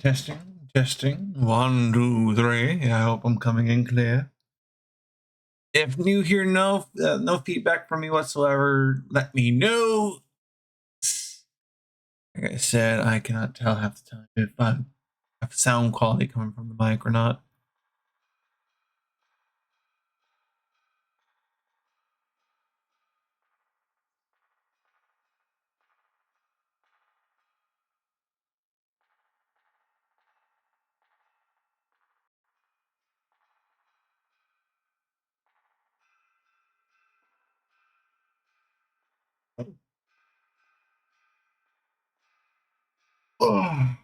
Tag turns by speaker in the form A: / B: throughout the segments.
A: Testing, testing. 1, 2, 3. I hope I'm coming in clear. If new here, no feedback from me whatsoever, let me know. Like I said, I cannot tell half the time if I have sound quality coming from the mic or not. Oh.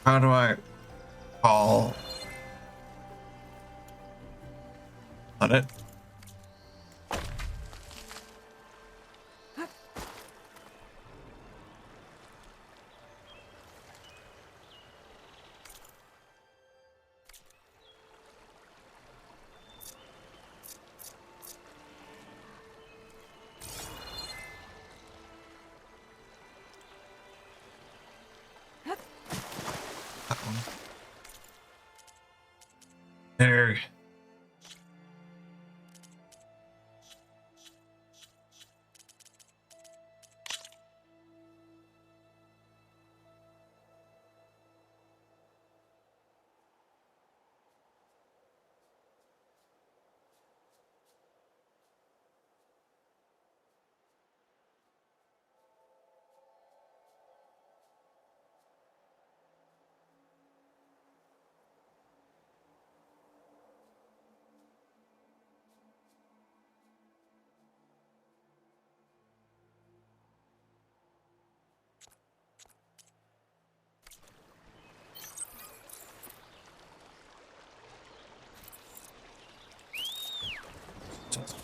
A: How do I call on it? There.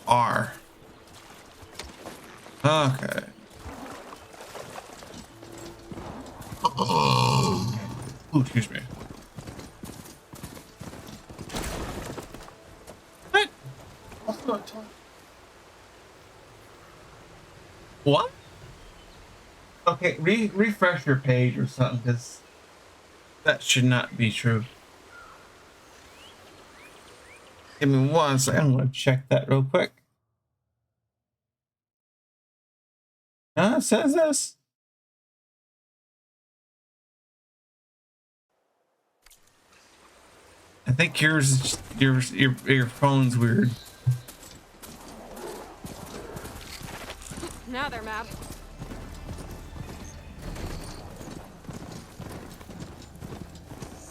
A: R. Okay. Oh, excuse me. What? What? Okay, refresh your page or something, because that should not be true. Give me 1 second. I'm gonna check that real quick. It says this. I think yours, your phone's weird.
B: Now they're mad.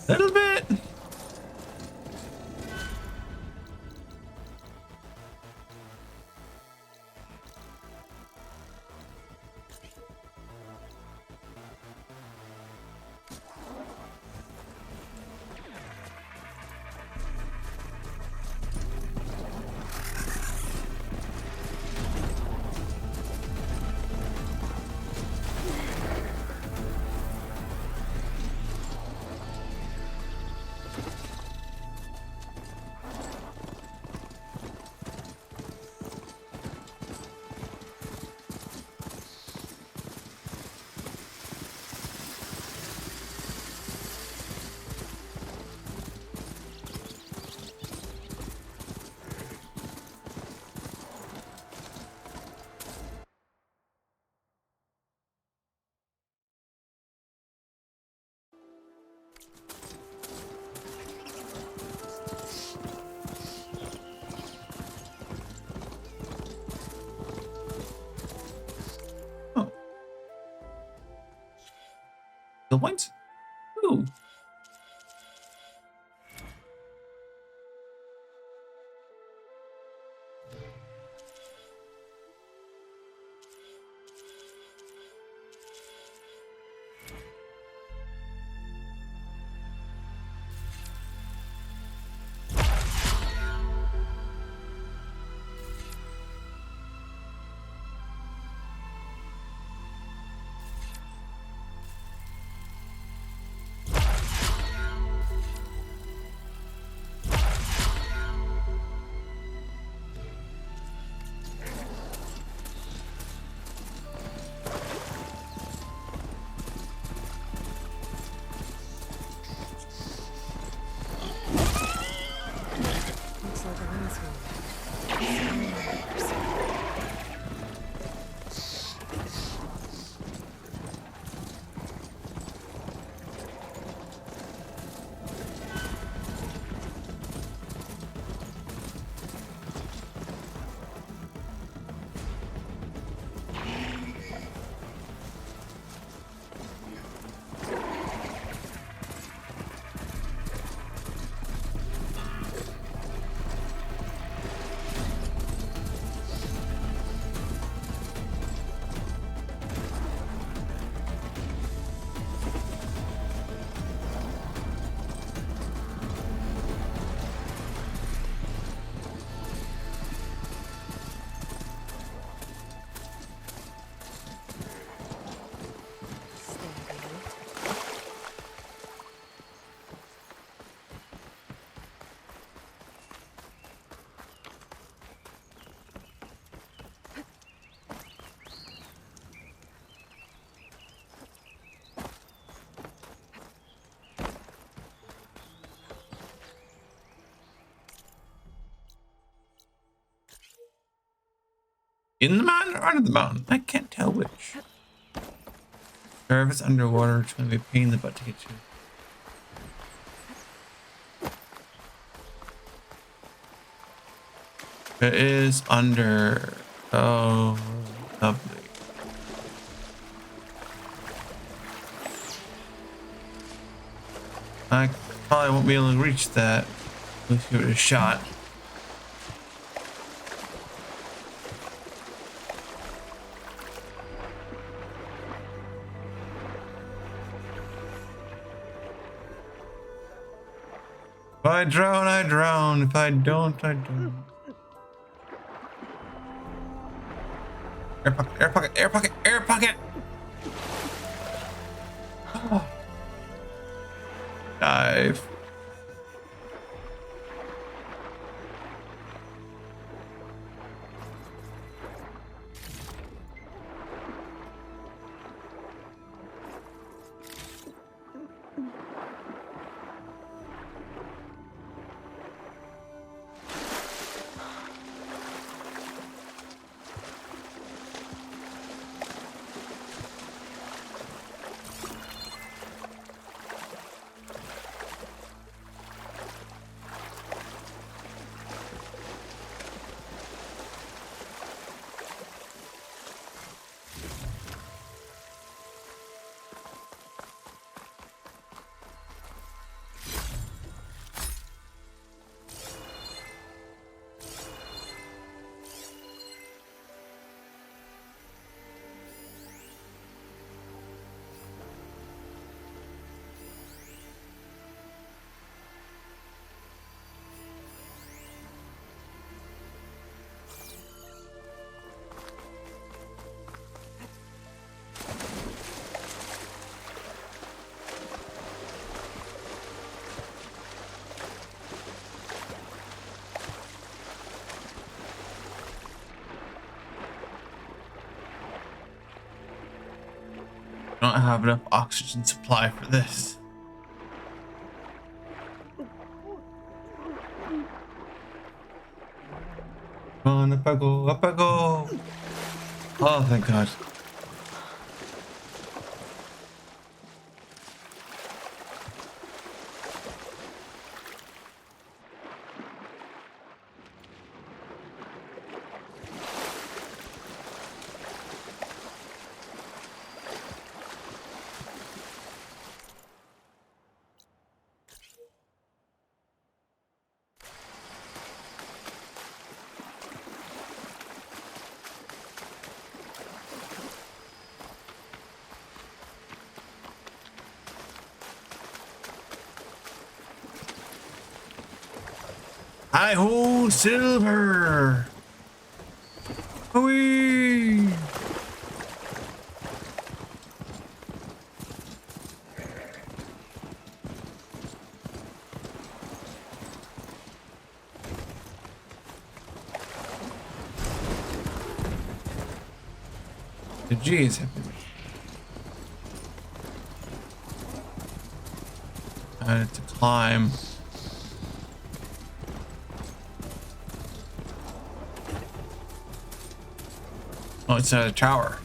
A: Little bit. Oh. The points? Ooh.
B: Looks like a nice one.
A: In the mountain or under the mountain? I can't tell which. Or if it's underwater, it's going to be a pain in the butt to get to. It is under. Oh, lovely. I probably won't be able to reach that. Let's give it a shot. If I drown, I drown. If I don't, I don't. Air pocket, air pocket, air pocket, air pocket! Oh. Dive. Don't have enough oxygen supply for this. Come on, up I go, up I go. Oh, thank God. Hi ho, Silver! Whee! The G is happening. I had to climb. Oh, it's a tower.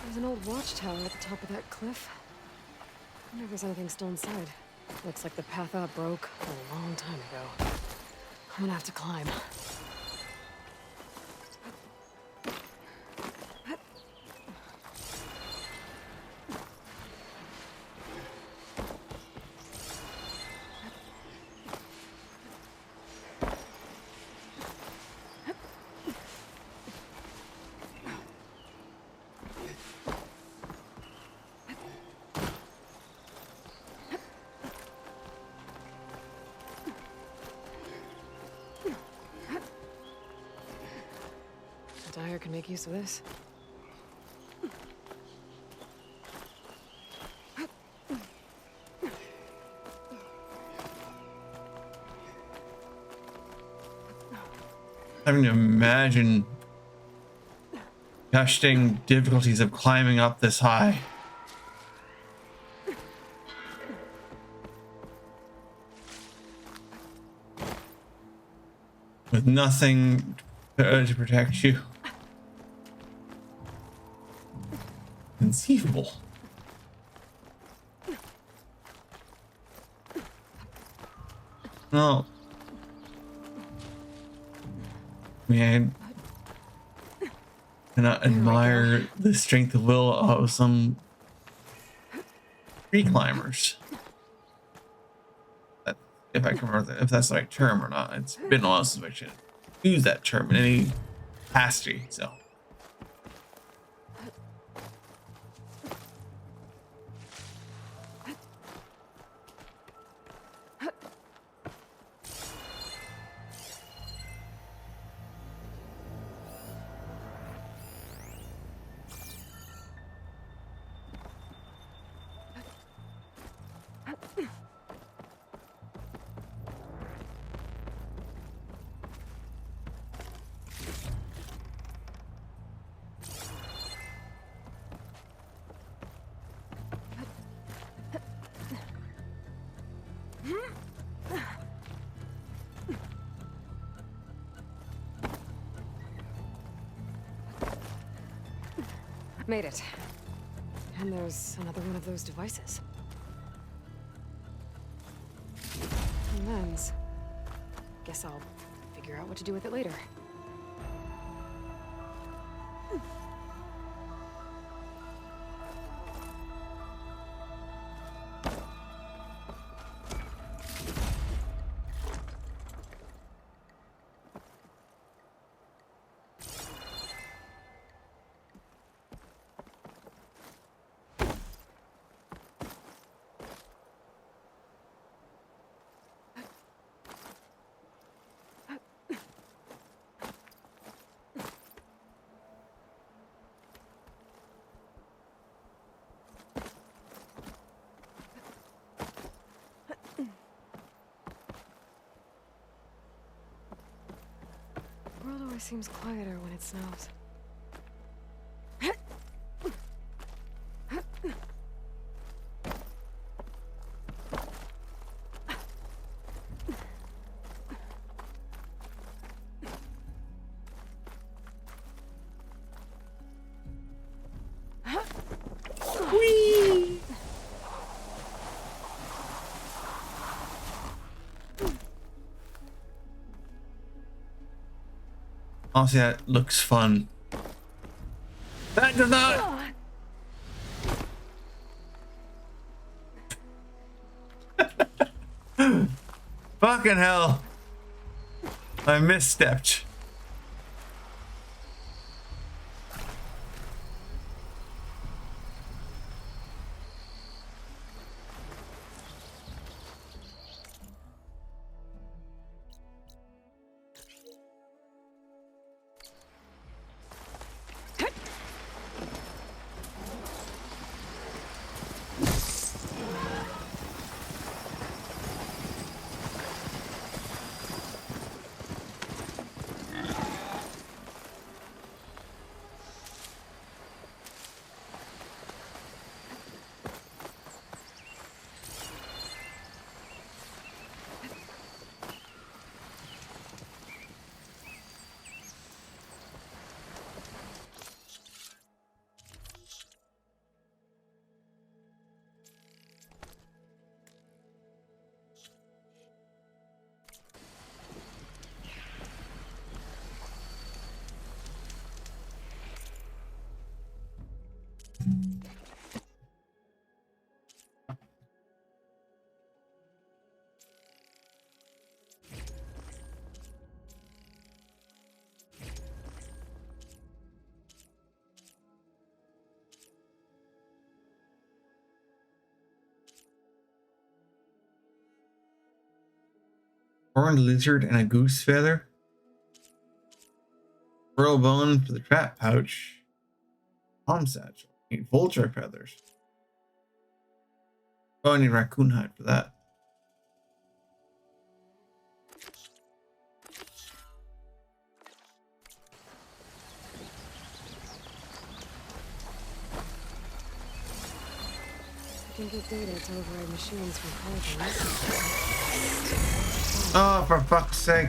B: There's an old watchtower at the top of that cliff. I wonder if there's anything still inside. Looks like the path out broke a long time ago. I'm gonna have to climb. Dyer can make use of this.
A: Having to imagine gosh dang difficulties of climbing up this high. With nothing to protect you. Conceivable. No. Man. Cannot admire the strength of will of some tree climbers. That, if I can remember if that's the right term or not. It's been a while since I should use that term in any capacity, so.
B: Made it. And there's another one of those devices. A lens. Guess I'll figure out what to do with it later. always seems quieter when it snows.
A: Whee! Honestly, that looks fun. That does not. Fucking hell. I misstepped. Horned lizard and a goose feather. Pearl bone for the trap pouch. Palm satchel. Need vulture feathers. Oh, I need raccoon hide for that.
B: I can get data to override machines from Carbon.
A: Oh, for fuck's sake.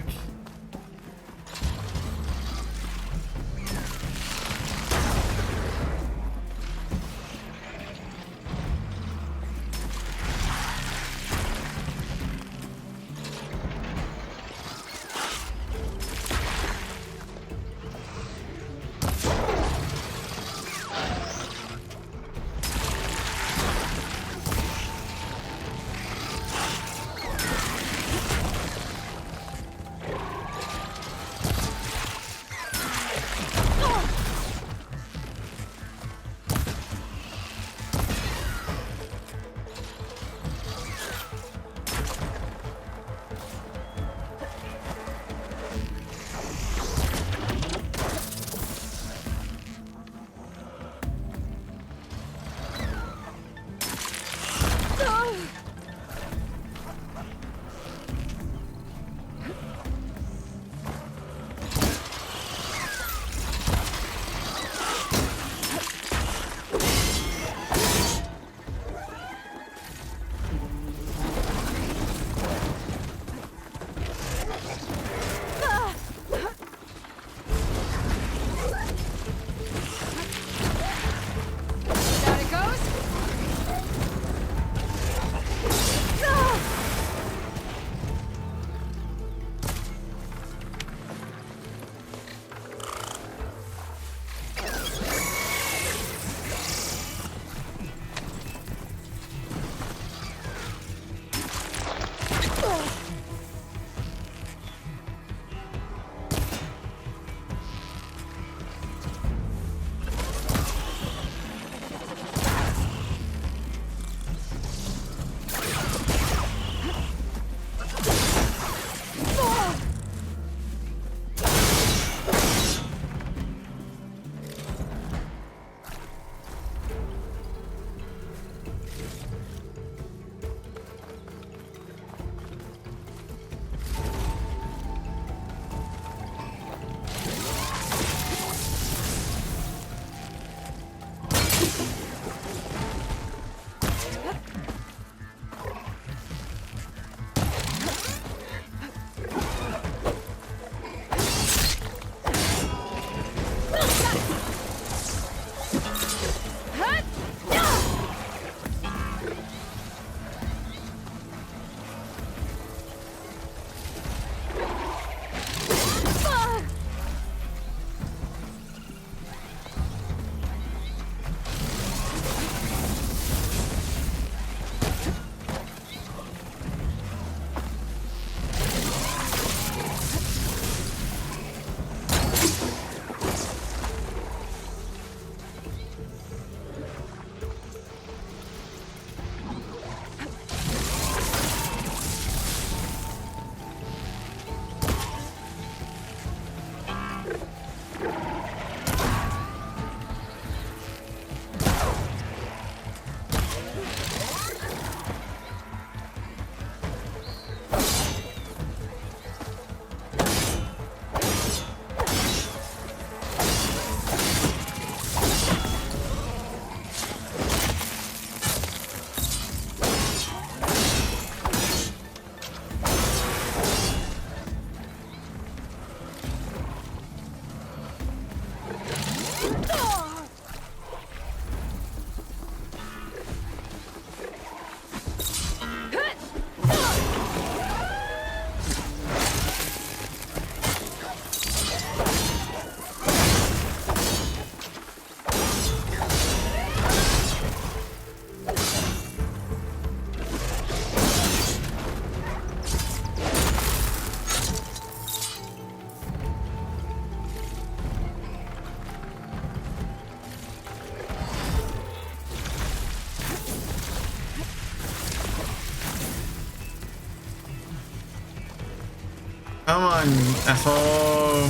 A: Come on, asshole.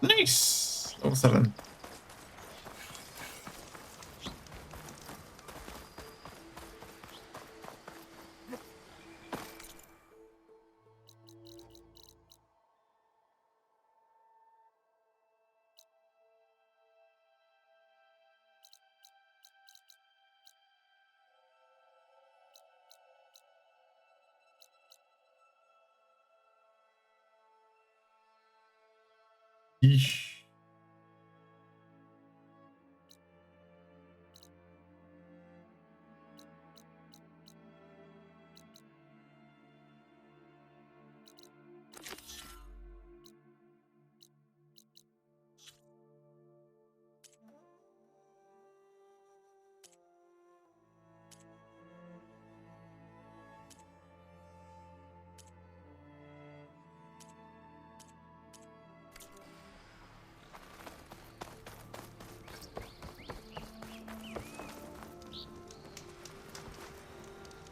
A: Nice. Level 7. Yeesh.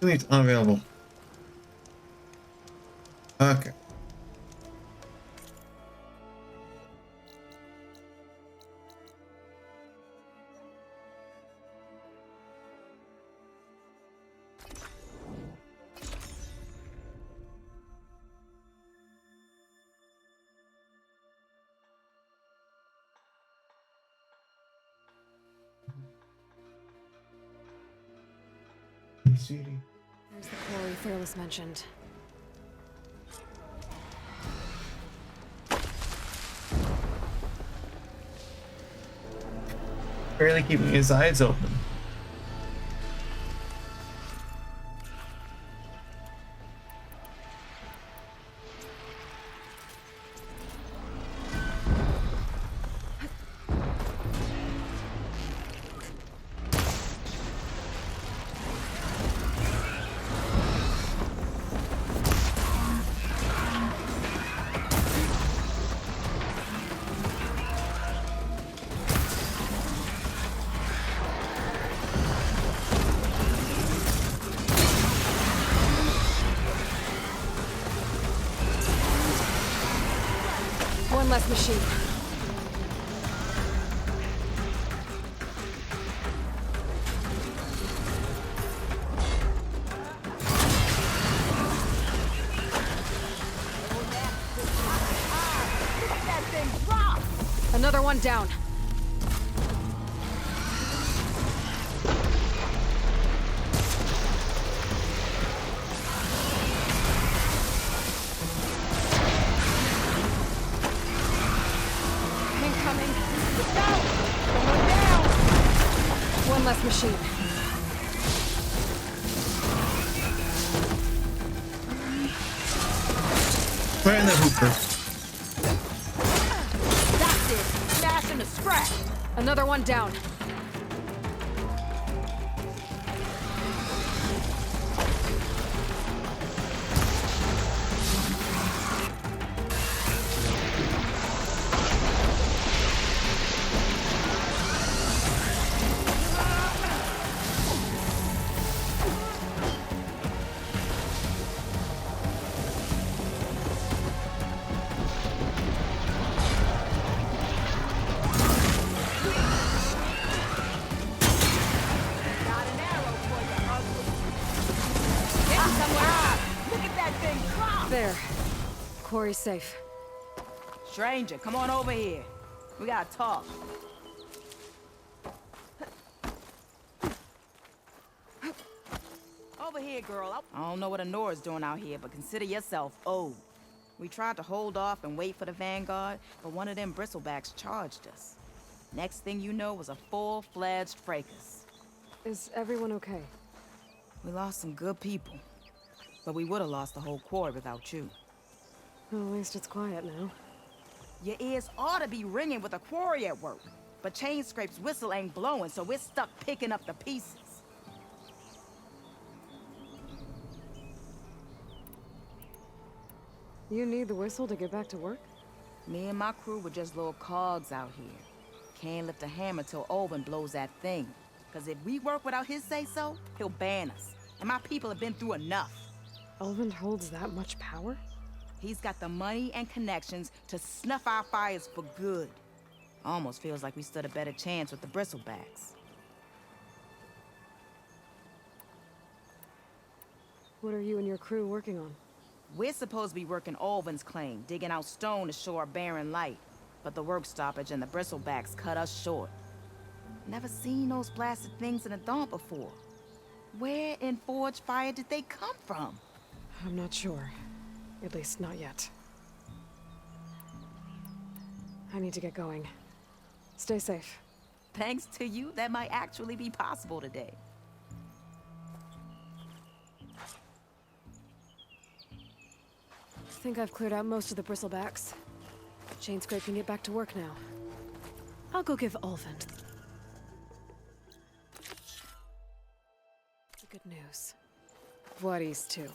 A: It's unavailable. Okay. Hey, sweetie.
B: There's the quarry Fearless mentioned.
A: Barely keeping his eyes open.
B: One less machine. Another one down. Incoming. Look out! Someone down! One less machine.
A: Right in the hooper.
B: That's it. Smashing the scrap. Another one down. There. Quarry's safe.
C: Stranger, come on over here. We gotta talk. Over here, girl. I don't know what Honora's doing out here, but consider yourself owed. We tried to hold off and wait for the Vanguard, but one of them bristlebacks charged us. Next thing you know was a full-fledged fracas.
B: Is everyone okay?
C: We lost some good people, but we would have lost the whole quarry without you.
B: Well, at least it's quiet now.
C: Your ears ought to be ringing with a quarry at work, but Chain Scrape's whistle ain't blowing, so we're stuck picking up the pieces.
B: You need the whistle to get back to work?
C: Me and my crew were just little cogs out here. Can't lift a hammer till Olvin blows that thing. Cause if we work without his say-so, he'll ban us. And my people have been through enough.
B: Elvin holds that much power?
C: He's got the money and connections to snuff our fires for good. Almost feels like we stood a better chance with the bristlebacks.
B: What are you and your crew working on?
C: We're supposed to be working Olvin's claim, digging out stone to show our barren light. But the work stoppage and the bristlebacks cut us short. Never seen those blasted things in the dawn before. Where in Forge Fire did they come from?
B: I'm not sure. At least not yet. I need to get going. Stay safe.
C: Thanks to you, that might actually be possible today.
B: I think I've cleared out most of the bristlebacks. Chainscrape can get back to work now. I'll go give Ulvin the good news. Voorhees too.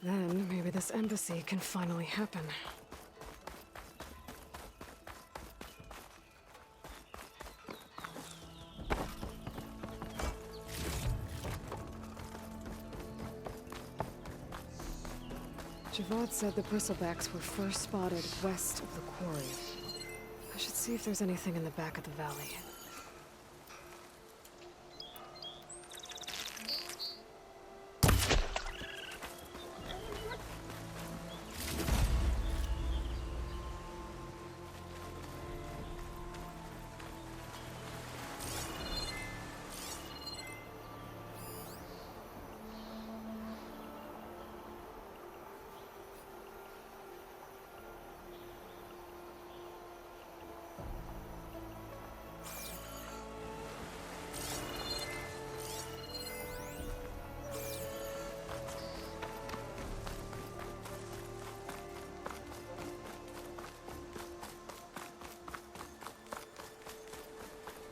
B: Then maybe this embassy can finally happen. Javad said the bristlebacks were first spotted west of the quarry. I should see if there's anything in the back of the valley.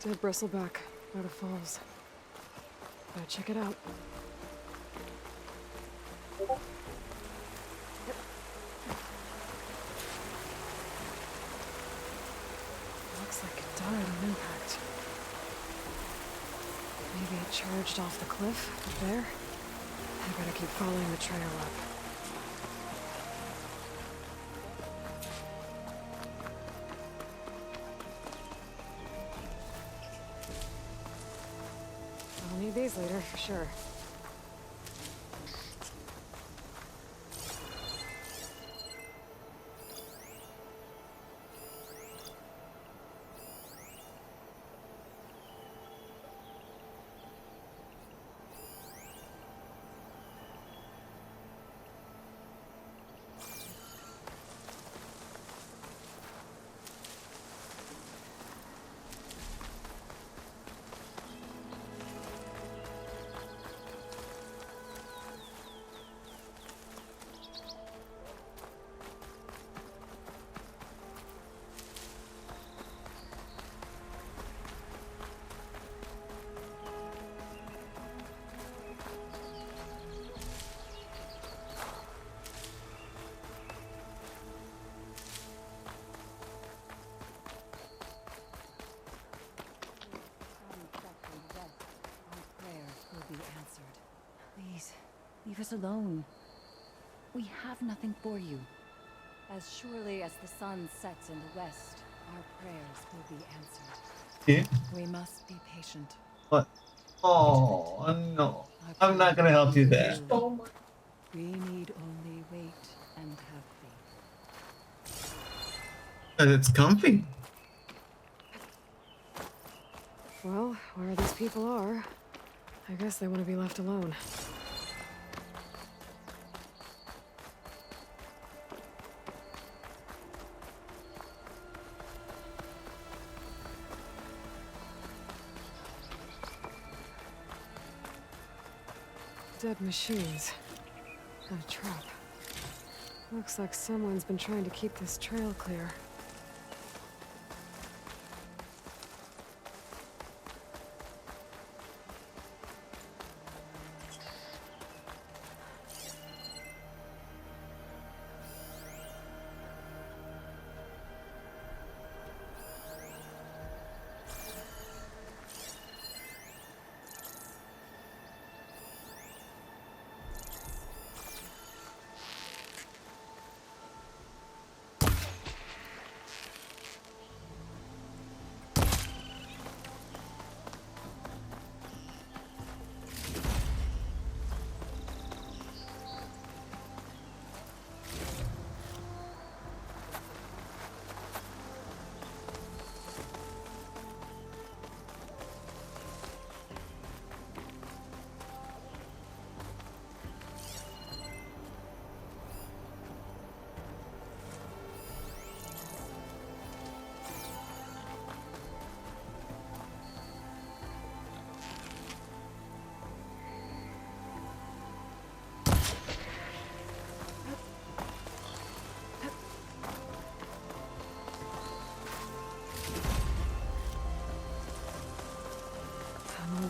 B: Dead bristleback, out of Falls. Gotta check it out. Looks like it died on impact. Maybe it charged off the cliff up there. I gotta keep following the trail up. I'll need these later, for sure.
D: Please, leave us alone. We have nothing for you. As surely as the sun sets in the west, our prayers will be answered.
A: Yeah.
D: We must be patient.
A: What? Oh, no. I'm not gonna help you there.
D: We need only wait and have faith.
A: But it's comfy.
B: Well, where these people are, I guess they want to be left alone. Dead machines. And a trap. Looks like someone's been trying to keep this trail clear.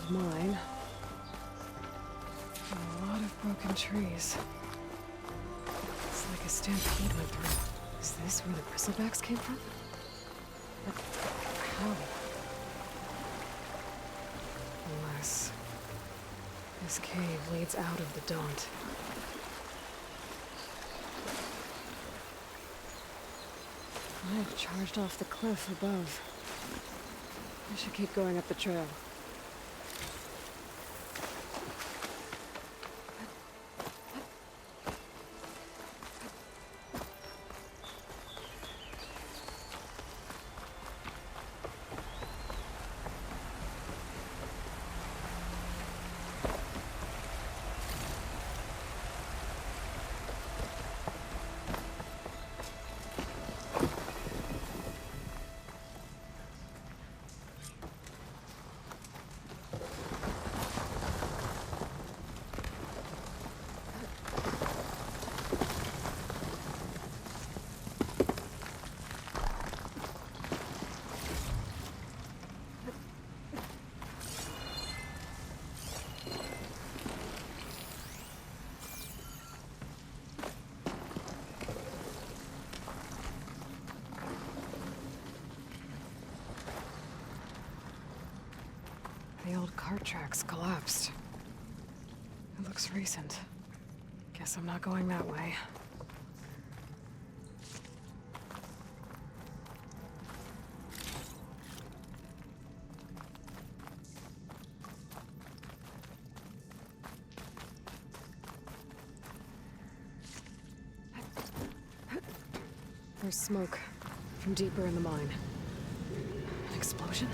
B: old mine. And a lot of broken trees. It's like a stampede went through. Is this where the bristlebacks came from? But how? Unless this cave leads out of the Daunt. I've charged off the cliff above. I should keep going up the trail. The old cart tracks collapsed. It looks recent. Guess I'm not going that way. There's smoke from deeper in the mine. An explosion?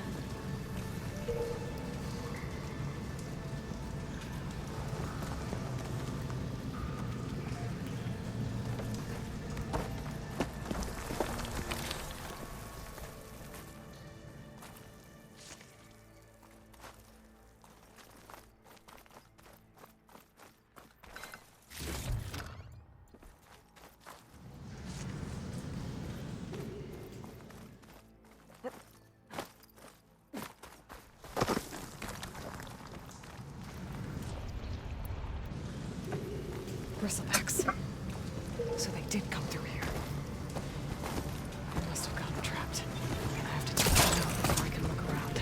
B: Bristlebacks. So they did come through here. I must have gotten trapped. I have to take them out before I can look around.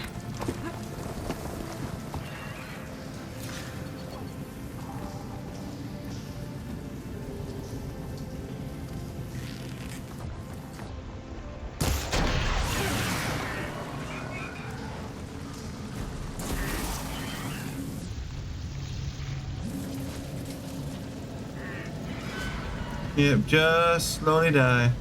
A: Yep, just slowly die.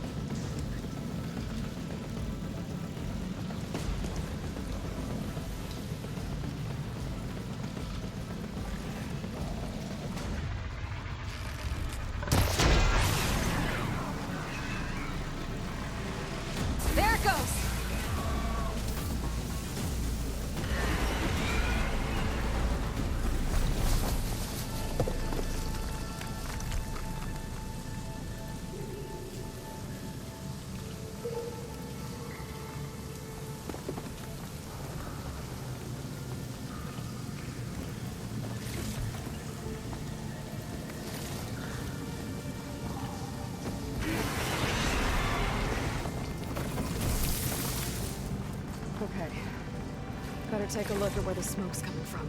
B: There it goes! Okay. Better take a look at where the smoke's coming from.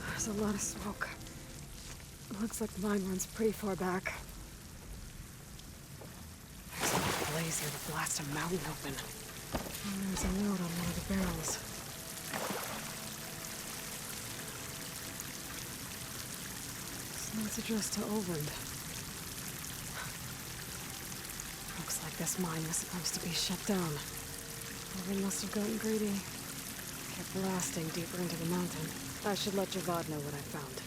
B: There's a lot of smoke. Looks like the mine runs pretty far back. There's a blaze here to blast a mountain open. And there's a note on one of the barrels. This note's addressed to Olvend. Looks like this mine was supposed to be shut down. Olvend must have gotten greedy. Kept blasting deeper into the mountain. I should let Javad know what I found.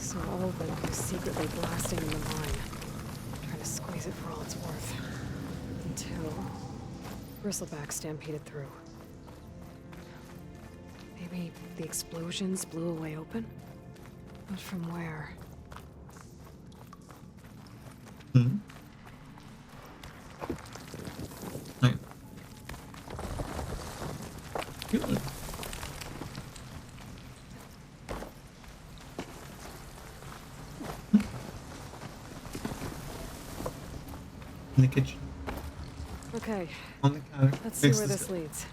B: So Alden was secretly blasting in the mine, trying to squeeze it for all it's worth. Until Bristleback stampeded through. Maybe the explosions blew a way open? But from where?
A: Hmm. Right. Good. In the kitchen,
B: Okay,
A: on the counter.
B: let's see
A: next
B: where
A: to
B: this
A: the-
B: leads.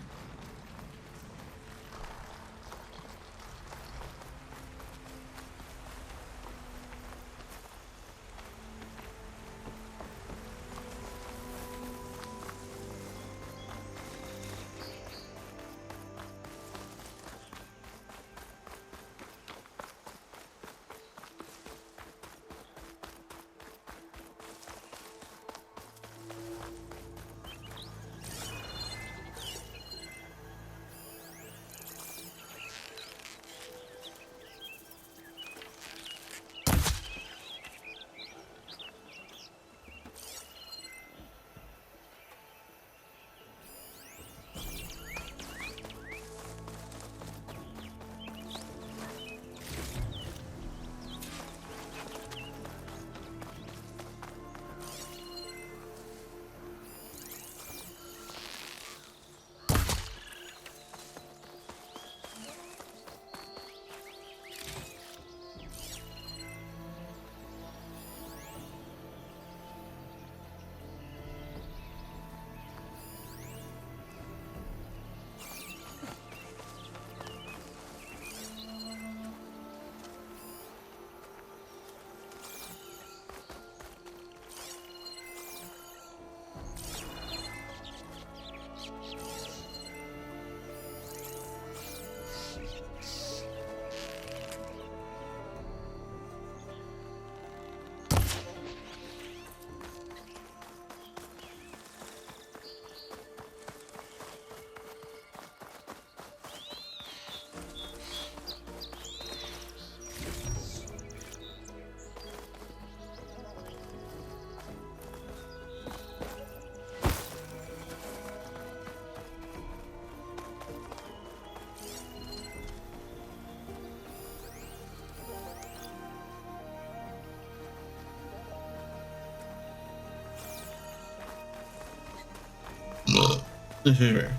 A: This is rare.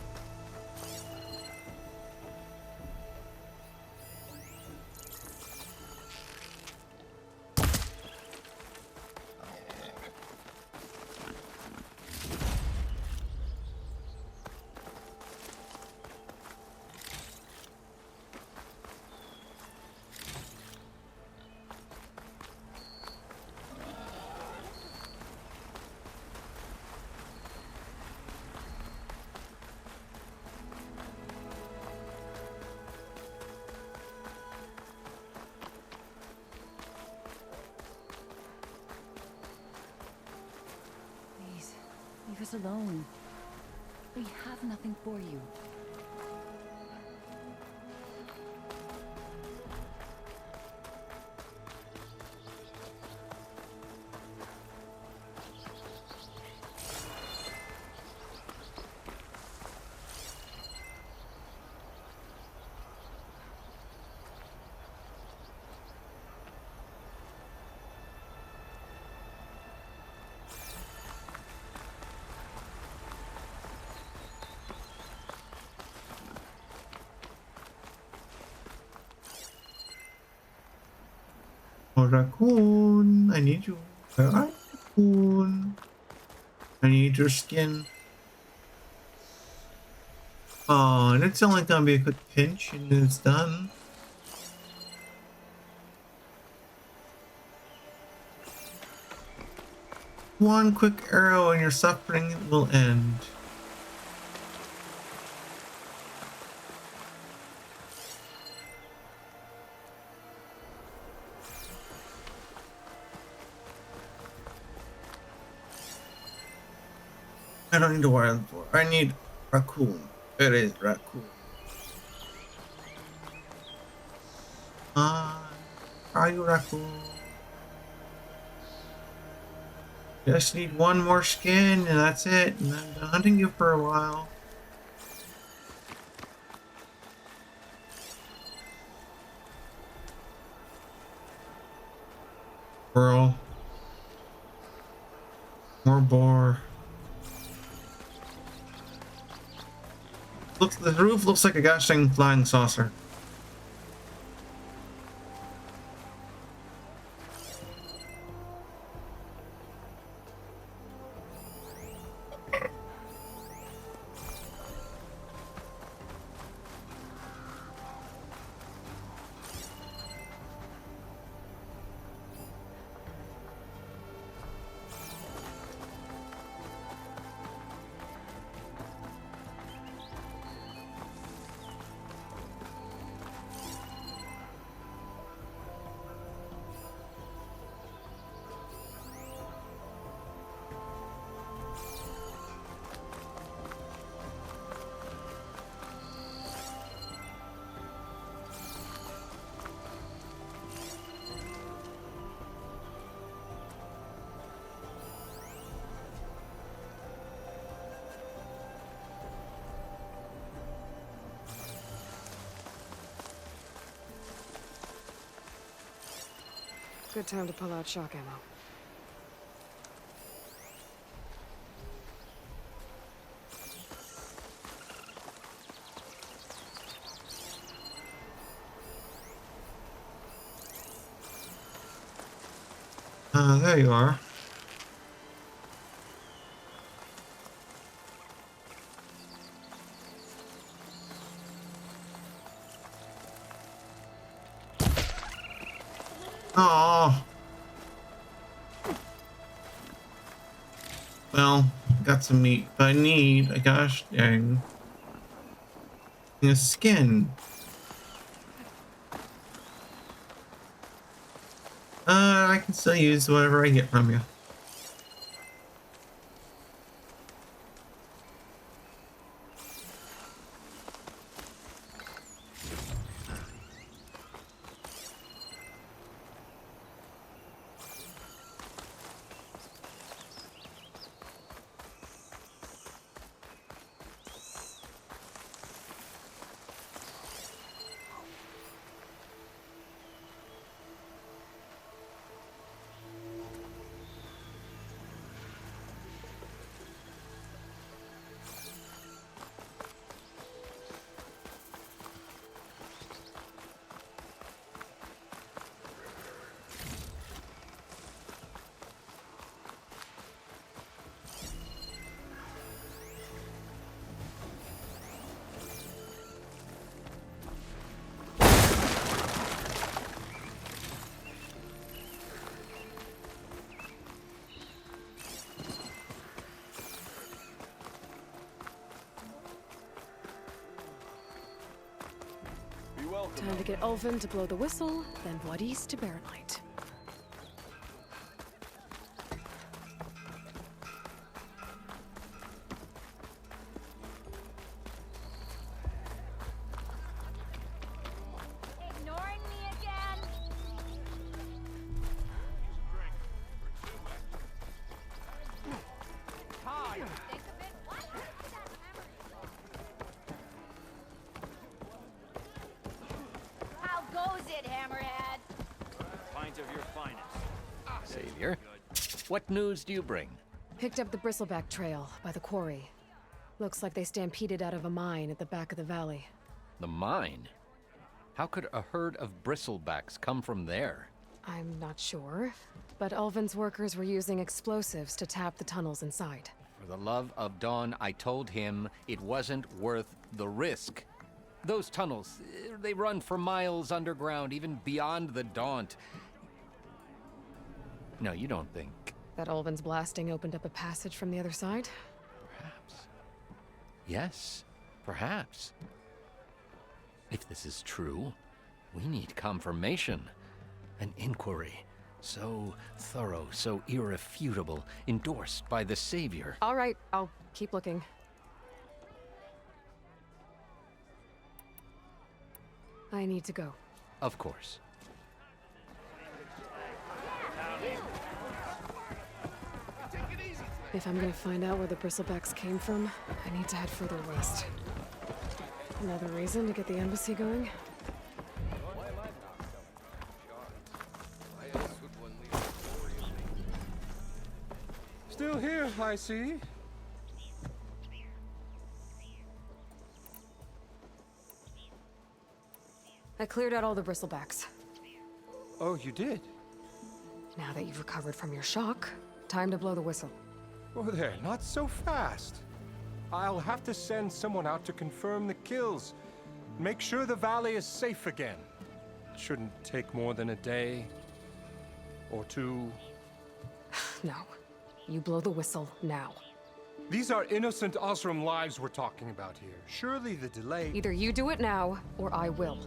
D: Please, leave us alone. We have nothing for you.
A: Oh, raccoon, I need you. Where are you, raccoon? I need your skin. Oh, and it's only gonna be a quick pinch and it's done. One quick arrow and your suffering will end. I don't need a wild boar. I need raccoon. It is raccoon. Ayuraku. Just need one more skin and that's it. And I'm done hunting you for a while. Girl. More boar. Looks, the roof looks like a gosh dang flying saucer.
B: Good time to pull out shock ammo.
A: There you are. Oh. Well, got some meat, but I need a gosh dang a skin. I can still use whatever I get from you.
B: Time to get Ulvin to blow the whistle, then Wadis to Barren Light.
D: Ignoring me again? How goes it, Hammerhead?
E: Pint of your finest. Savior, what news do you bring?
B: Picked up the Bristleback Trail by the quarry. Looks like they stampeded out of a mine at the back of the valley.
E: The mine? How could a herd of bristlebacks come from there?
B: I'm not sure, but Ulvin's workers were using explosives to tap the tunnels inside.
E: For the love of Dawn, I told him it wasn't worth the risk. Those tunnels, they run for miles underground, even beyond the Daunt. No, you don't think.
B: That Ulvin's blasting opened up a passage from the other side?
E: Perhaps. Yes, perhaps. If this is true, we need confirmation. An inquiry. So thorough, so irrefutable, endorsed by the Savior.
B: All right, I'll keep looking. I need to go.
E: Of course.
B: If I'm gonna find out where the bristlebacks came from, I need to head further west. Another reason to get the embassy going?
F: Still here, I see.
B: I cleared out all the bristlebacks.
F: Oh, you did?
B: Now that you've recovered from your shock, time to blow the whistle.
F: Oh, there, not so fast. I'll have to send someone out to confirm the kills. Make sure the valley is safe again. It shouldn't take more than a day. Or two.
B: No. You blow the whistle now.
F: These are innocent Osram lives we're talking about here. Surely the delay...
B: Either you do it now, or I will.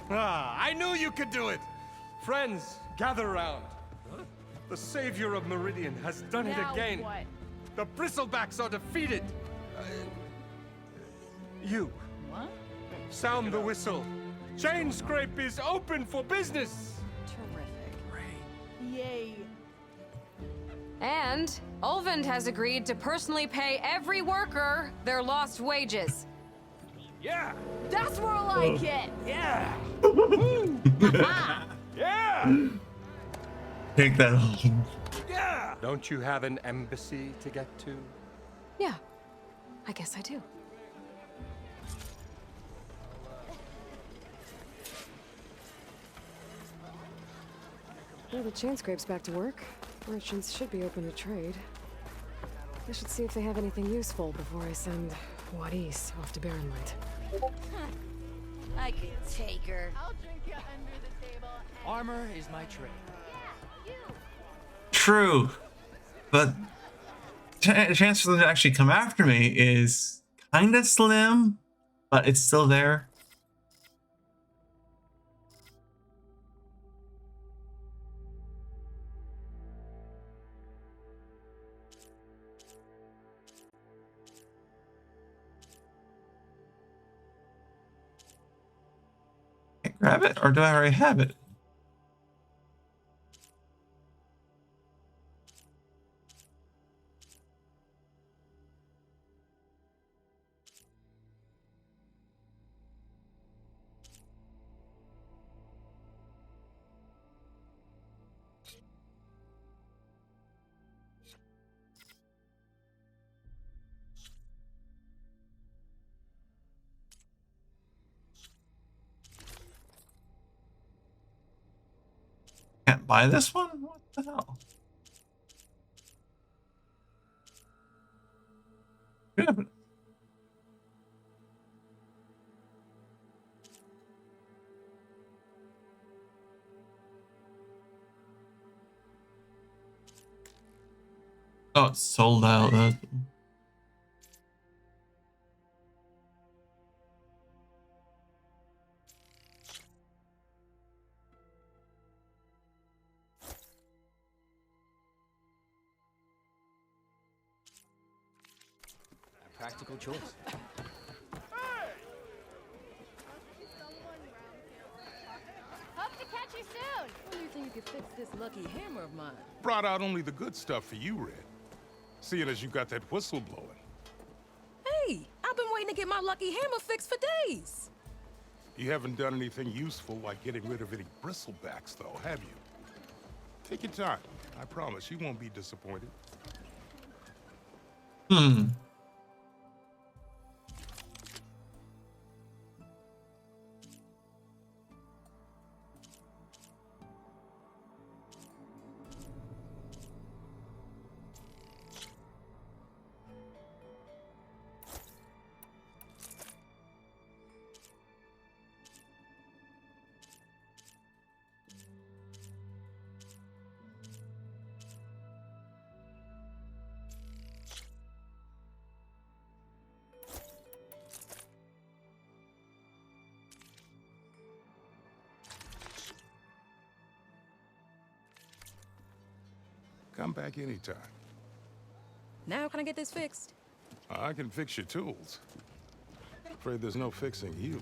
F: I knew you could do it! Friends, gather around. The savior of Meridian has done it again.
C: What?
F: The bristlebacks are defeated. You.
C: What?
F: Sound the whistle. Chain Scrape is open for business.
C: Terrific. Yay.
B: And Ulvund has agreed to personally pay every worker their lost wages.
F: Yeah.
C: That's more like it.
F: Yeah. Yeah.
A: Take that home.
F: Yeah. Don't you have an embassy to get to?
B: Yeah, I guess I do. Well, the chain scrape's back to work. Merchants should be open to trade. I should see if they have anything useful before I send Wadis off to Barrenlight.
G: I could take her.
H: I'll drink you under the table.
G: Armor is my trade.
A: True, but chance for them to actually come after me is kind of slim, but it's still there. Can I grab it, or do I already have it? Can't buy this one? What the hell? Yeah, but... Oh, it's sold out.
G: Practical choice.
H: Hope to catch you soon.
D: Wonder if you could fix this lucky hammer of mine.
I: Brought out only the good stuff for you, Red. Seeing as you got that whistle blowing.
J: Hey, I've been waiting to get my lucky hammer fixed for days.
I: You haven't done anything useful like getting rid of any bristlebacks, though, have you? Take your time. I promise you won't be disappointed. Come back anytime.
J: Now can I get this fixed?
I: I can fix your tools. Afraid there's no fixing you.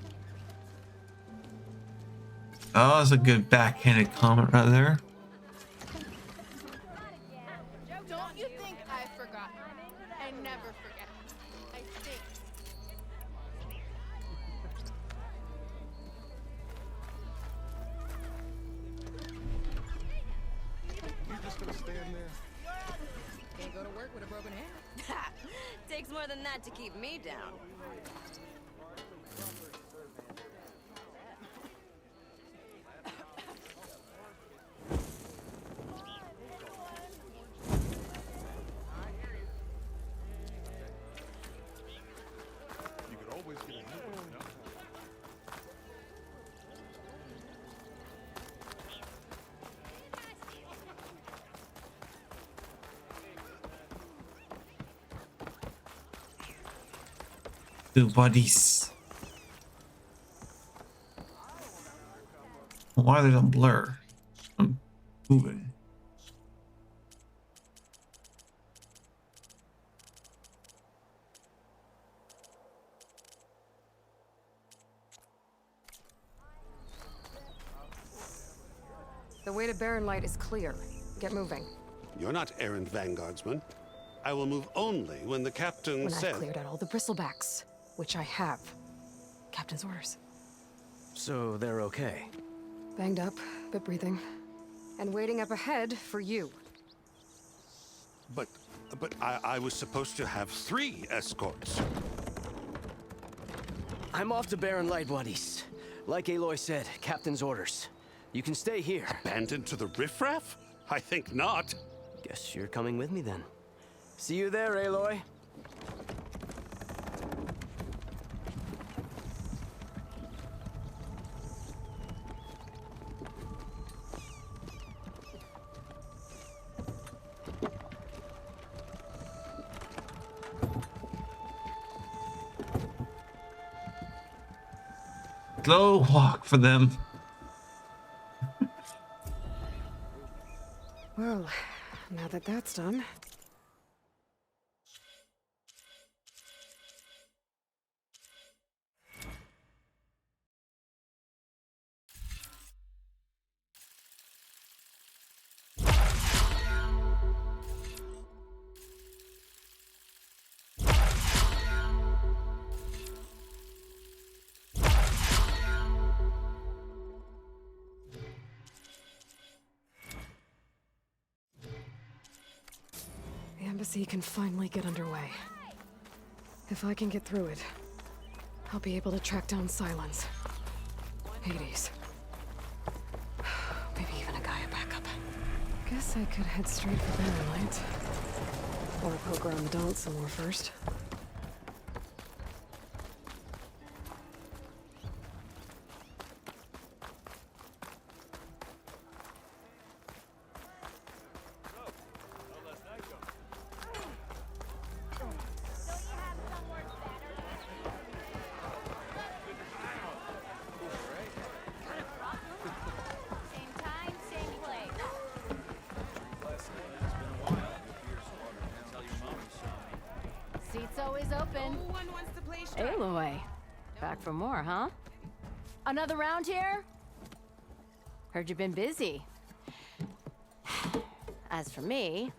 A: Oh, that's a good backhanded comment right there.
J: Can't go to work with a broken hand.
K: Takes more than that to keep me down.
I: You could always get a new one, you know?
A: Two bodies. Why are they on blur? I'm moving.
B: The way to Barren Light is clear. Get moving.
L: You're not errant vanguardsman. I will move only when the captain
B: When
L: says...
B: I've cleared out all the bristlebacks, which I have. Captain's orders.
G: So they're okay.
B: Banged up, but breathing. And waiting up ahead for you.
L: But I was supposed to have 3 escorts.
G: I'm off to Barren Light, buddies. Like Aloy said, captain's orders. You can stay here.
L: Abandoned to the riffraff? I think not.
G: Guess you're coming with me then. See you there, Aloy.
A: Slow walk for them.
B: Well, now that that's done. The embassy can finally get underway. If I can get through it, I'll be able to track down Silence. Hades. Maybe even a Gaia backup. Guess I could head straight for Barren Light. Or poke around the Daunt some more first.
D: Seat's always open.
C: One wants to play straight.
D: Aloy. Back for more, huh? Another round here? Heard you've been busy. As for me,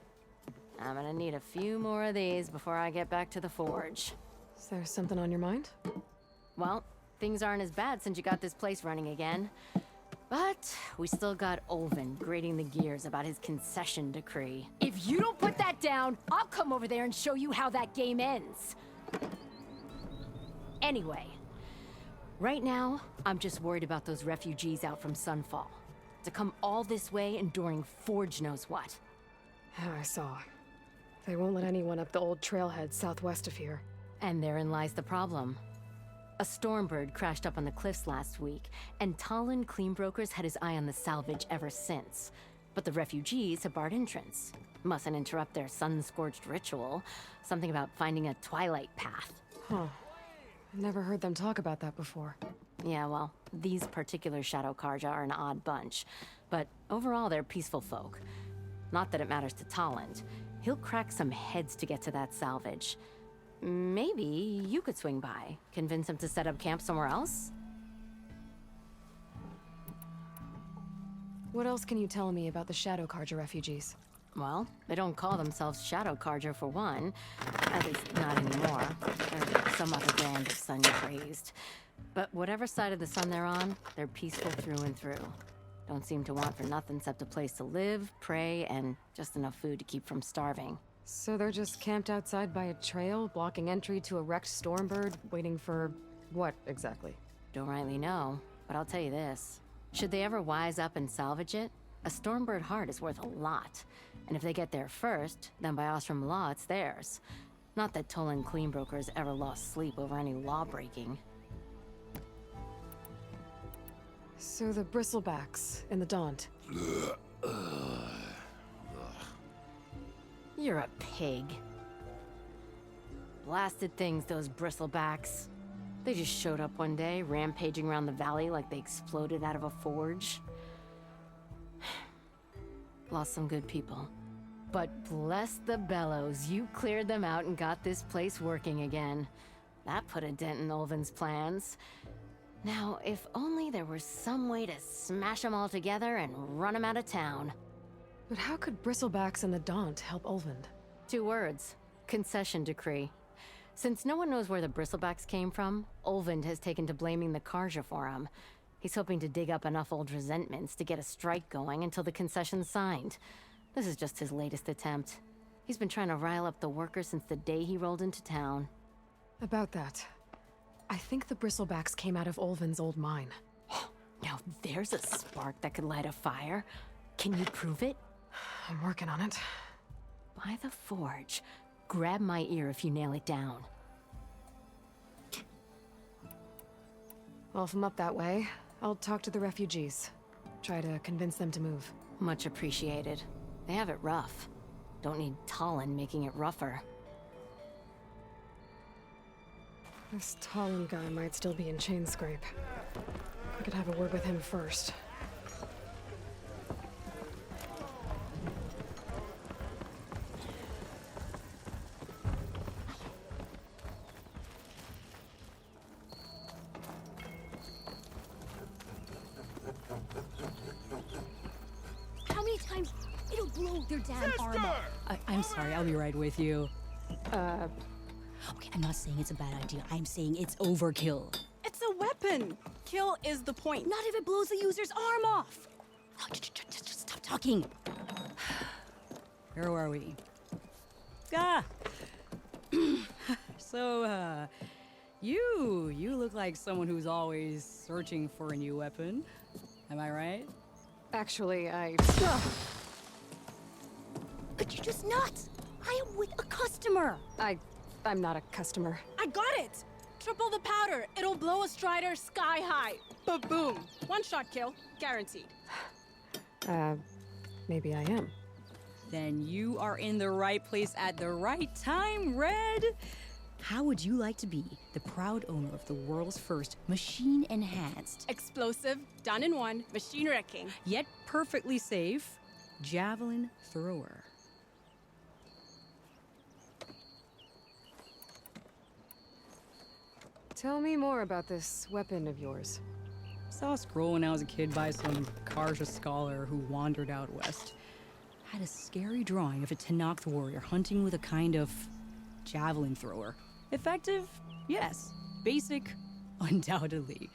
D: I'm gonna need a few more of these before I get back to the forge.
B: Is there something on your mind?
D: Well, things aren't as bad since you got this place running again. But we still got Olvin grating the gears about his concession decree. If you don't put that down, I'll come over there and show you how that game ends. Anyway, right now, I'm just worried about those refugees out from Sunfall. To come all this way enduring Forge knows what.
B: Yeah, I saw. They won't let anyone up the old trailhead southwest of here.
D: And therein lies the problem. A Stormbird crashed up on the cliffs last week, and Talon Cleanbrokers had his eye on the salvage ever since. But the refugees have barred entrance. Mustn't interrupt their sun-scorched ritual. Something about finding a twilight path.
B: Huh. Never heard them talk about that before.
D: Yeah, well, these particular Shadow Karja are an odd bunch. But overall, they're peaceful folk. Not that it matters to Talon. He'll crack some heads to get to that salvage. Maybe you could swing by, convince him to set up camp somewhere else?
B: What else can you tell me about the Shadow Karja refugees?
D: Well, they don't call themselves Shadow Karja for one. At least not anymore. They're some other brand of sun crazed. But whatever side of the sun they're on, they're peaceful through and through. Don't seem to want for nothing except a place to live, pray, and just enough food to keep from starving.
B: So they're just camped outside by a trail, blocking entry to a wrecked Stormbird, waiting for what exactly?
D: Don't rightly know, but I'll tell you this. Should they ever wise up and salvage it, a Stormbird heart is worth a lot. And if they get there first, then by Ostrom law, it's theirs. Not that Tolan Cleanbrokers ever lost sleep over any law breaking.
B: So the Bristlebacks in the Daunt.
D: You're a pig. Blasted things, those Bristlebacks. They just showed up one day, rampaging around the valley like they exploded out of a forge. Lost some good people. But bless the bellows, you cleared them out and got this place working again. That put a dent in Ulvin's plans. Now, if only there was some way to smash them all together and run them out of town.
B: But how could Bristlebacks and the Daunt help Ulvund?
D: 2 words. Concession decree. Since no one knows where the Bristlebacks came from, Ulvund has taken to blaming the Karja for them. He's hoping to dig up enough old resentments to get a strike going until the concession's signed. This is just his latest attempt. He's been trying to rile up the workers since the day he rolled into town.
B: About that, I think the Bristlebacks came out of Ulvund's old mine.
D: Now there's a spark that could light a fire. Can you prove it?
B: I'm working on it.
D: By the forge. Grab my ear if you nail it down.
B: Well, if I'm up that way, I'll talk to the refugees. Try to convince them to move.
D: Much appreciated. They have it rough. Don't need Talon making it rougher.
B: This Talon guy might still be in Chainscrape. I could have a word with him first.
M: How many times it'll blow their damn armor? I'm sorry, I'll be right with you. Okay, I'm not saying it's a bad idea. I'm saying it's overkill.
J: It's a weapon. Kill is the point.
M: Not if it blows the user's arm off. Oh, just stop talking. Where are we? Ah. So, you look like someone who's always searching for a new weapon. Am I right?
B: Actually,
M: Could you just not? I am with a customer.
B: I'm not a customer.
J: I got it. Triple the powder. It'll blow a Strider sky high. Ba-boom. One-shot kill. Guaranteed.
B: Maybe I am.
M: Then you are in the right place at the right time, Red. How would you like to be the proud owner of the world's first machine-enhanced,
J: Explosive, done in one, machine wrecking.
M: yet perfectly safe, javelin thrower?
B: Tell me more about this weapon of yours.
M: Saw a scroll when I was a kid by some Karja scholar who wandered out west. Had a scary drawing of a Tenakth warrior hunting with a kind of javelin thrower. Effective? Yes. Basic? Undoubtedly.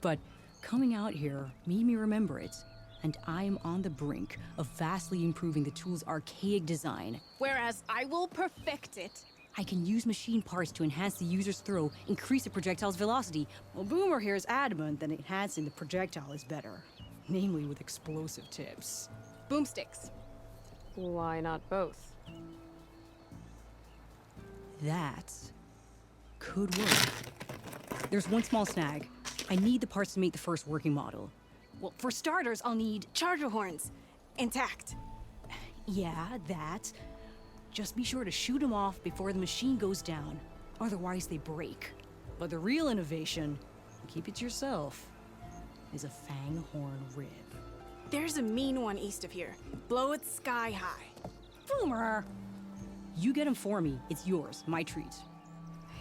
M: But coming out here made me remember it, and I am on the brink of vastly improving the tool's archaic design.
J: Whereas I will perfect it.
M: I can use machine parts to enhance the user's throw, increase the projectile's velocity. Well, Boomer here is adamant that enhancing the projectile is better, namely with explosive tips.
J: Boomsticks.
B: Why not both?
M: That could work. There's one small snag. I need the parts to make the first working model.
J: Well, for starters, I'll need charger horns. Intact.
M: Yeah, that. Just be sure to shoot them off before the machine goes down. Otherwise, they break. But the real innovation, keep it to yourself, is a fanghorn rib.
J: There's a mean one east of here. Blow it sky high.
M: Boomer! You get him for me. It's yours. My treat.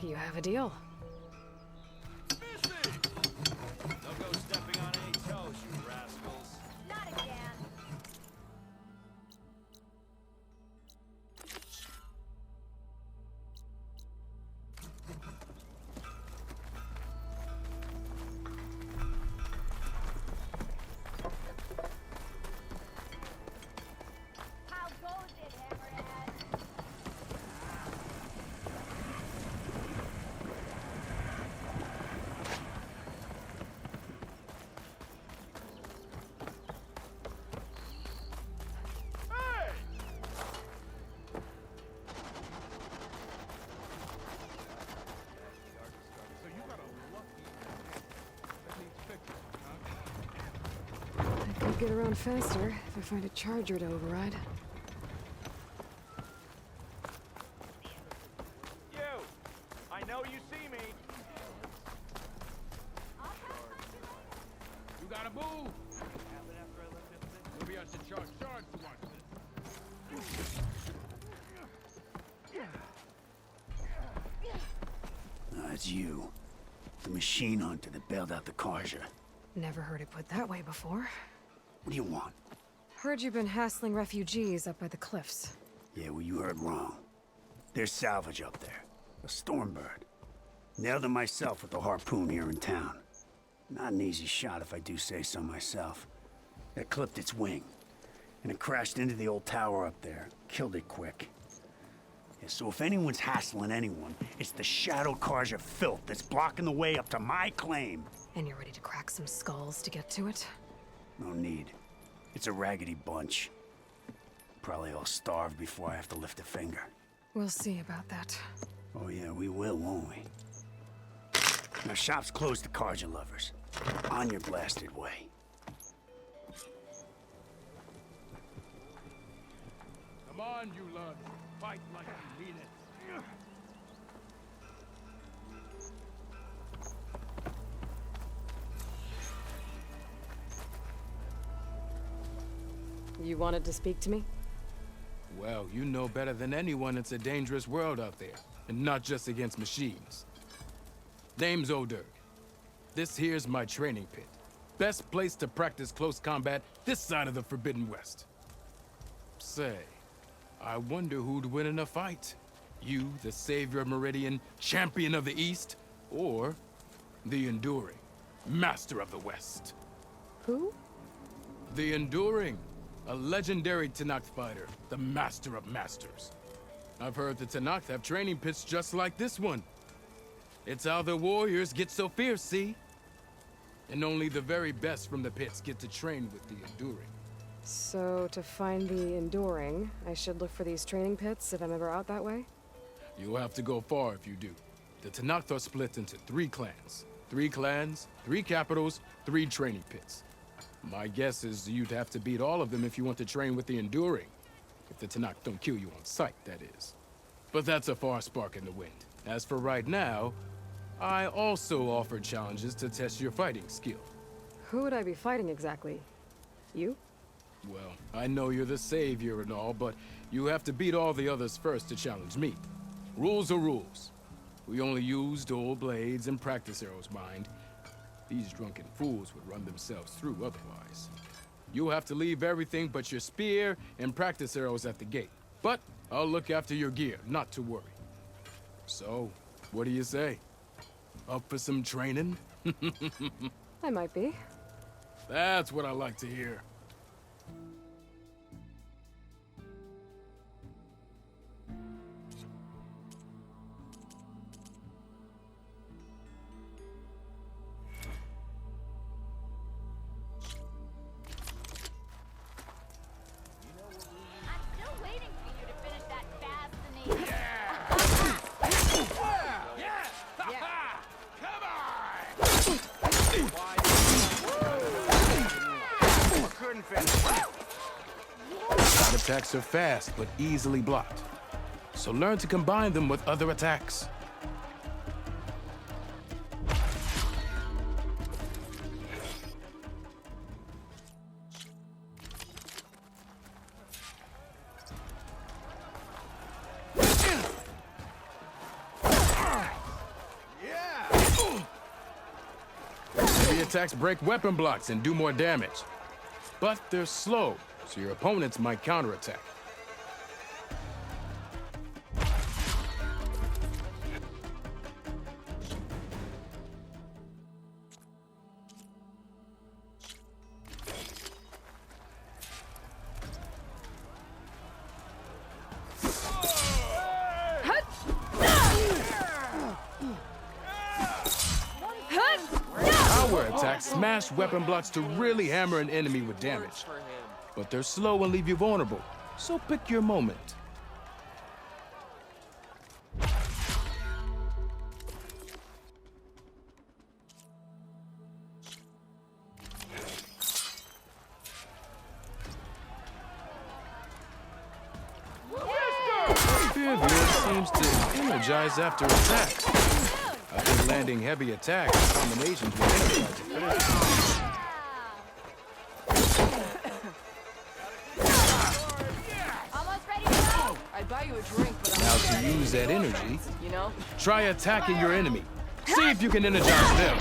B: You have a deal.
N: Don't go stepping on any toes, you rascals.
K: Not again.
B: could get around faster if I find a charger to override.
N: You! I know you see me! You gotta move! Maybe I should charge to watch this.
O: It's you. The machine hunter that bailed out the Carja.
B: Never heard it put that way before.
O: What do you want?
B: Heard you've been hassling refugees up by the cliffs.
O: Yeah, well, you heard wrong. There's salvage up there. A Stormbird. Nailed him myself with the harpoon here in town. Not an easy shot if I do say so myself. It clipped its wing. And it crashed into the old tower up there. Killed it quick. Yeah, so if anyone's hassling anyone, it's the Shadow Carja filth that's blocking the way up to my claim.
B: And you're ready to crack some skulls to get to it?
O: No need. It's a raggedy bunch. Probably all starved before I have to lift a finger.
B: We'll see about that.
O: Oh yeah, we will, won't we? Now, shop's closed to Carja lovers. On your blasted way.
N: Come on, you lug. Fight like you mean it.
B: You wanted to speak to me?
N: Well, you know better than anyone it's a dangerous world out there, and not just against machines. Name's Odur. This here's my training pit. Best place to practice close combat this side of the Forbidden West. Say, I wonder who'd win in a fight. You, the savior of Meridian, champion of the East, or the Enduring, master of the West.
B: Who?
N: The Enduring, a legendary Tenakth fighter, the master of masters. I've heard the Tenakth have training pits just like this one. It's how the warriors get so fierce, see? And only the very best from the pits get to train with the Enduring.
B: So, to find the Enduring, I should look for these training pits if I'm ever out that way?
N: You'll have to go far if you do. The Tenakth are split into 3 clans. 3 clans, 3 capitals, 3 training pits. My guess is you'd have to beat all of them if you want to train with the Enduring. If the Tenakth don't kill you on sight, that is. But that's a far spark in the wind. As for right now, I also offer challenges to test your fighting skill.
B: Who would I be fighting exactly? You?
N: Well, I know you're the savior and all, but you have to beat all the others first to challenge me. Rules are rules. We only use dual blades and practice arrows, mind. These drunken fools would run themselves through otherwise. You'll have to leave everything but your spear and practice arrows at the gate. But I'll look after your gear, not to worry. So, what do you say? Up for some training?
B: I might be.
N: That's what I like to hear. Attacks are fast, but easily blocked. So learn to combine them with other attacks. Heavy attacks break weapon blocks and do more damage. But they're slow, so your opponents might counterattack. Power attacks smash weapon blocks to really hammer an enemy with damage. But they're slow and leave you vulnerable, so pick your moment. spear of yours seems to energize after attacks. I think landing heavy attacks in combinations with energize.
H: Almost ready to go.
J: I'd buy you a drink, but I'm
N: Now
J: not
N: to
J: ready.
N: use that energy,
J: You know?
N: try attacking your enemy. See if you can energize them.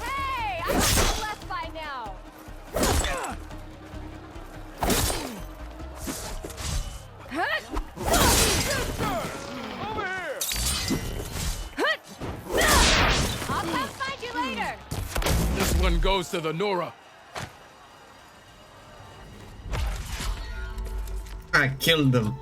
H: Hey, I'm left by now. I'll come find you later.
N: This one goes to the Nora.
A: I killed them.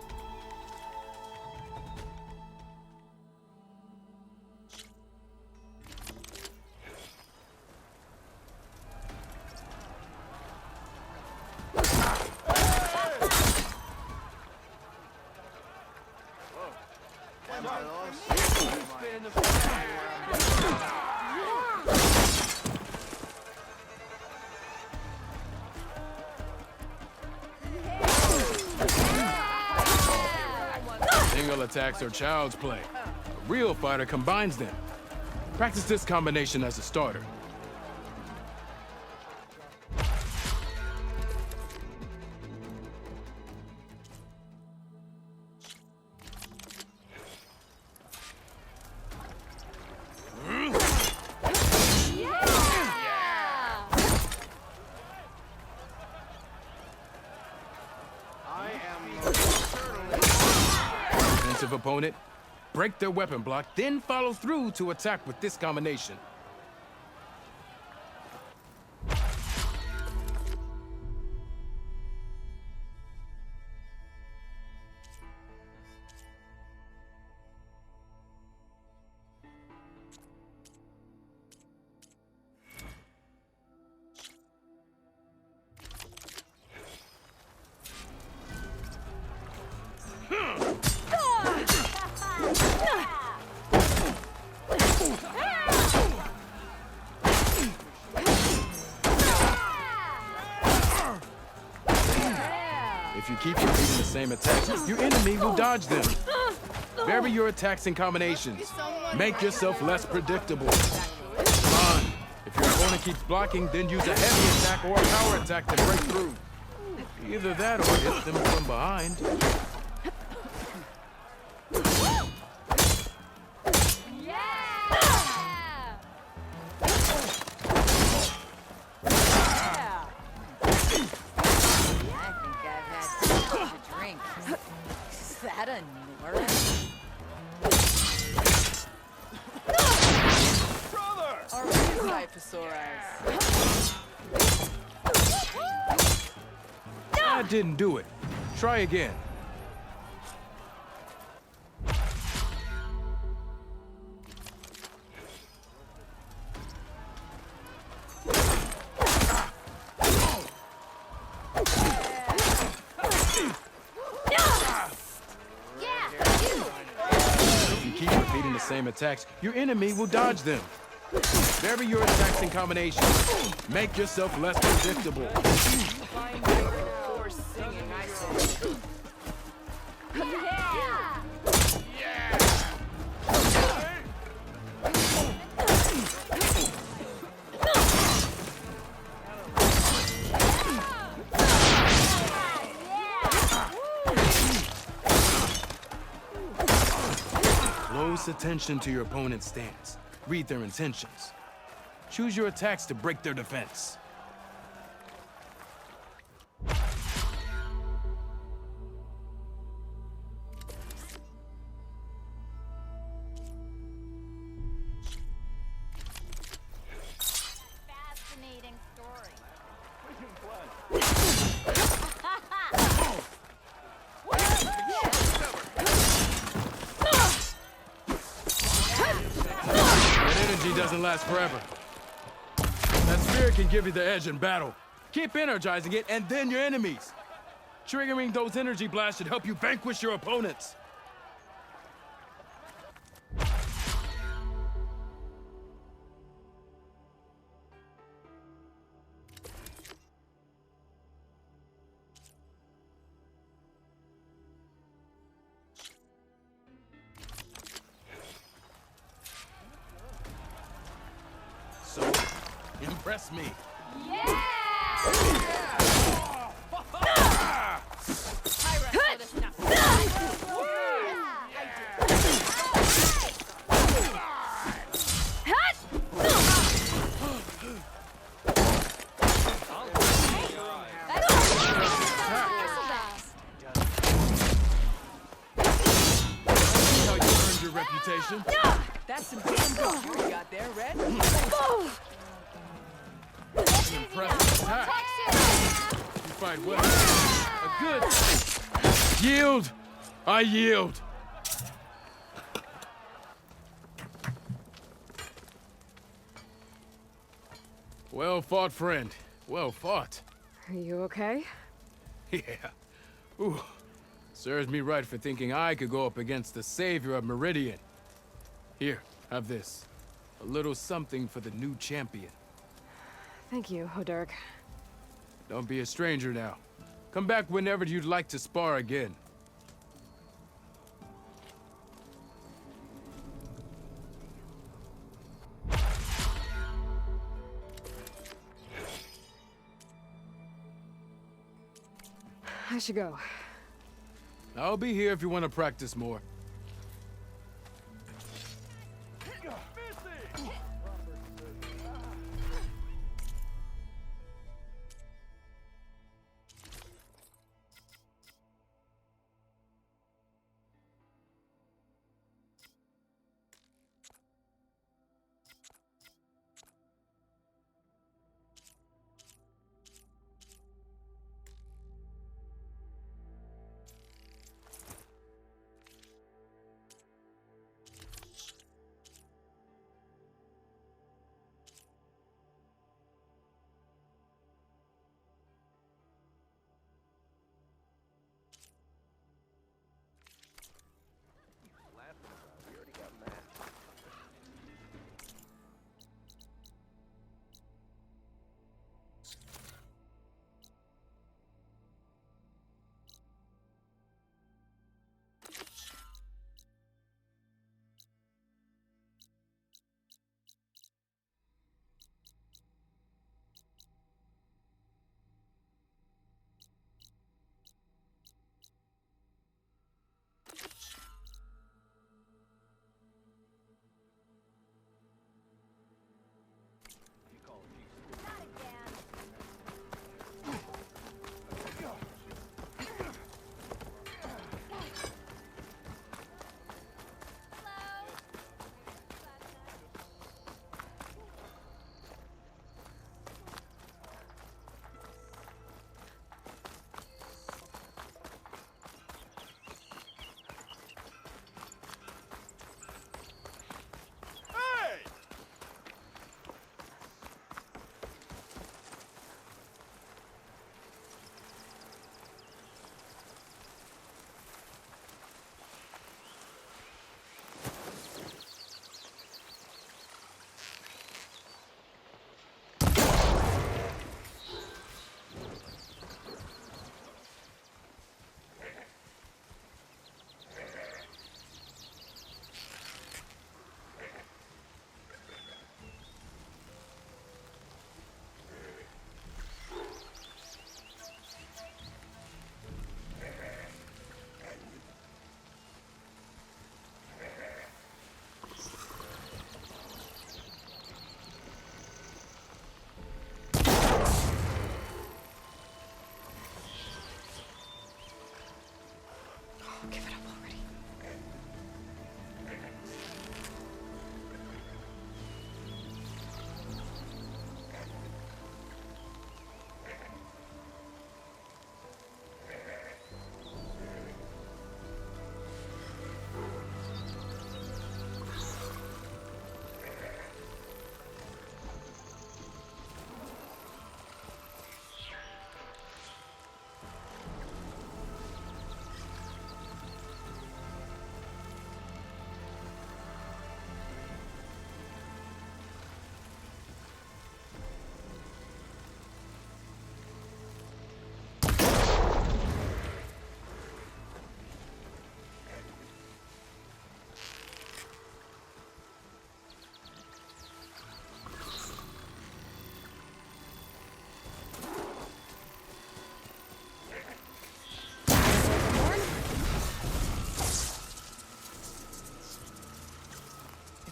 N: Single attacks are child's play. A real fighter combines them. Practice this combination as a starter. Defensive opponent, break their weapon block, then follow through to attack with this combination. If you keep repeating the same attacks, your enemy will dodge them. Vary your attacks and combinations. Make yourself less predictable. Come on. If your opponent keeps blocking, then use a heavy attack or a power attack to break through. Either that or hit them from behind.
C: Is that a Nora?
J: Our real for
N: I didn't do it. Try again. If you keep repeating the same attacks, your enemy will dodge them. Vary your attacks and combinations. Make yourself less predictable. Close attention to your opponent's stance. Read their intentions. Choose your attacks to break their defense.
H: Fascinating story.
N: That energy doesn't last forever. That spirit can give you the edge in battle. Keep energizing it, and then your enemies. Triggering those energy blasts should help you vanquish your opponents. So, impress me. How you earned your reputation.
C: That's some damn good you got there, Red.
N: Impressive attack. You fight well. A good. Yield. I yield. Well fought, friend. Well fought.
B: Are you okay?
N: Yeah. Ooh. Serves me right for thinking I could go up against the savior of Meridian. Here, have this. A little something for the new champion.
B: Thank you, Hodurk.
N: Don't be a stranger now. Come back whenever you'd like to spar again.
B: I should go.
N: I'll be here if you want to practice more.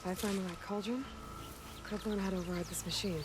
B: I find the right cauldron, could learn how to override this machine.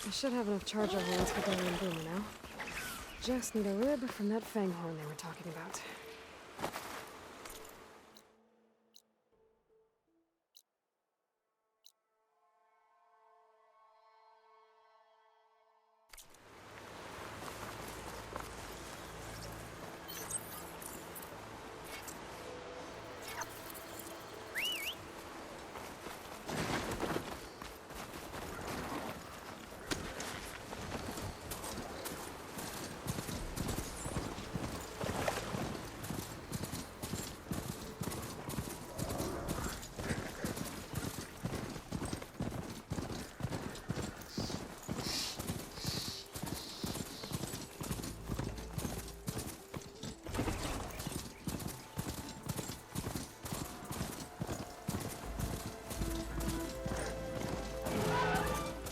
B: I should have enough charger holes for Darren Boomer now. Just need a rib from that fang horn they were talking about.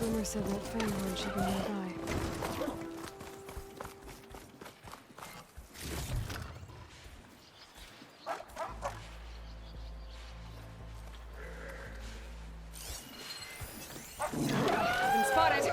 B: Boomer said that fang horn should be nearby. Been spotted!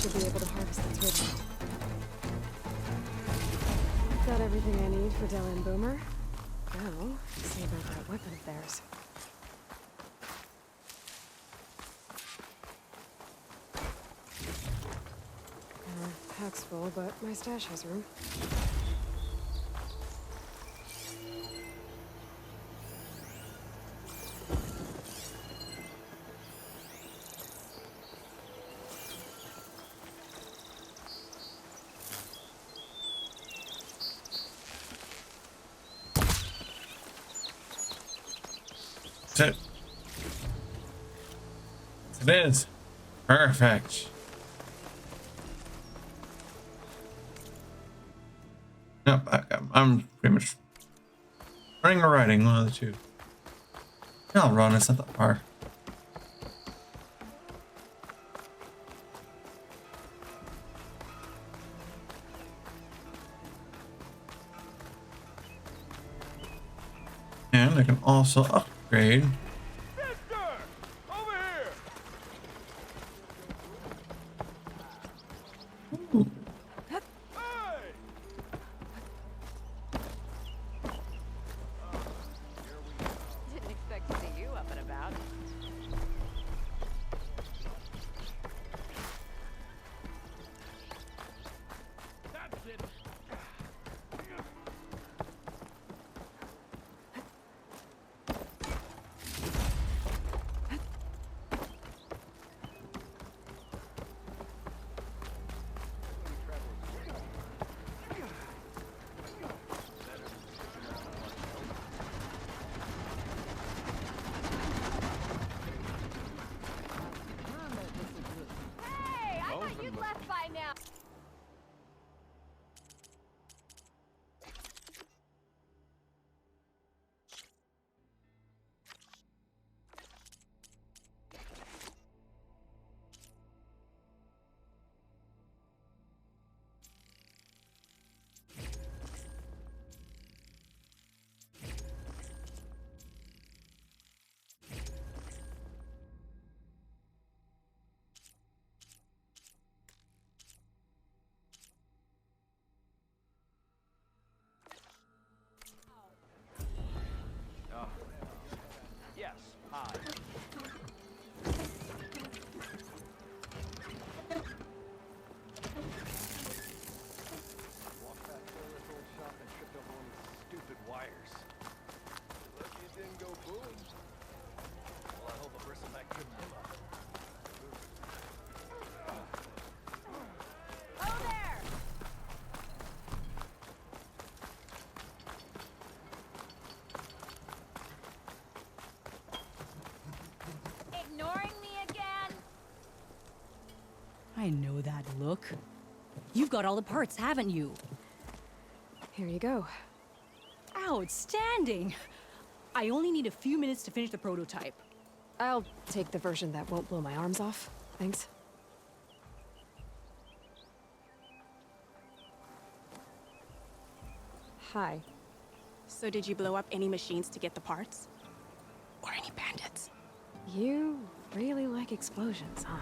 B: Should be able to harvest the twitch. Got everything I need for Dell and Boomer. Now, see about that weapon of theirs. Pack's full, but my stash has room.
A: So, it is. Perfect. Nope, I'm pretty much running or riding, one of the two. Yeah, I'll run, it's not that far. And I can also upgrade. Ooh.
H: Didn't expect to see you up and about. Hey, I thought you'd left by now.
G: Yes, hi. Walked past Taylor's old shop and tripped over one of these stupid wires. Lucky it didn't go boom. Well, I hope a bristleback tripped him up.
H: Oh, there! Ignoring me again?
M: I know that look. You've got all the parts, haven't you?
B: Here you go.
M: Outstanding! I only need a few minutes to finish the prototype.
B: I'll take the version that won't blow my arms off. Thanks. Hi.
J: So did you blow up any machines to get the parts? Or any bandits?
B: You really like explosions, huh?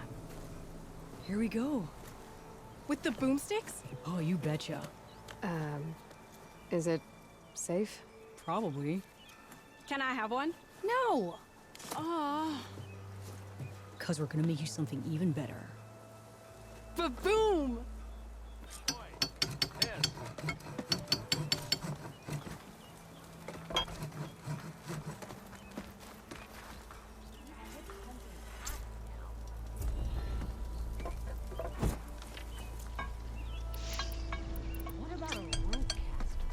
M: Here we go.
J: With the boomsticks?
M: Oh, you betcha.
B: Is it safe?
M: Probably.
J: Can I have one?
M: No!
J: Oh.
M: Cause we're gonna make you something even better.
J: Ba-boom!
D: What about a rope caster?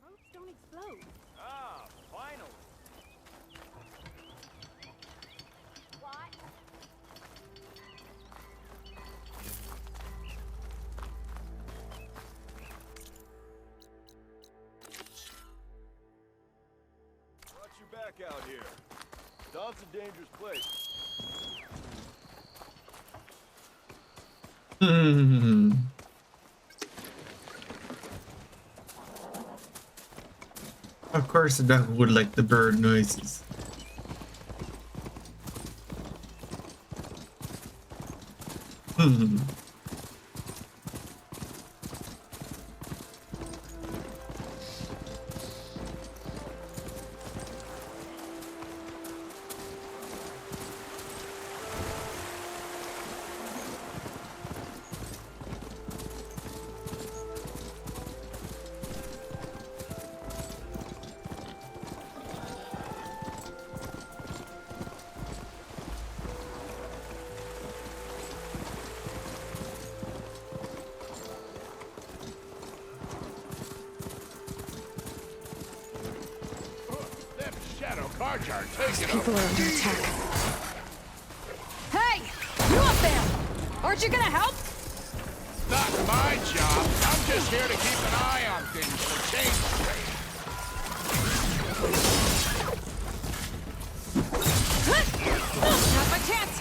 J: Ropes don't explode.
G: Ah, finally.
H: What?
G: Watch your back out here. Dawn's a dangerous place.
A: Hmm. Of course, the duck would like the bird noises. Hmm.
P: Karjar, take it
B: People
P: over.
B: are under attack.
J: Hey! You up there! Aren't you gonna help?
P: Not my job. I'm just here to keep an eye on things for change.
J: Not my chance!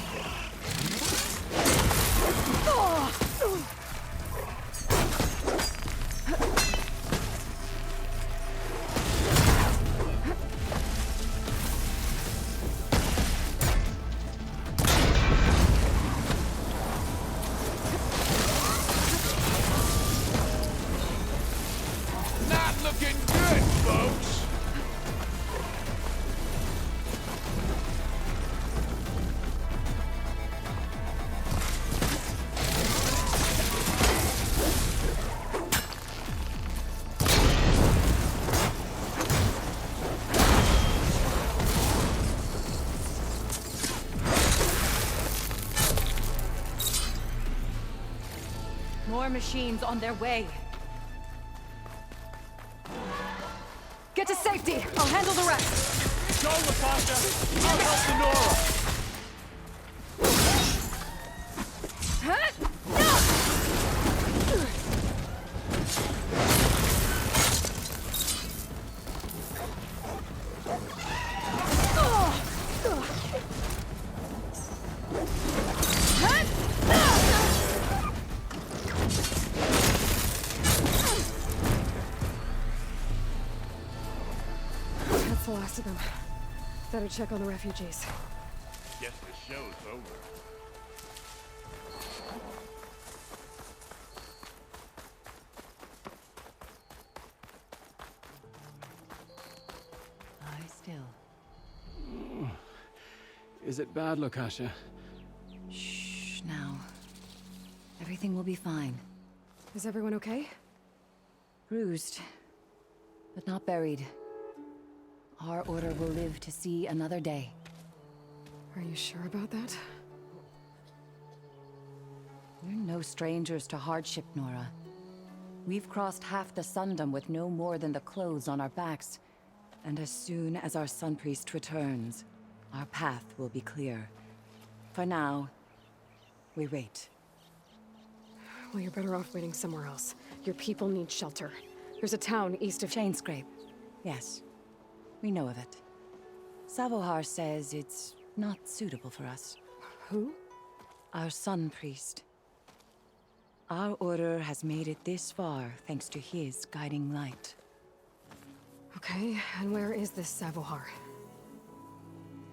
P: Not looking good, folks.
J: More machines on their way. Get to safety. I'll handle the rest.
P: Go, Latasha. I'll help Sonora.
B: That's the last of them. Better check on the refugees.
P: Guess the show's over.
M: Lie still.
N: Is it bad, Lokasha?
M: Shh, now. Everything will be fine.
B: Is everyone okay?
M: Bruised, but not buried. Our order will live to see another day.
B: Are you sure about that?
M: We're no strangers to hardship, Nora. We've crossed half the Sundom with no more than the clothes on our backs. And as soon as our Sun Priest returns, our path will be clear. For now, we wait.
B: Well, you're better off waiting somewhere else. Your people need shelter. There's a town east of
M: Chainscrape. Yes, we know of it. Savohar says it's not suitable for us.
B: Who?
M: Our Sun Priest. Our order has made it this far thanks to his guiding light.
B: Okay, and where is this Savohar?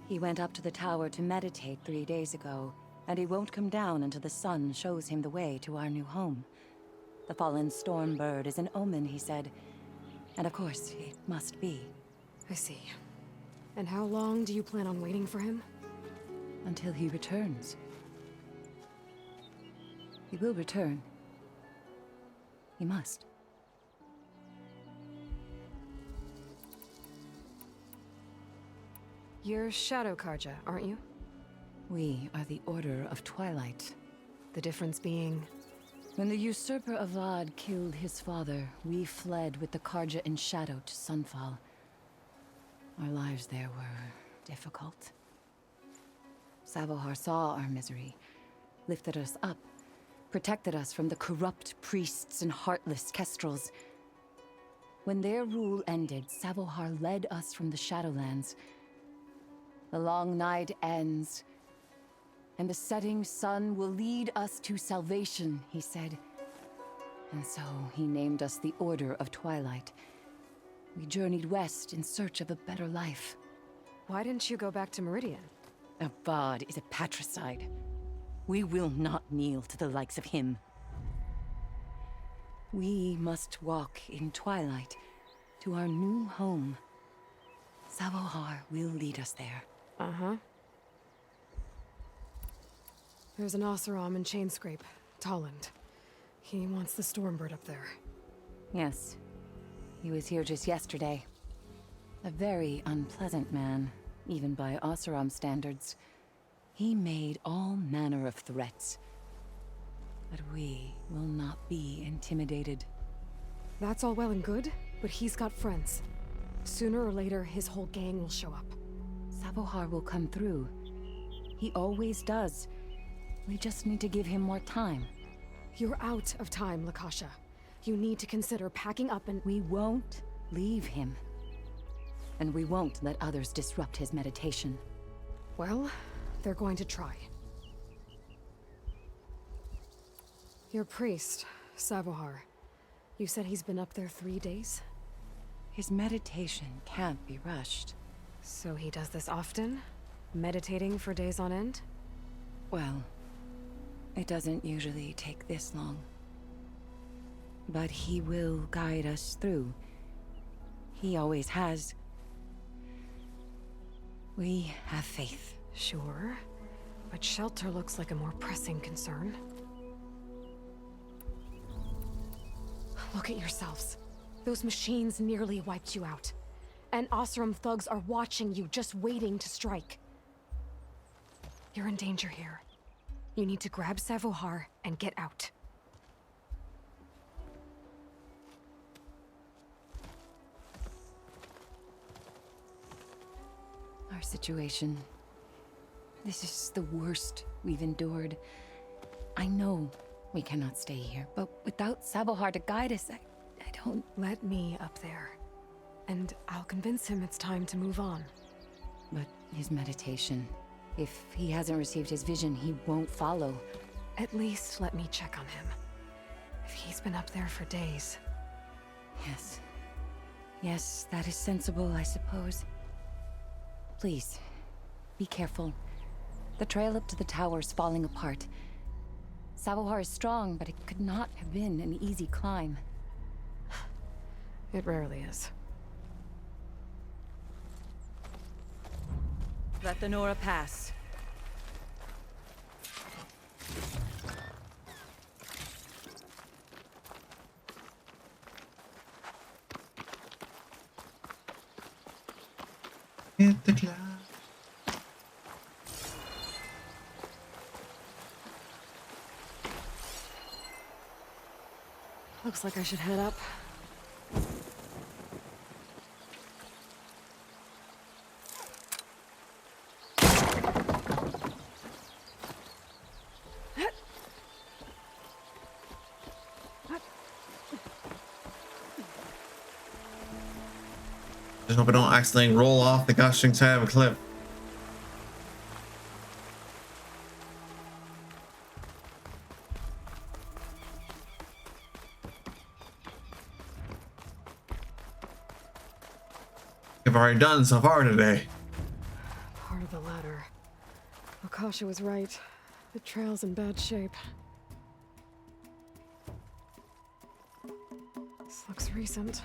M: He went up to the tower to meditate 3 days ago, and he won't come down until the sun shows him the way to our new home. The fallen Stormbird is an omen, he said. And of course, it must be.
B: I see. And how long do you plan on waiting for him?
M: Until he returns. He will return. He must.
B: You're Shadow Karja, aren't you?
M: We are the Order of Twilight.
B: The difference being...
M: When the usurper Avad killed his father, we fled with the Karja in shadow to Sunfall. Our lives there were difficult. Savohar saw our misery, lifted us up, protected us from the corrupt priests and heartless kestrels. When their rule ended, Savohar led us from the Shadowlands. The long night ends, and the setting sun will lead us to salvation, he said. And so he named us the Order of Twilight. We journeyed west in search of a better life.
B: Why didn't you go back to Meridian?
M: Avad is a patricide. We will not kneel to the likes of him. We must walk in twilight to our new home. Savohar will lead us there.
B: Uh-huh. There's an Oseram in Chainscrape, Tolland. He wants the Stormbird up there.
M: Yes. He was here just yesterday. A very unpleasant man, even by Oseram standards. He made all manner of threats. But we will not be intimidated.
B: That's all well and good, but he's got friends. Sooner or later, his whole gang will show up.
Q: Savohar will come through. He always does. We just need to give him more time.
B: You're out of time, Lakasha. You need to consider packing up and—
Q: We won't leave him. And we won't let others disrupt his meditation.
B: Well, they're going to try. Your priest, Savohar. You said he's been up there 3 days?
Q: His meditation can't be rushed.
B: So he does this often? Meditating for days on end?
Q: Well, it doesn't usually take this long. But he will guide us through. He always has. We have faith.
B: Sure. But shelter looks like a more pressing concern. Look at yourselves. Those machines nearly wiped you out. And Oseram thugs are watching you, just waiting to strike. You're in danger here. You need to grab Savohar and get out.
Q: Our situation. This is the worst we've endured. I know we cannot stay here, but without Savohar to guide us, I don't...
B: Let me up there. And I'll convince him it's time to move on.
Q: But his meditation... If he hasn't received his vision, he won't follow.
B: At least let me check on him. If he's been up there for days.
Q: Yes. Yes, that is sensible, I suppose. Please, be careful. The trail up to the tower is falling apart. Savohar is strong, but it could not have been an easy climb.
B: It rarely is.
K: Let the Nora pass.
A: Hit the cloud.
B: Looks like I should head up.
A: Just hope I don't accidentally roll off the gushing side of a cliff. I've already done so far today.
B: Part of the ladder. Lakasha was right. The trail's in bad shape. This looks recent.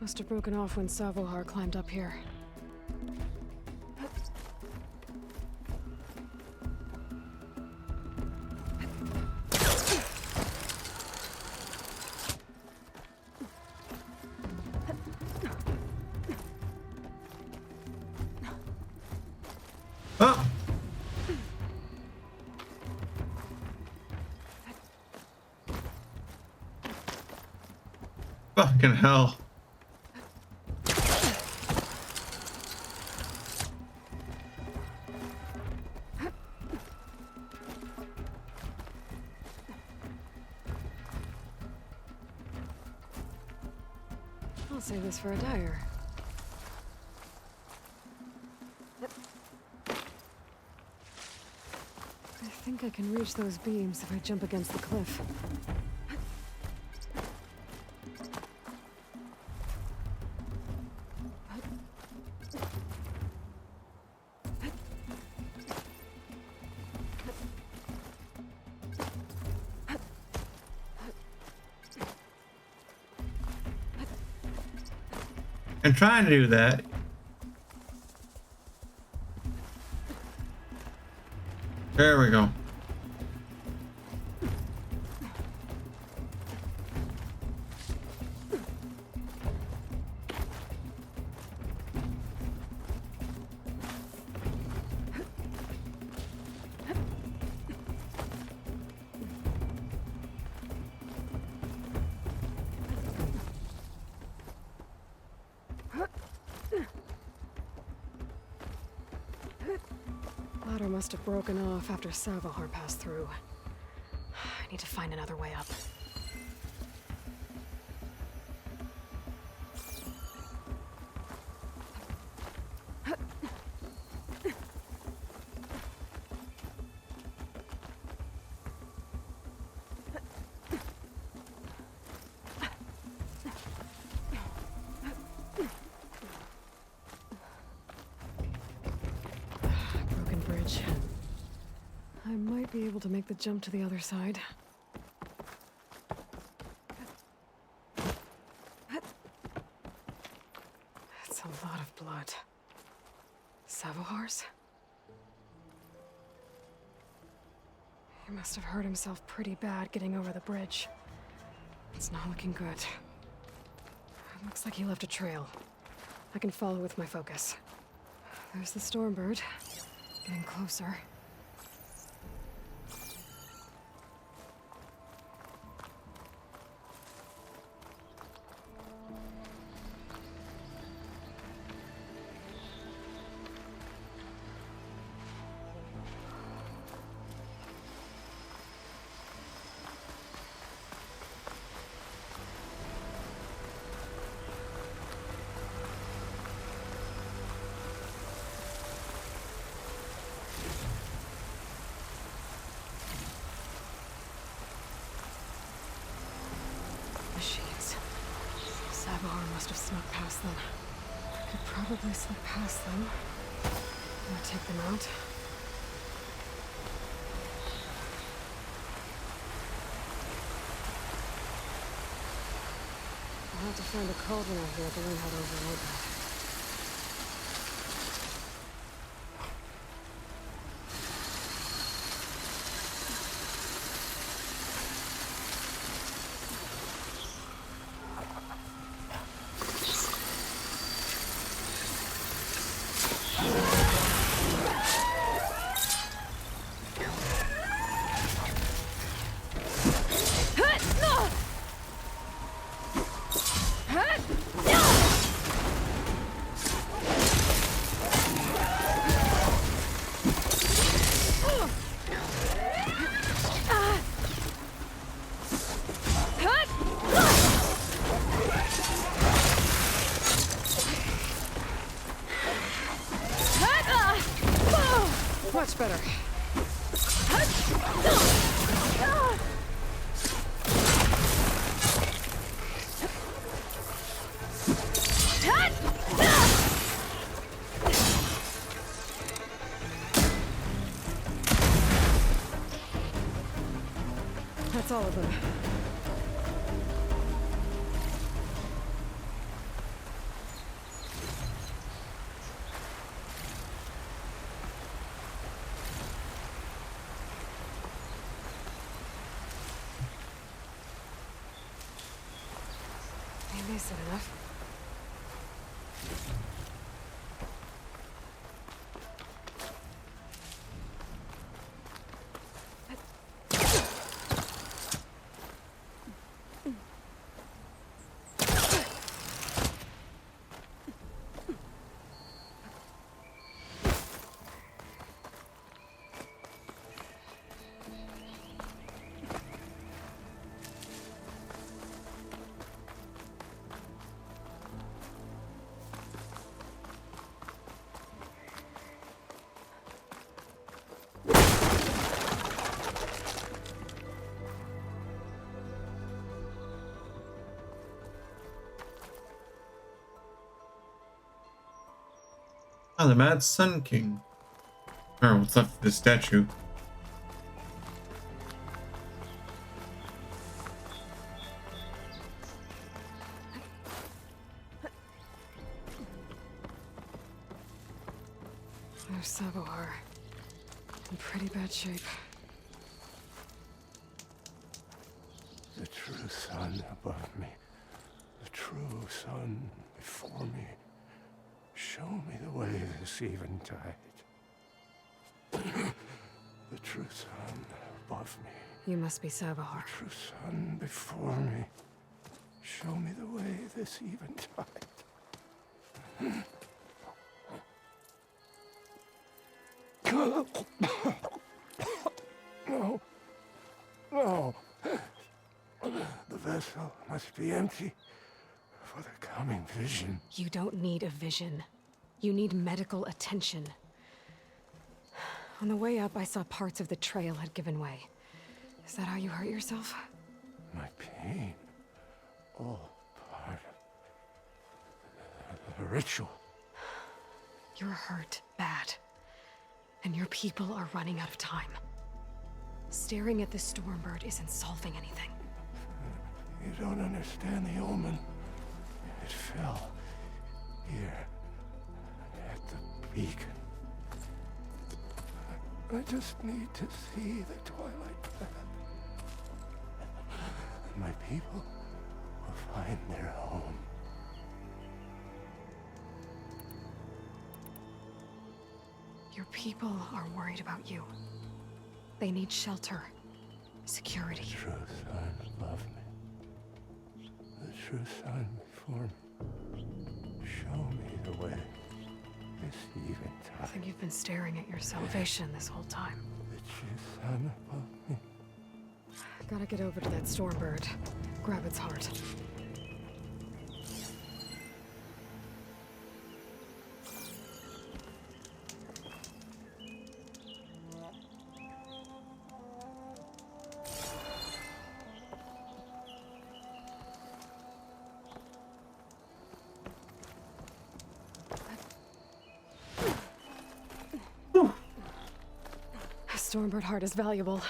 B: Must have broken off when Savohar climbed up here.
A: Oh! Fucking hell.
B: I'll save this for a dyer. I think I can reach those beams if I jump against the cliff.
A: I'm trying to do that. There we go.
B: ladder must have broken off after Savahar passed through. I need to find another way up. Broken bridge. I might be able to make the jump to the other side. That's a lot of blood. Savohar's? He must have hurt himself pretty bad getting over the bridge. It's not looking good. It looks like he left a trail. I can follow with my focus. There's the Stormbird. Getting closer. Machines. Savahar must have snuck past them. I could probably slip past them. And take them out. I'll have to find a cauldron out here to learn how to overload that. Much better. That's all of them. Maybe I said enough.
A: Oh, the Mad Sun King. Or what's left of the statue.
B: There's Savahar. In pretty bad shape.
F: The true sun above me. The true sun before me. Show me the way this eventide. The true sun above me.
B: You must be Savahar.
F: The true sun before me. Show me the way this eventide. vessel must be empty for the coming vision.
B: You don't need a vision. You need medical attention. On the way up, I saw parts of the trail had given way. Is that how you hurt yourself?
F: My pain, all part of the ritual.
B: You're hurt bad. And your people are running out of time. Staring at the Stormbird isn't solving anything.
F: You don't understand the omen. It fell here at the beacon. I just need to see the Twilight Path. My people will find their home.
B: Your people are worried about you. They need shelter, security.
F: The true sons love me. The true son before me. Show me the way. This even
B: I think you've been staring at your salvation this whole time.
F: The true son above me.
B: Gotta get over to that Stormbird. Grab its heart. Stormbird heart is valuable.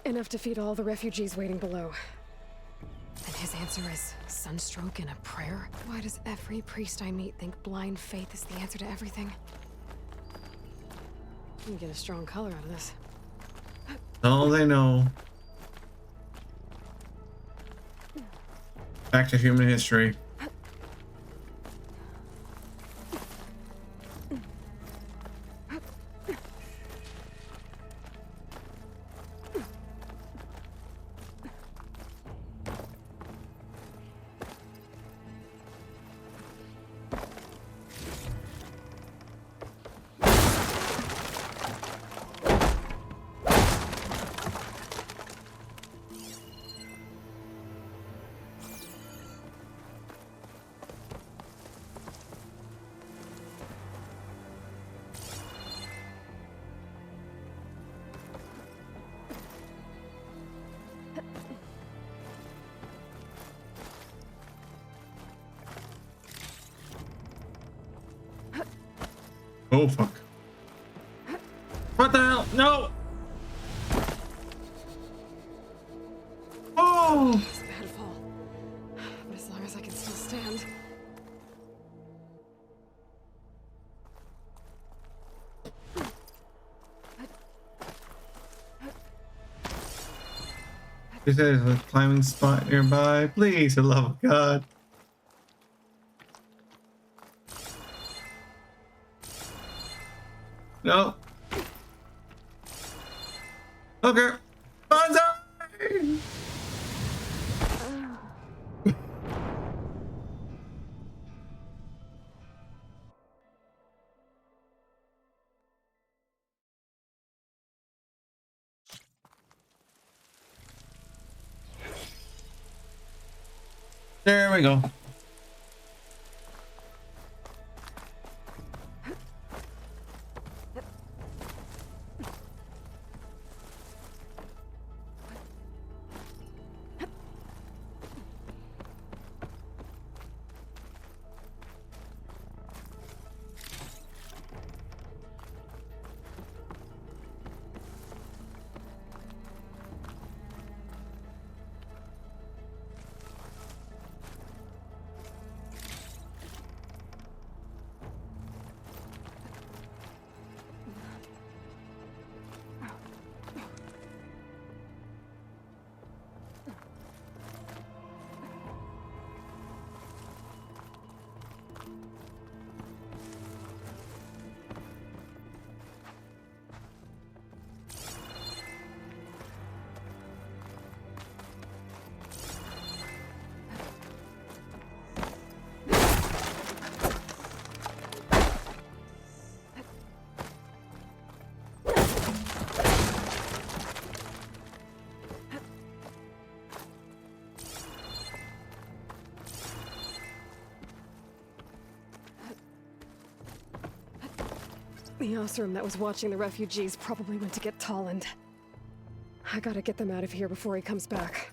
B: Enough to feed all the refugees waiting below. And his answer is sunstroke and a prayer? Why does every priest I meet think blind faith is the answer to everything? You can get a strong color out of this.
A: All they know. Back to human history. Oh fuck. What the hell? No! Oh!
B: It's a bad fall. But as long as I can still stand.
A: Is there a climbing spot nearby? Please, for the love of God. No. Okay. Banzai! There we go.
B: The Osram that was watching the refugees probably went to get Tolland. I gotta get them out of here before he comes back.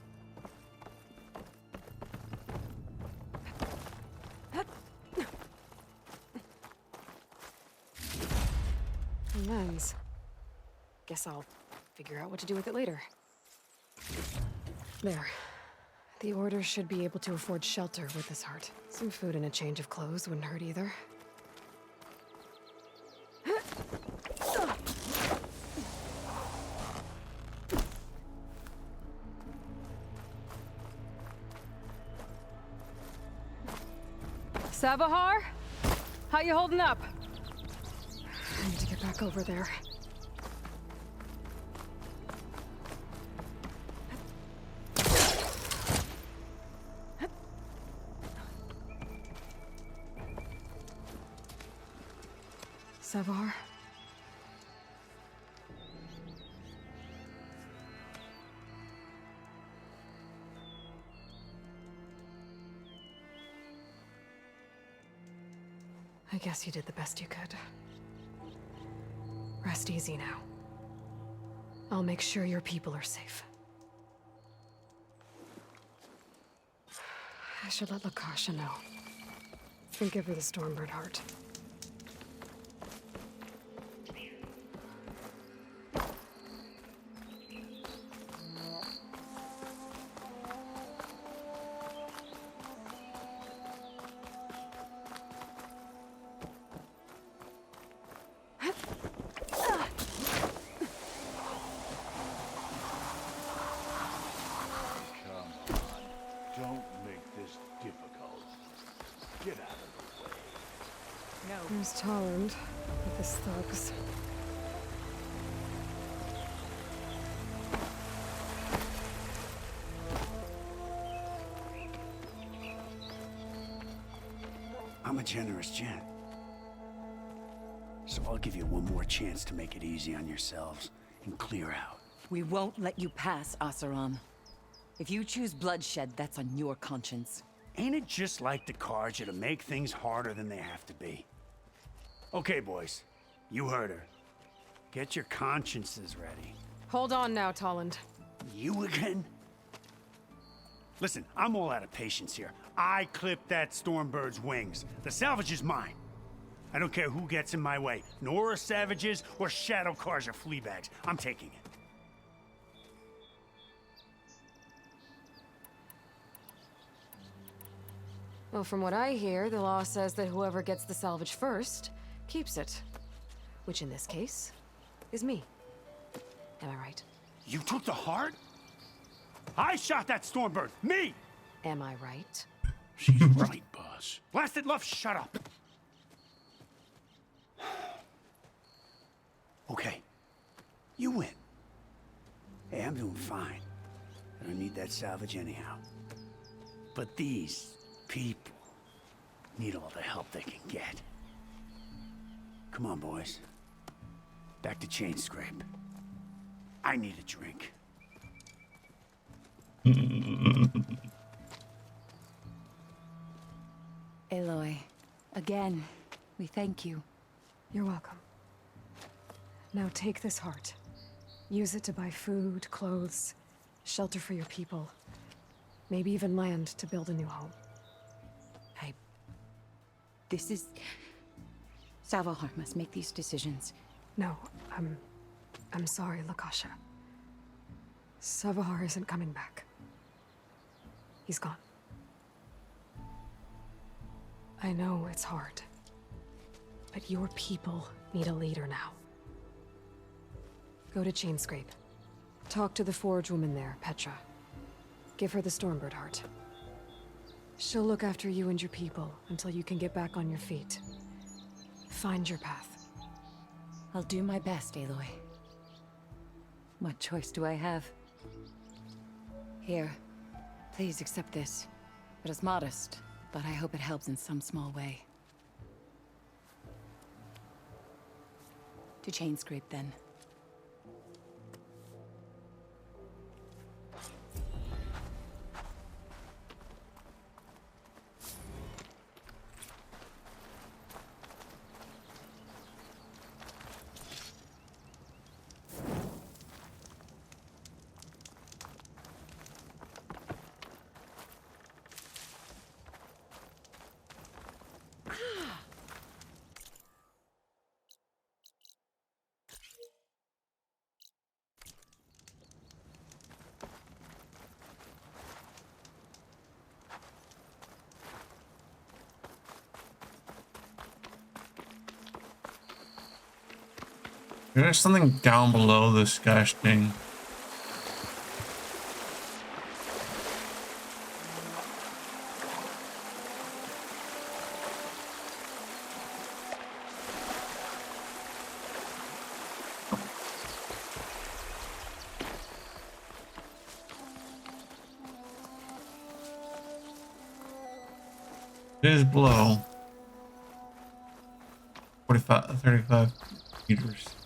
B: A lens. Guess I'll figure out what to do with it later. There. The Order should be able to afford shelter with this heart. Some food and a change of clothes wouldn't hurt either.
J: Savahar? How you holding up?
B: I need to get back over there. Savahar? I guess you did the best you could. Rest easy now. I'll make sure your people are safe. I should let Lakasha know. And give her the Stormbird heart.
P: Don't make this difficult. Get out of the way.
B: No. There's Tolland with his thugs.
O: I'm a generous gent. So I'll give you one more chance to make it easy on yourselves and clear out.
Q: We won't let you pass, Oseram. If you choose bloodshed, that's on your conscience.
O: Ain't it just like the Carja to make things harder than they have to be? Okay, boys. You heard her. Get your consciences ready.
B: Hold on now, Tolland.
O: You again? Listen, I'm all out of patience here. I clipped that Stormbird's wings. The salvage is mine. I don't care who gets in my way. Nora savages or Shadow Carja fleabags. I'm taking it.
B: Well, from what I hear, the law says that whoever gets the salvage first keeps it. Which in this case is me. Am I right?
O: You took the heart? I shot that Stormbird! Me!
B: Am I right?
P: She's right, boss.
O: Blasted love, shut up! Okay. You win. Hey, I'm doing fine. I don't need that salvage anyhow. But these people need all the help they can get. Come on, boys. Back to Chain Scrape. I need a drink.
Q: Aloy, again, we thank you.
B: You're welcome. Now take this heart. Use it to buy food, clothes, shelter for your people. Maybe even land to build a new home.
Q: This is... Savahar must make these decisions.
B: No, I'm sorry, Lakasha. Savahar isn't coming back. He's gone. I know it's hard, but your people need a leader now. Go to Chainscrape. Talk to the Forge woman there, Petra. Give her the Stormbird heart. She'll look after you and your people until you can get back on your feet. Find your path.
Q: I'll do my best, Aloy. What choice do I have? Here, please accept this. It is modest, but I hope it helps in some small way. To Chainscrape, then.
A: There's something down below this gosh thing. It is below 35 meters.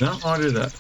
A: No, I'll do that.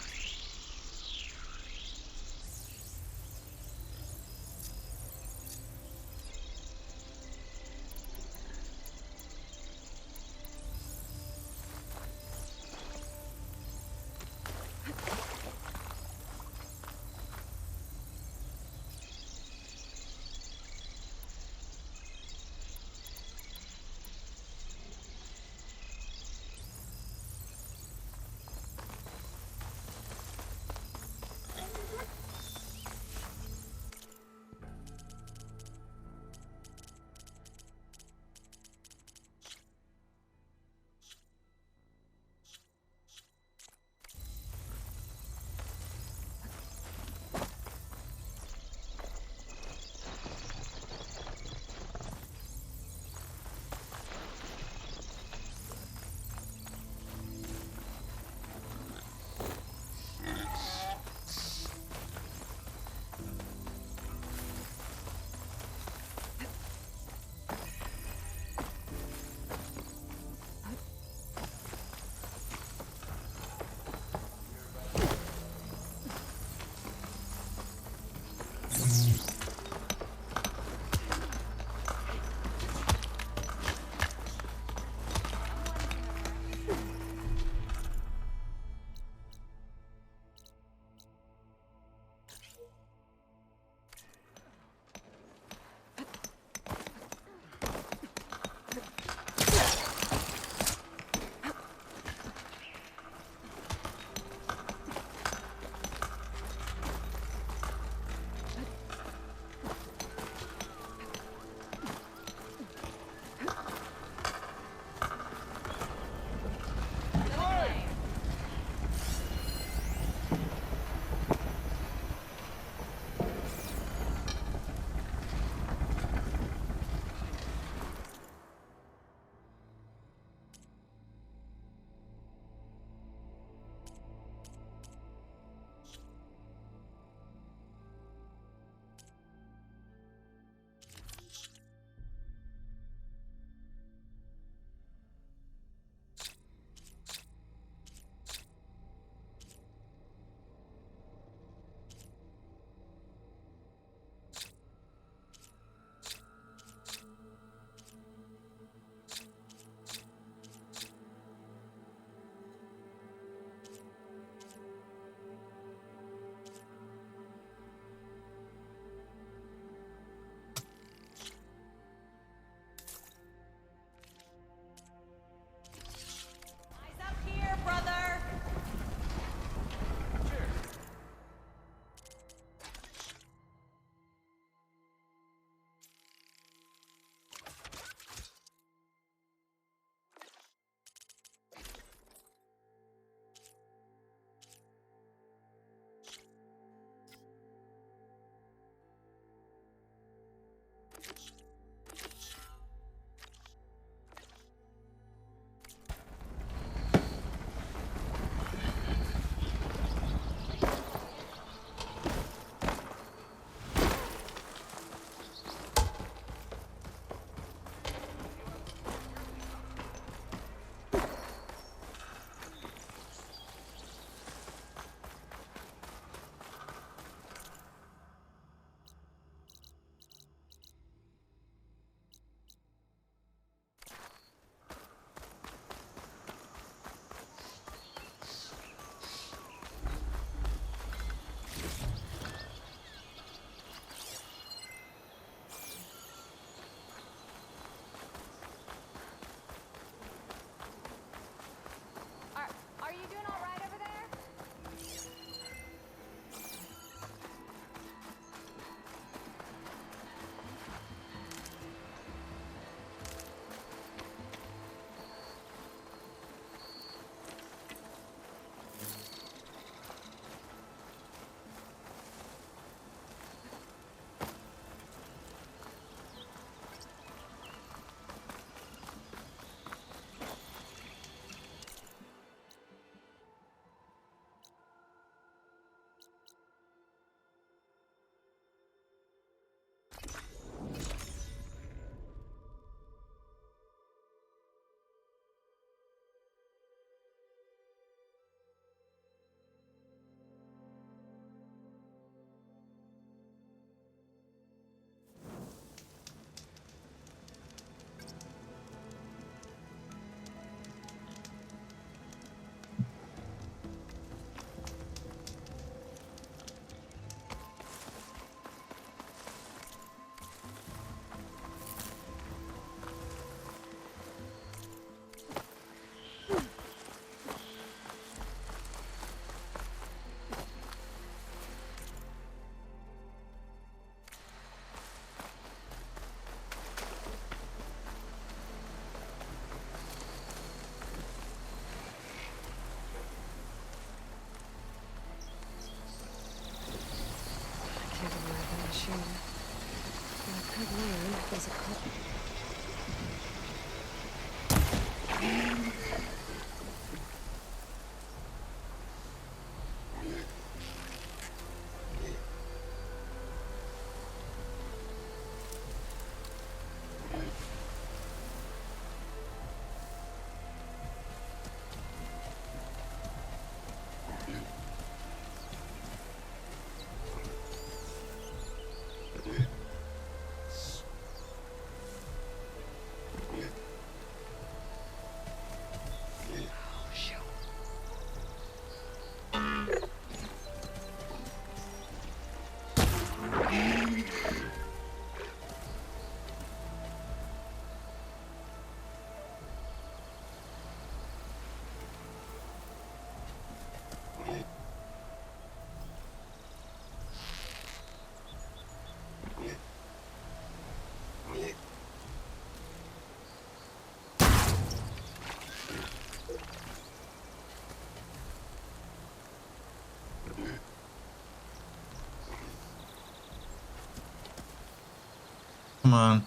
A: Come on.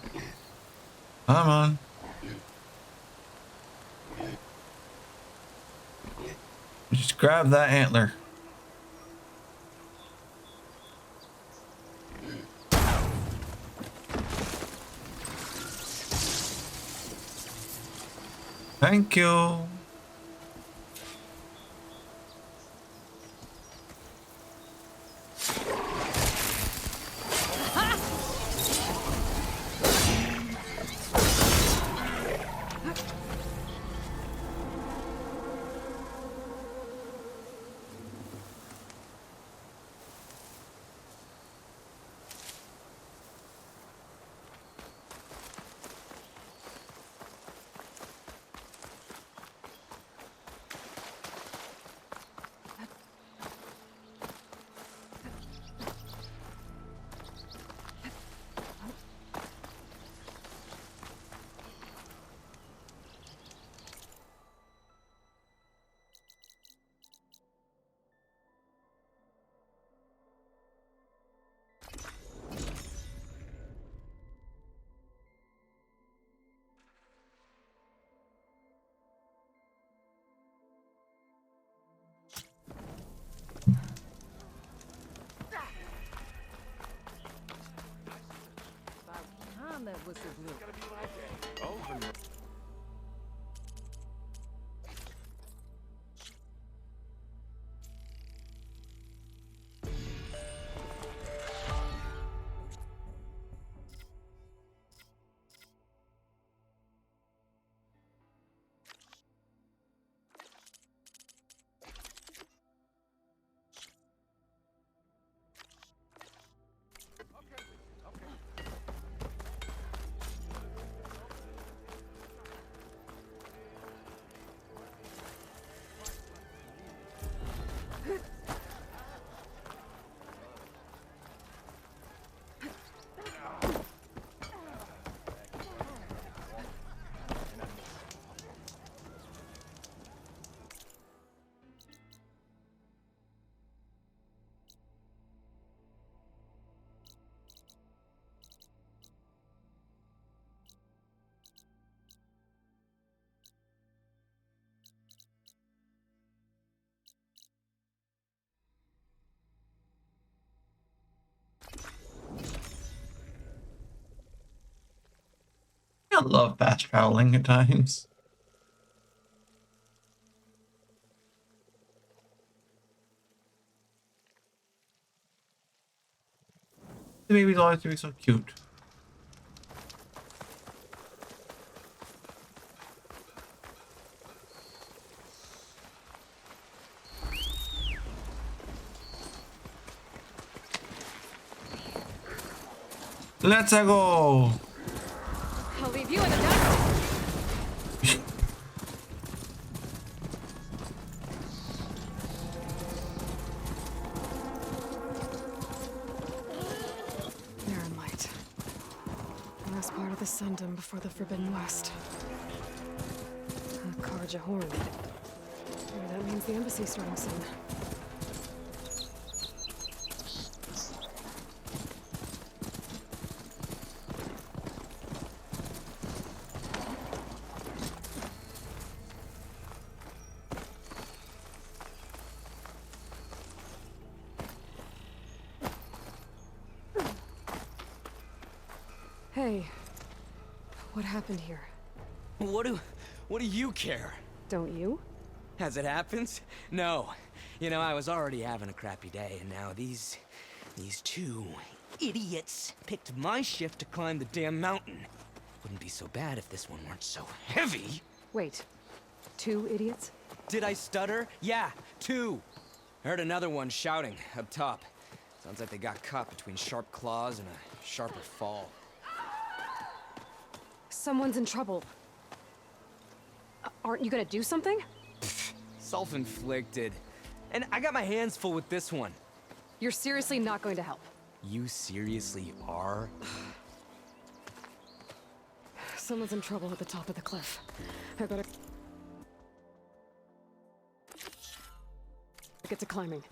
A: Come on. Just grab that antler. Thank you. I love fast traveling at times. The baby's always gonna be so cute. Let's go.
B: I'll leave you in the dust. Narren Light. Last part of the Sundom before the Forbidden West. Karja Horn. Maybe that means the embassy's starting soon. Hey, what happened here?
R: What do you care?
B: Don't you?
R: As it happens? No. You know, I was already having a crappy day, and now these two idiots picked my shift to climb the damn mountain. Wouldn't be so bad if this one weren't so heavy.
B: Wait, 2 idiots?
R: Did I stutter? Yeah, 2. I heard another one shouting up top. Sounds like they got caught between sharp claws and a sharper fall.
B: Someone's in trouble. Aren't you gonna do something?
R: Self-inflicted. And I got my hands full with this one.
B: You're seriously not going to help?
R: You seriously are?
B: Someone's in trouble at the top of the cliff. I better get to climbing.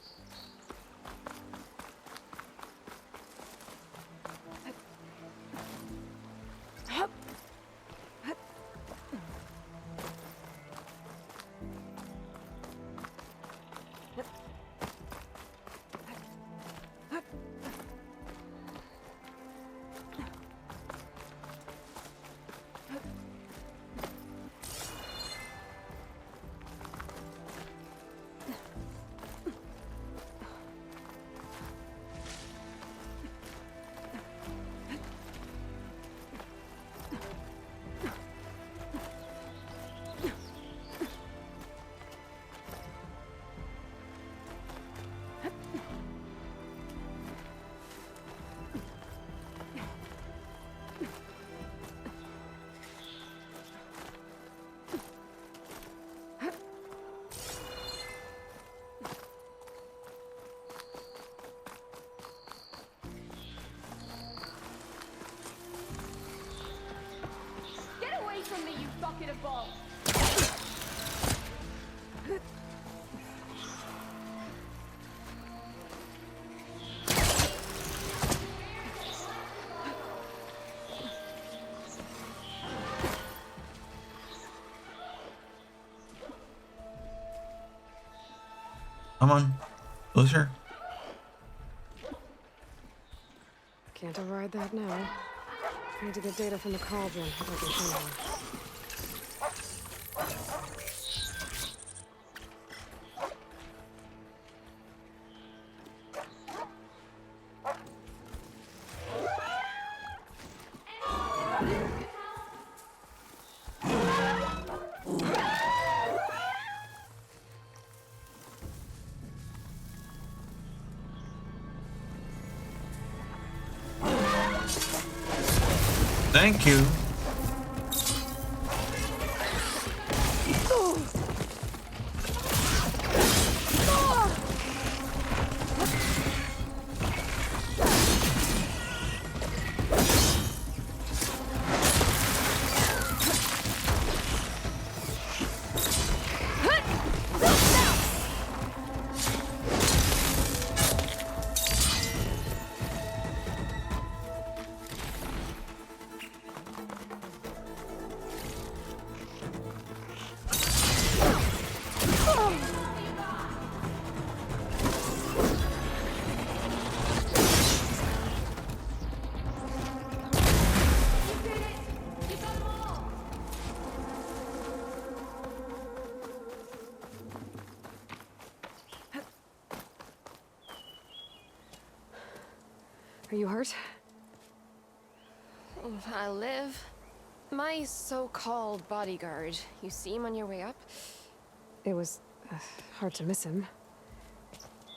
H: inevitable.
A: Come on, closer.
B: Can't override that now. I need to get data from the cauldron if I can find one.
A: Thank you.
B: Are you hurt?
S: I'll live. My so-called bodyguard, you see him on your way up?
B: It was hard to miss him.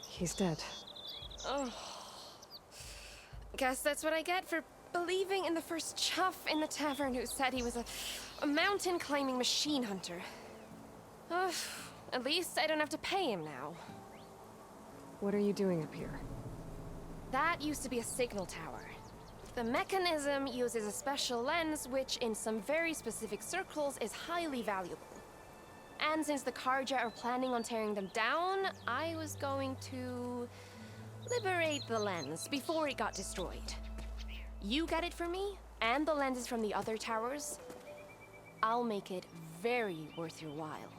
B: He's dead.
S: Oh. Guess that's what I get for believing in the first chuff in the tavern who said he was a mountain-climbing machine hunter. At least I don't have to pay him now.
B: What are you doing up here?
S: That used to be a signal tower. The mechanism uses a special lens which, in some very specific circles, is highly valuable. And since the Carja are planning on tearing them down, I was going to liberate the lens before it got destroyed. You get it for me, and the lenses from the other towers. I'll make it very worth your while.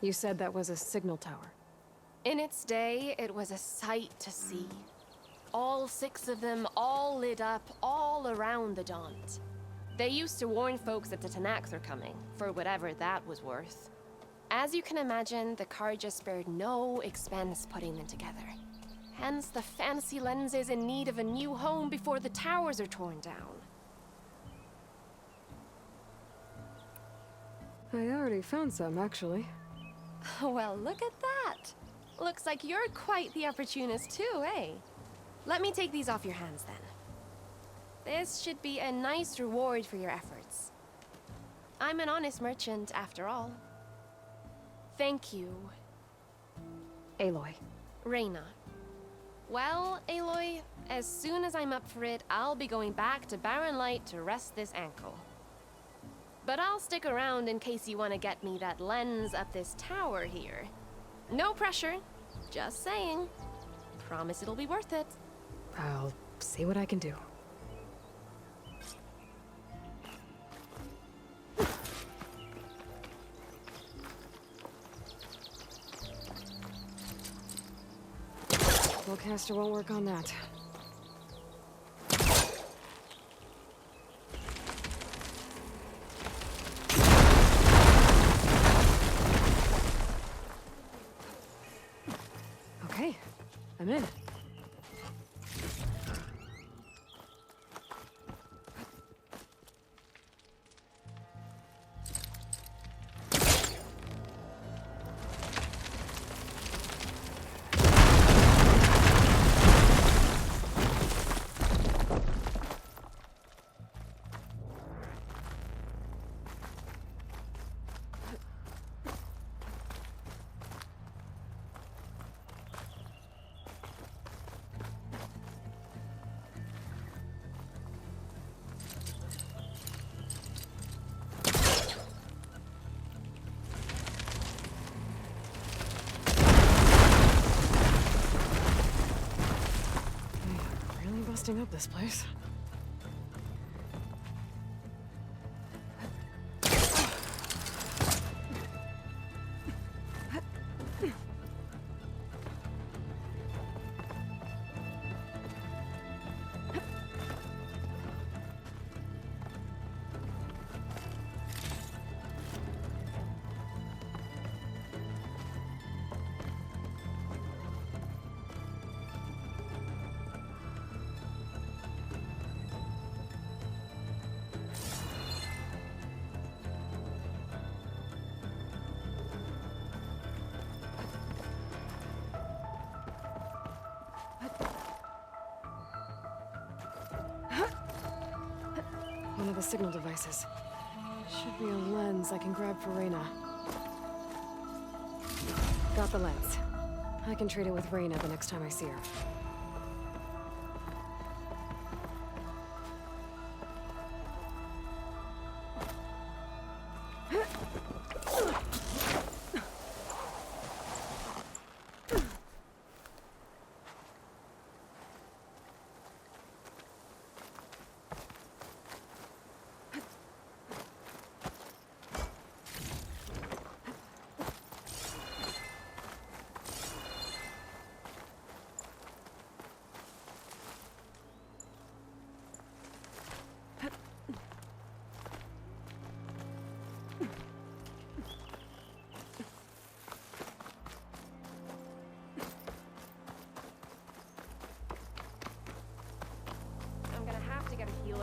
B: You said that was a signal tower.
S: In its day, it was a sight to see. All 6 of them, all lit up, all around the Daunt. They used to warn folks that the Tenakth are coming, for whatever that was worth. As you can imagine, the Carja spared no expense putting them together. Hence the fancy lenses in need of a new home before the towers are torn down.
B: I already found some, actually.
S: Well, look at that. Looks like you're quite the opportunist too, eh? Let me take these off your hands then. This should be a nice reward for your efforts. I'm an honest merchant, after all. Thank you.
B: Aloy.
S: Reyna. Well, Aloy, as soon as I'm up for it, I'll be going back to Barren Light to rest this ankle. But I'll stick around in case you want to get me that lens up this tower here. No pressure. Just saying. Promise it'll be worth it.
B: I'll see what I can do. Spellcaster won't work on that. Okay, I'm in. busting up this place. One of the signal devices. Should be a lens I can grab for Reyna. Got the lens. I can trade it with Reyna the next time I see her.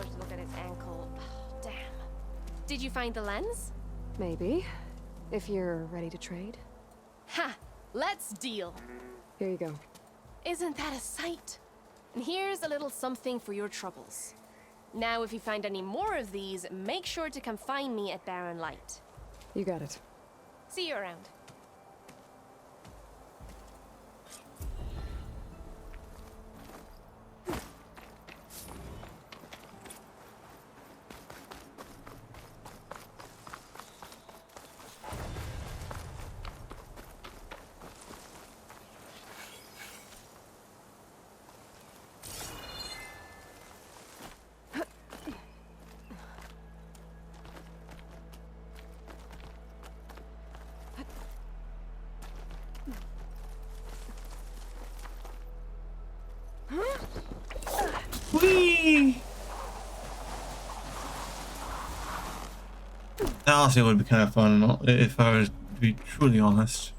S: To look at his ankle. Oh, damn. Did you find the lens?
B: Maybe. If you're ready to trade.
S: Ha! Let's deal.
B: Here you go.
S: Isn't that a sight? And here's a little something for your troubles. Now, if you find any more of these, make sure to come find me at Barren Light.
B: You got it.
S: See you around.
A: Whee! That honestly would be kind of fun if I was to be truly honest.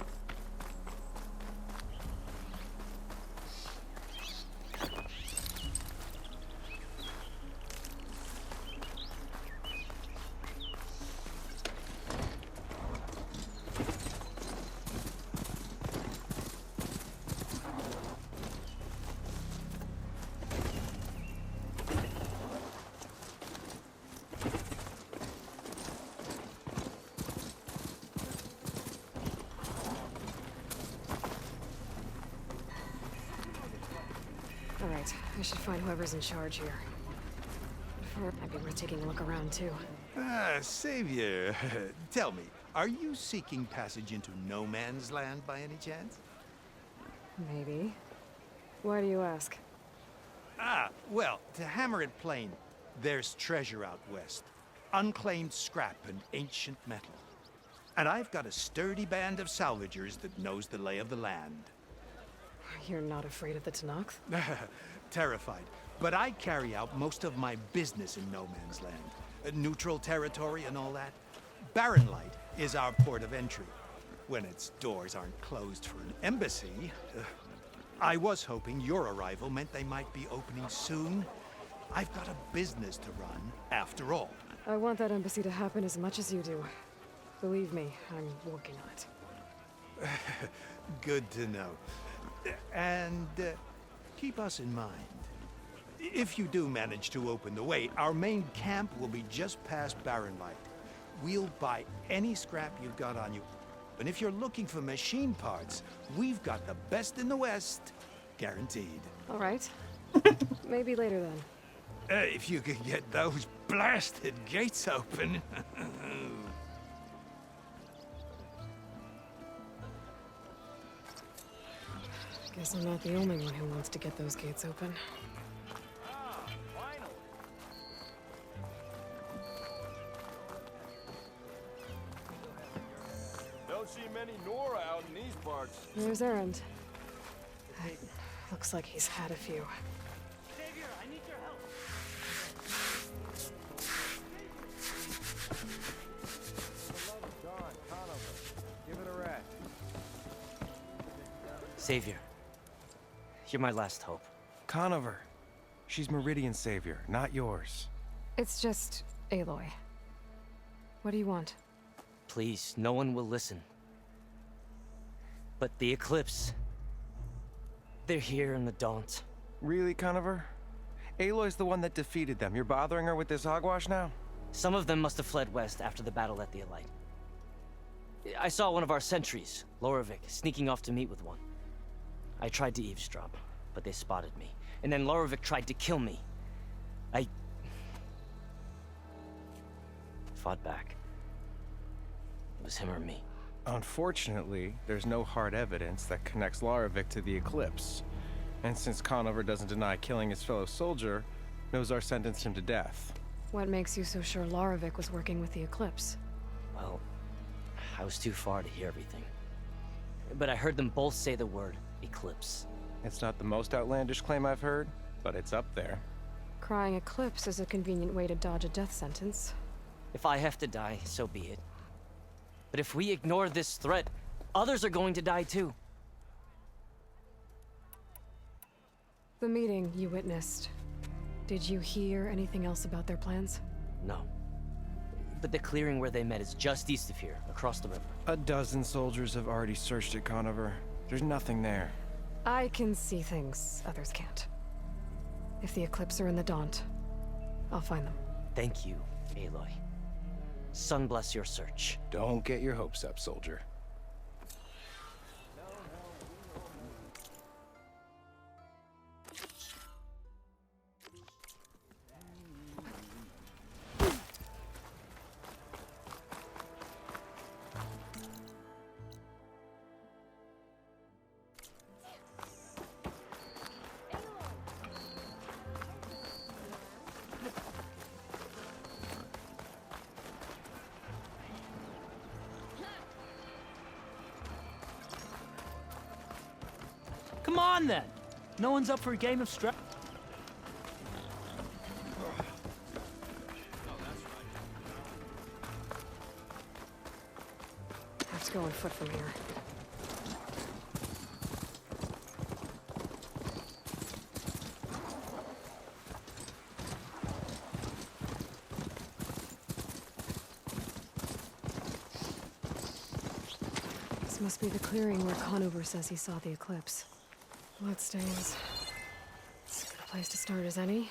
B: Alright, I should find whoever's in charge here. Before, I'd be worth taking a look around too.
L: Ah, Savior, tell me, are you seeking passage into no man's land by any chance?
B: Maybe. Why do you ask?
L: Ah, well, to hammer it plain, there's treasure out west. Unclaimed scrap and ancient metal. And I've got a sturdy band of salvagers that knows the lay of the land.
B: You're not afraid of the Tenakth?
L: Terrified. But I carry out most of my business in no man's land. Neutral territory and all that. Barren Light is our port of entry. When its doors aren't closed for an embassy. I was hoping your arrival meant they might be opening soon. I've got a business to run, after all.
B: I want that embassy to happen as much as you do. Believe me, I'm working on it.
L: Good to know. And keep us in mind. If you do manage to open the way, our main camp will be just past Barren Light. We'll buy any scrap you've got on you. And if you're looking for machine parts, we've got the best in the West, guaranteed.
B: All right. Maybe later then.
L: If you could get those blasted gates open.
B: Guess I'm not the only one who wants to get those gates open.
G: Don't see many Nora out in these parts.
B: There's Erend. Looks like he's had a few.
G: Savior, I need your help. Dawn, Conover. Give it a rest.
R: Savior, you're my last hope.
T: Conover. She's Meridian's savior, not yours.
B: It's just Aloy. What do you want?
R: Please, no one will listen. But the Eclipse... they're here in the Daunt.
T: Really, Conover? Aloy's the one that defeated them. You're bothering her with this hogwash now?
R: Some of them must have fled west after the battle at the Elite. I saw one of our sentries, Loravik, sneaking off to meet with one. I tried to eavesdrop, but they spotted me. And then Loravik tried to kill me. I... fought back. It was him or me.
T: Unfortunately, there's no hard evidence that connects Loravik to the Eclipse. And since Conover doesn't deny killing his fellow soldier, Nozar sentenced him to death.
B: What makes you so sure Loravik was working with the Eclipse?
R: Well, I was too far to hear everything. But I heard them both say the word Eclipse.
T: It's not the most outlandish claim I've heard, but it's up there.
B: Crying Eclipse is a convenient way to dodge a death sentence.
R: If I have to die, so be it. But if we ignore this threat, others are going to die too.
B: The meeting you witnessed. Did you hear anything else about their plans?
R: No. But the clearing where they met is just east of here, across the river.
T: A dozen soldiers have already searched it, Conover. There's nothing there.
B: I can see things others can't. If the Eclipse are in the Daunt, I'll find them.
R: Thank you, Aloy. Sun bless your search.
T: Don't get your hopes up, soldier.
U: Come on, then. No one's up for a game of strap.
B: Let's go on foot from here. This must be the clearing where Conover says he saw the Eclipse. Bloodstains. As good a place to start as any.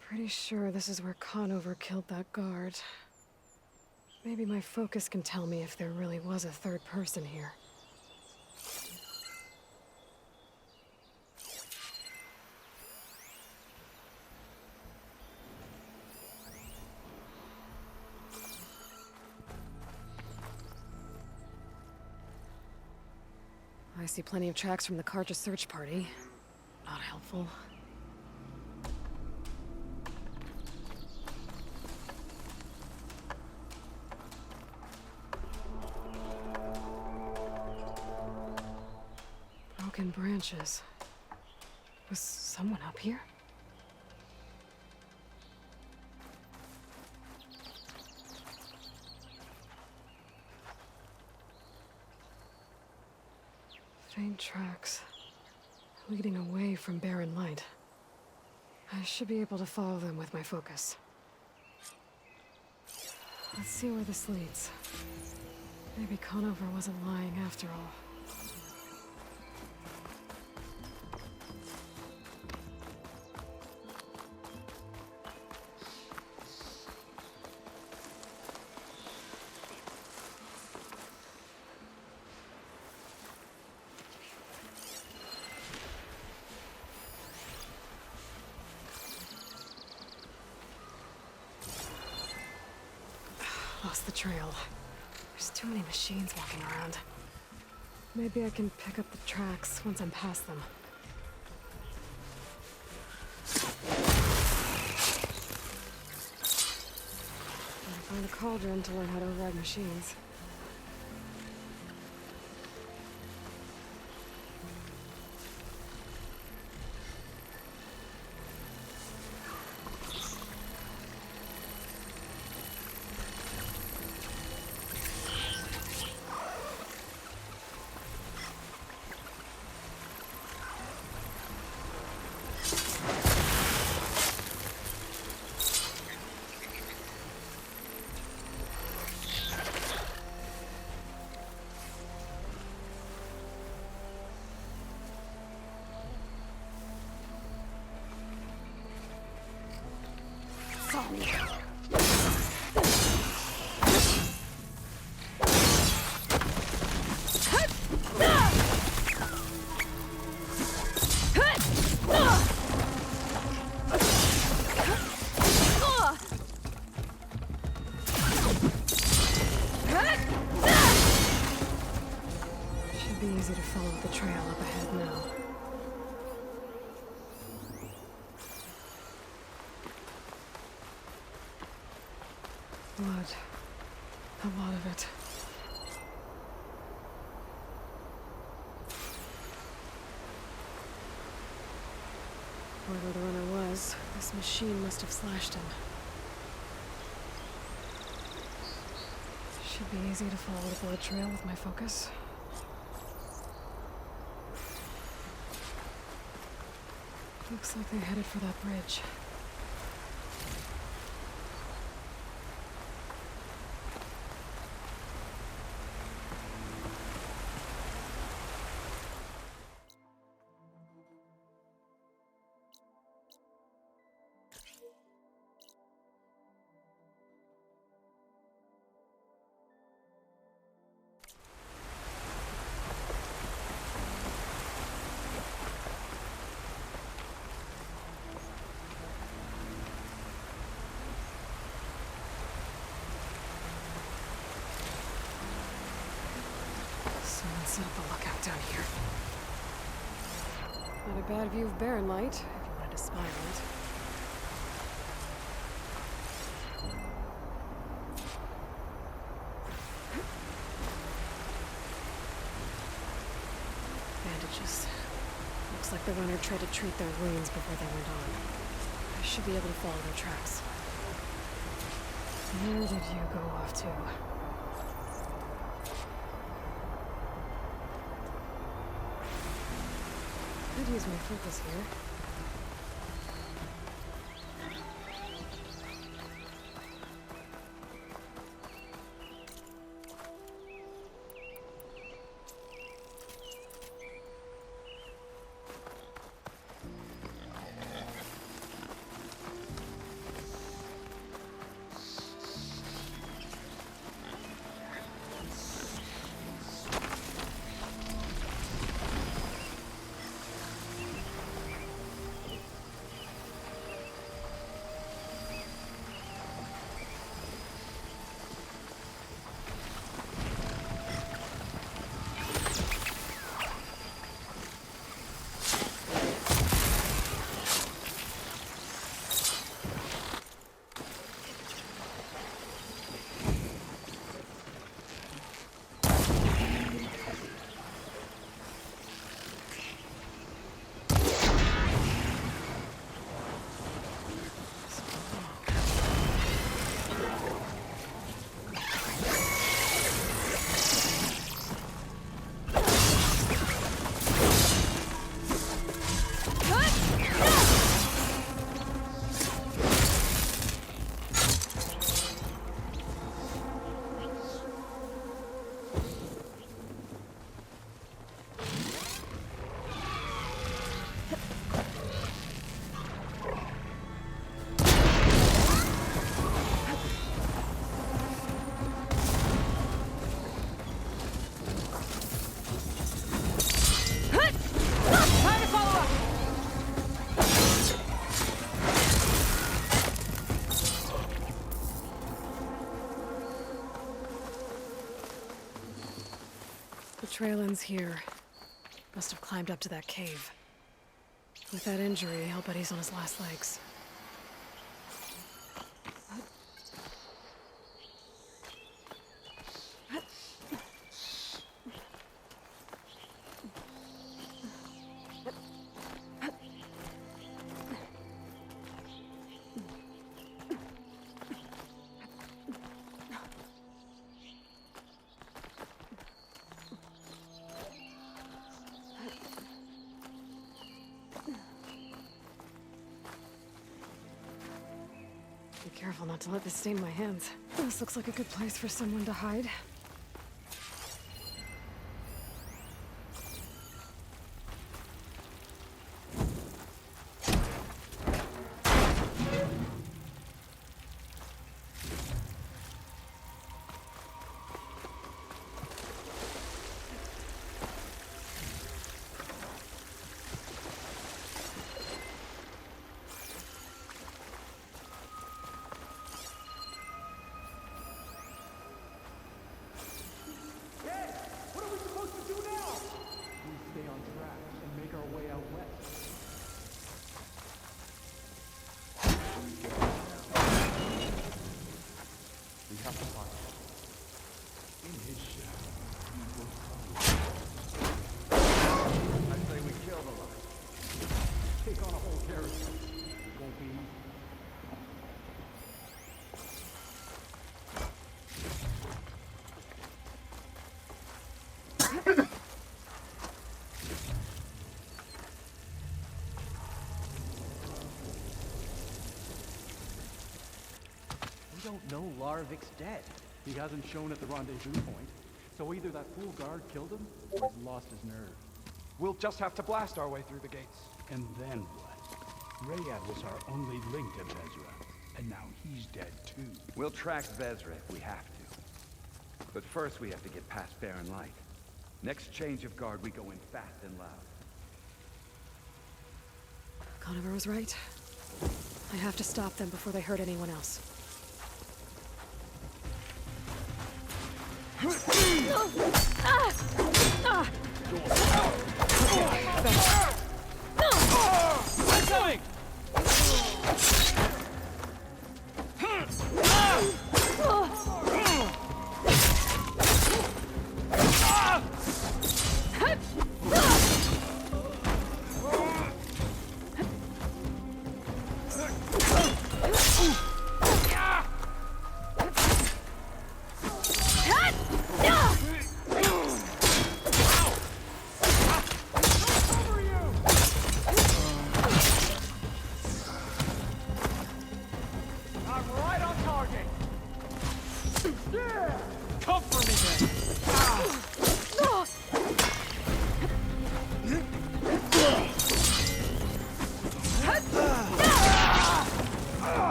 B: Pretty sure this is where Conover killed that guard. Maybe my focus can tell me if there really was a third person here. I see plenty of tracks from the Carja search party. Not helpful. Broken branches. Was someone up here? Faint tracks, leading away from Barren Light. I should be able to follow them with my focus. Let's see where this leads. Maybe Conover wasn't lying after all. Lost the trail. There's too many machines walking around. Maybe I can pick up the tracks once I'm past them. Gotta find a cauldron to learn how to override machines. Should be easy to follow the trail up ahead now. Blood. A lot of it. Whoever the runner was, this machine must have slashed him. Should be easy to follow the blood trail with my focus. Looks like they're headed for that bridge. Someone set up a lookout down here. Not a bad view of Barren Light, if you wanted to spy on it. Bandages. Looks like the runner tried to treat their wounds before they went on. I should be able to follow their tracks. Where did you go off to? Could use my focus here. trail ends here. Must have climbed up to that cave. With that injury, I'll bet he's on his last legs. Be careful not to let this stain my hands. This looks like a good place for someone to hide.
G: We don't know Laravic's dead. He hasn't shown at the rendezvous point. So either that fool guard killed him, or he's lost his nerve.
E: We'll just have to blast our way through the gates.
V: And then what? Rayad was our only link to Vezra, and now he's dead too.
W: We'll track Vezra if we have to. But first we have to get past Barren Light. Next change of guard, we go in fast and loud.
B: Conover was right. I have to stop them before they hurt anyone else.
G: Coming!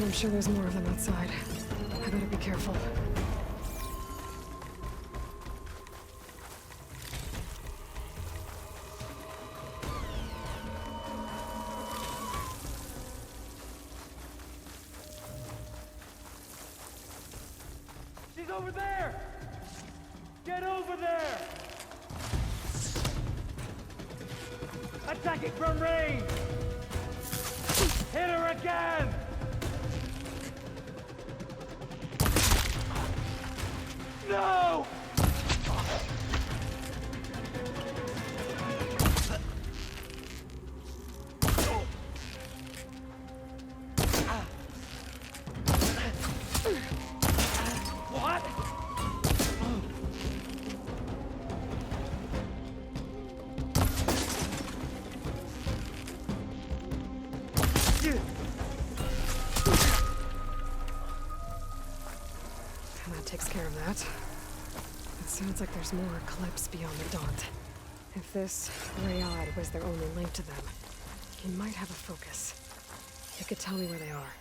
B: I'm sure there's more of them outside. I better be careful.
G: She's over there! Get over there! Attacking from range! Hit her again! No! What?
B: And that takes care of that. It sounds like there's more Eclipse beyond the Daunt. If this Rayad was their only link to them, he might have a focus. It could tell me where they are.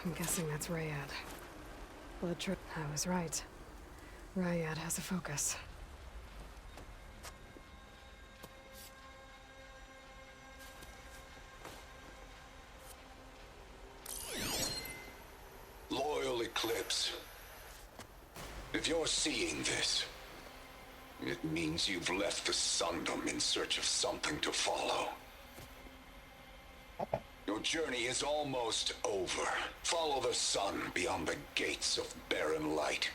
B: I'm guessing that's Rayad. Blood trip. I was right. Rayad has a focus.
C: Loyal Eclipse. If you're seeing this, it means you've left the Sundom in search of something to follow. Your journey is almost over. Follow the sun beyond the gates of barren light.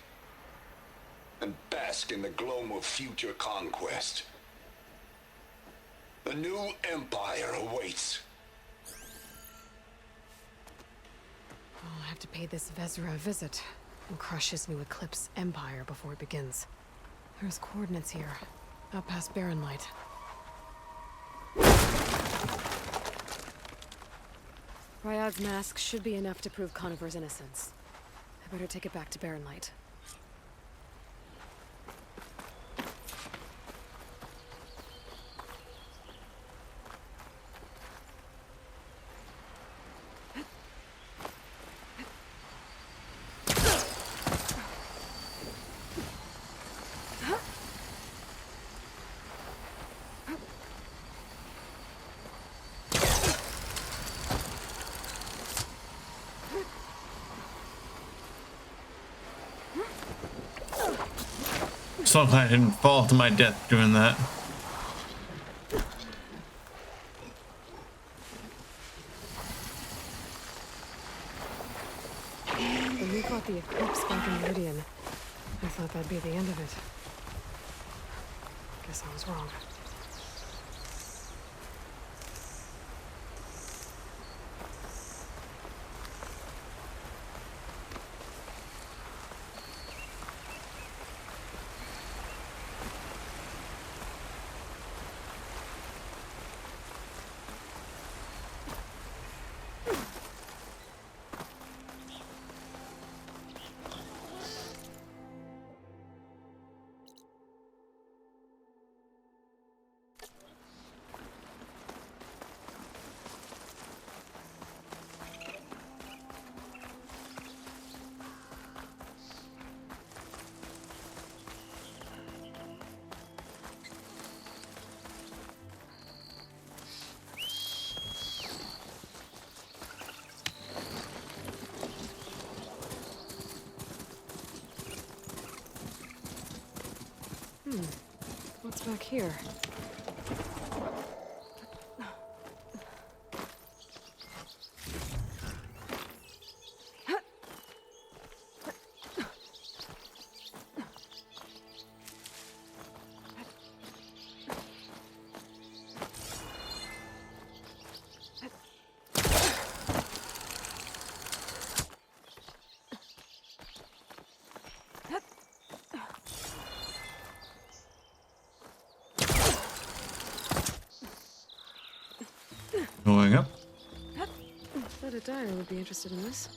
C: And bask in the gloam of future conquest. The new empire awaits.
B: I'll have to pay this Vezra a visit and crush his new Eclipse empire before it begins. There's coordinates here, out past Barren Light. Ryad's mask should be enough to prove Conover's innocence. I better take it back to Barren Light.
A: So glad I didn't fall to my death doing that.
B: When we fought the Eclipse back in Meridian, I thought that'd be the end of it. Guess I was wrong. What's back here?
A: Going up.
B: Thought a dyer would be interested in this.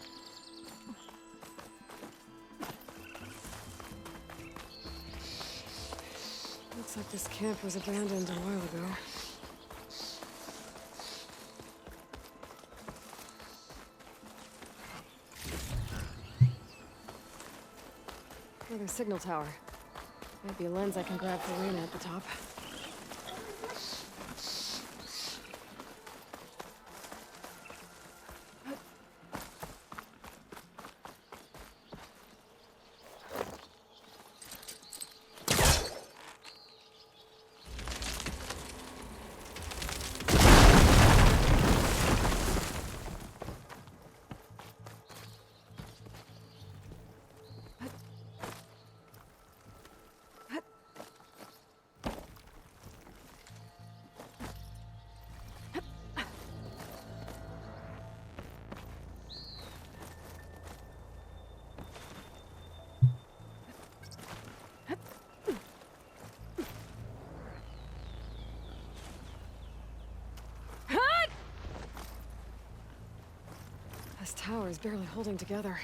B: Looks like this camp was abandoned a while ago. Another signal tower. Might be a lens I can grab for Reyna at the top. This tower is barely holding together.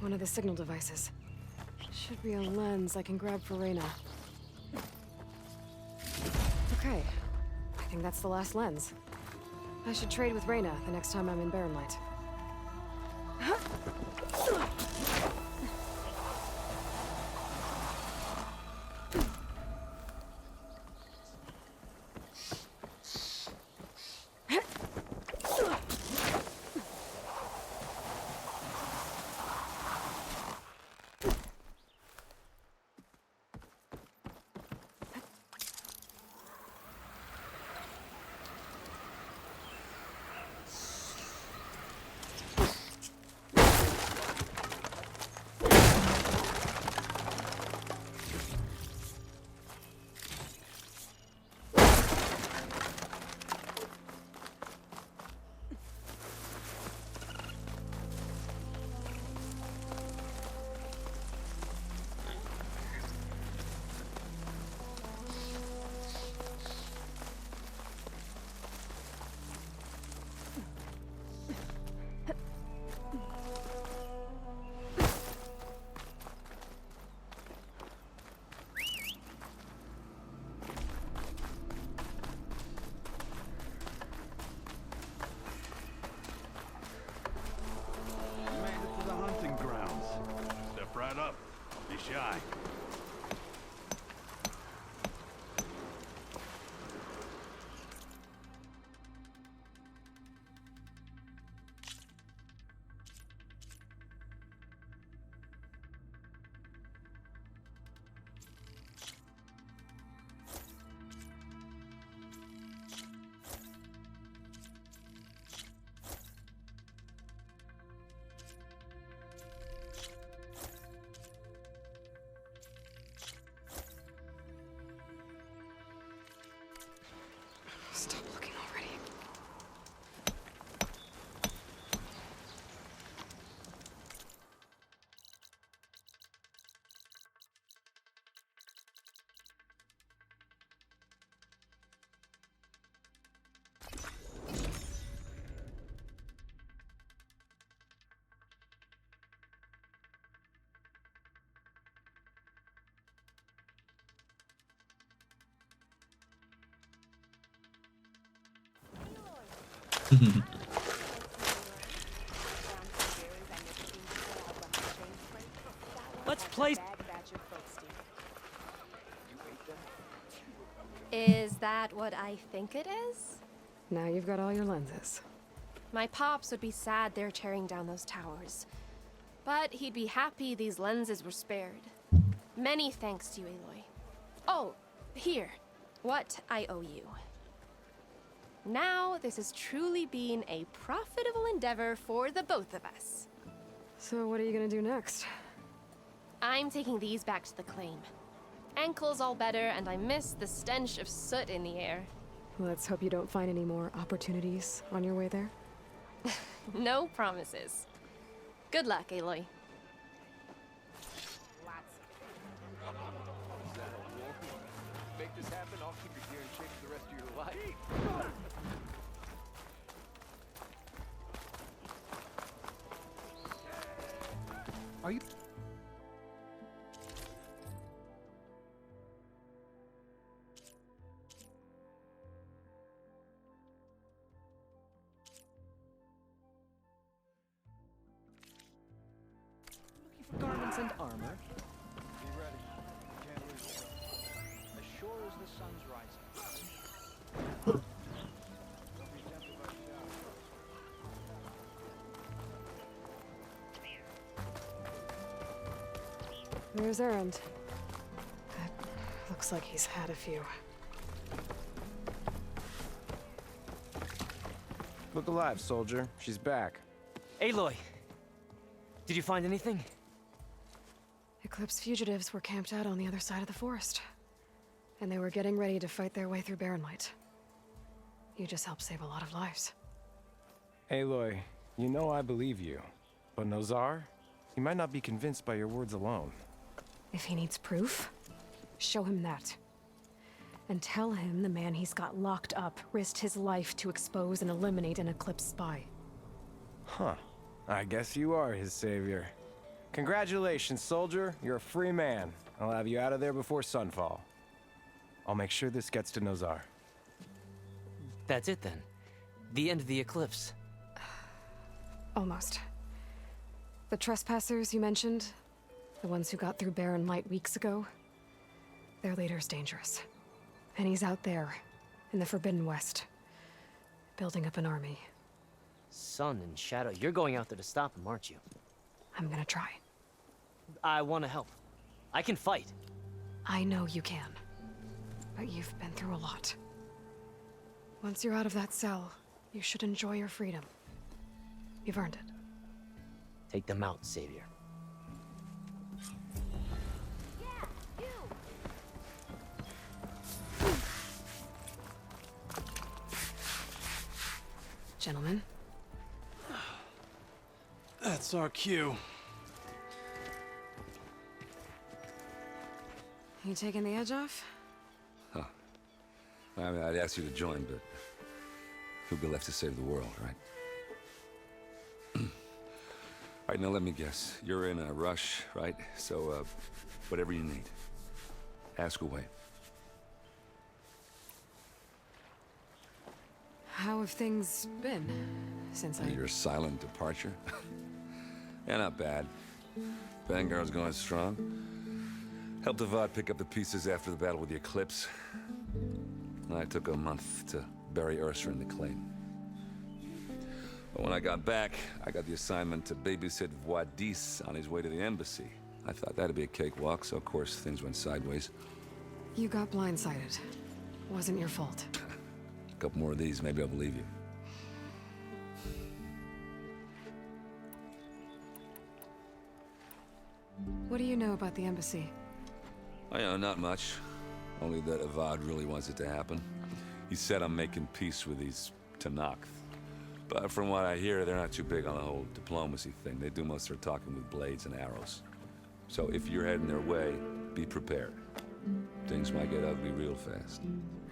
B: One of the signal devices. Should be a lens I can grab for Reyna. Okay. I think that's the last lens. I should trade with Reyna the next time I'm in Barren Light.
W: Right up. Be shy.
B: Stop looking already.
U: Let's play.
S: Is that what I think it is?
B: Now you've got all your lenses.
S: My pops would be sad they're tearing down those towers. But he'd be happy these lenses were spared. Many thanks to you, Aloy. Oh, here. What I owe you. Now, this has truly been a profitable endeavor for the both of us.
B: So what are you gonna do next?
S: I'm taking these back to the claim. Ankle's all better, and I miss the stench of soot in the air.
B: Let's hope you don't find any more opportunities on your way there.
S: No promises. Good luck, Aloy.
G: Make this happen, I'll keep your gear in shape for the rest of your life.
U: Are you? Looking for garments and armor?
G: Be ready. Can't lose it. As sure as the sun's rising. Don't be tempted by the shadow.
B: There's Erend. Looks like he's had a few.
T: Look alive, soldier. She's back.
R: Aloy! Did you find anything?
B: Eclipse fugitives were camped out on the other side of the forest. And they were getting ready to fight their way through Barren Light. You just helped save a lot of lives.
T: Aloy, you know I believe you. But Nozar? He might not be convinced by your words alone.
B: If he needs proof, show him that. And tell him the man he's got locked up risked his life to expose and eliminate an Eclipse spy.
T: Huh. I guess you are his savior. Congratulations, soldier. You're a free man. I'll have you out of there before sunfall. I'll make sure this gets to Nozar.
R: That's it then. The end of the eclipse.
B: Almost. The trespassers you mentioned, the ones who got through Barren Light weeks ago, their leader's dangerous. And he's out there, in the Forbidden West, building up an army.
D: Sun and Shadow, you're going out there to stop him, aren't you?
B: I'm gonna try.
D: I want to help. I can fight.
B: I know you can. But you've been through a lot. Once you're out of that cell, you should enjoy your freedom. You've earned it.
D: Take them out, Savior.
B: Gentlemen.
I: That's our cue.
B: You taking the edge off?
C: Huh. I mean, I'd ask you to join, but who'd be left to save the world, right? All right, now let me guess. You're in a rush, right? So, whatever you need, ask away.
B: How have things been since
C: Your silent departure? Yeah, not bad. Vanguard's going strong. Helped Avad pick up the pieces after the battle with the Eclipse. I took a month to bury Ursa in the claim. But when I got back, I got the assignment to babysit Wadis on his way to the embassy. I thought that'd be a cakewalk, so of course things went sideways.
B: You got blindsided. Wasn't your fault.
C: A couple more of these, maybe I'll believe you.
B: What do you know about the embassy?
C: Oh, yeah, not much. Only that Avad really wants it to happen. He said I'm making peace with these Tenakth. But from what I hear, they're not too big on the whole diplomacy thing. They do most of their talking with blades and arrows. So if you're heading their way, be prepared. Things might get ugly real fast.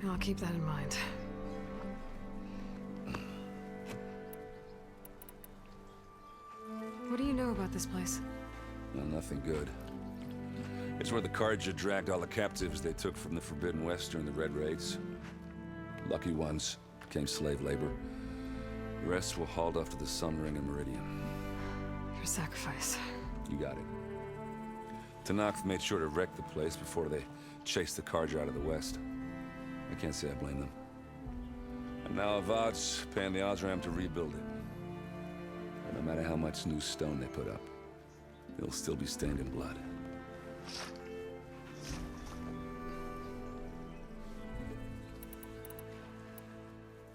B: I'll keep that in mind. What do you know about this place?
C: Well, nothing good. It's where the Carja dragged all the captives they took from the Forbidden West during the Red Raids. Lucky ones became slave labor. The rest were hauled off to the Sun Ring and Meridian.
B: Your sacrifice.
C: You got it. Tenakth made sure to wreck the place before they chased the Carja out of the West. I can't say I blame them. And now Avad's paying the Osram to rebuild it. And no matter how much new stone they put up, it'll still be stained in blood.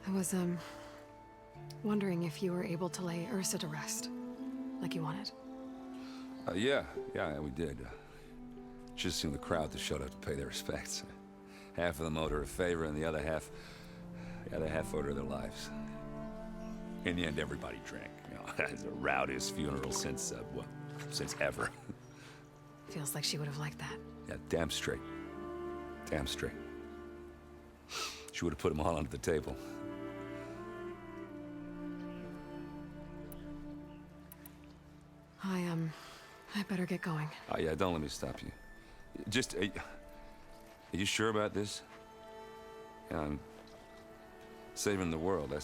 B: I was, wondering if you were able to lay Ursa to rest, like you wanted.
C: Yeah, we did. Just seemed the crowd that showed up to pay their respects. Half of them owed her a favor, and the other half owed her their lives. In the end, everybody drank. You know, it's the rowdiest funeral since ever.
B: Feels like she would have liked that.
C: Yeah, damn straight. Damn straight. She would have put them all under the table.
B: I better get going.
C: Oh, yeah, don't let me stop you. Just, are you sure about this? Yeah, I'm saving the world. That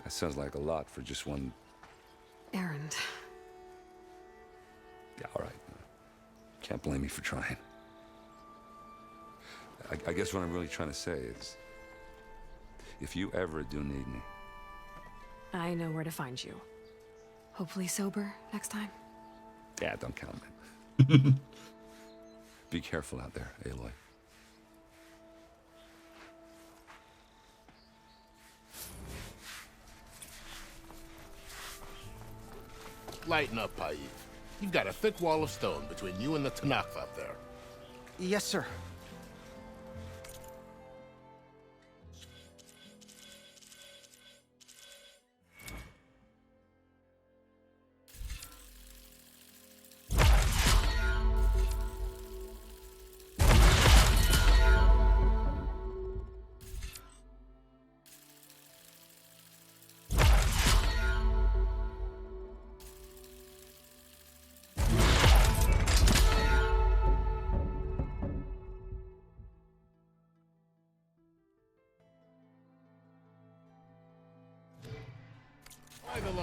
C: sounds like a lot for just one...
B: errand.
C: Yeah, all right. Can't blame me for trying. I guess what I'm really trying to say is, if you ever do need me...
B: I know where to find you. Hopefully sober next time.
C: Yeah, don't count it. Be careful out there, Aloy.
P: Lighten up, Paiv. You've got a thick wall of stone between you and the Tenakth up there.
I: Yes, sir.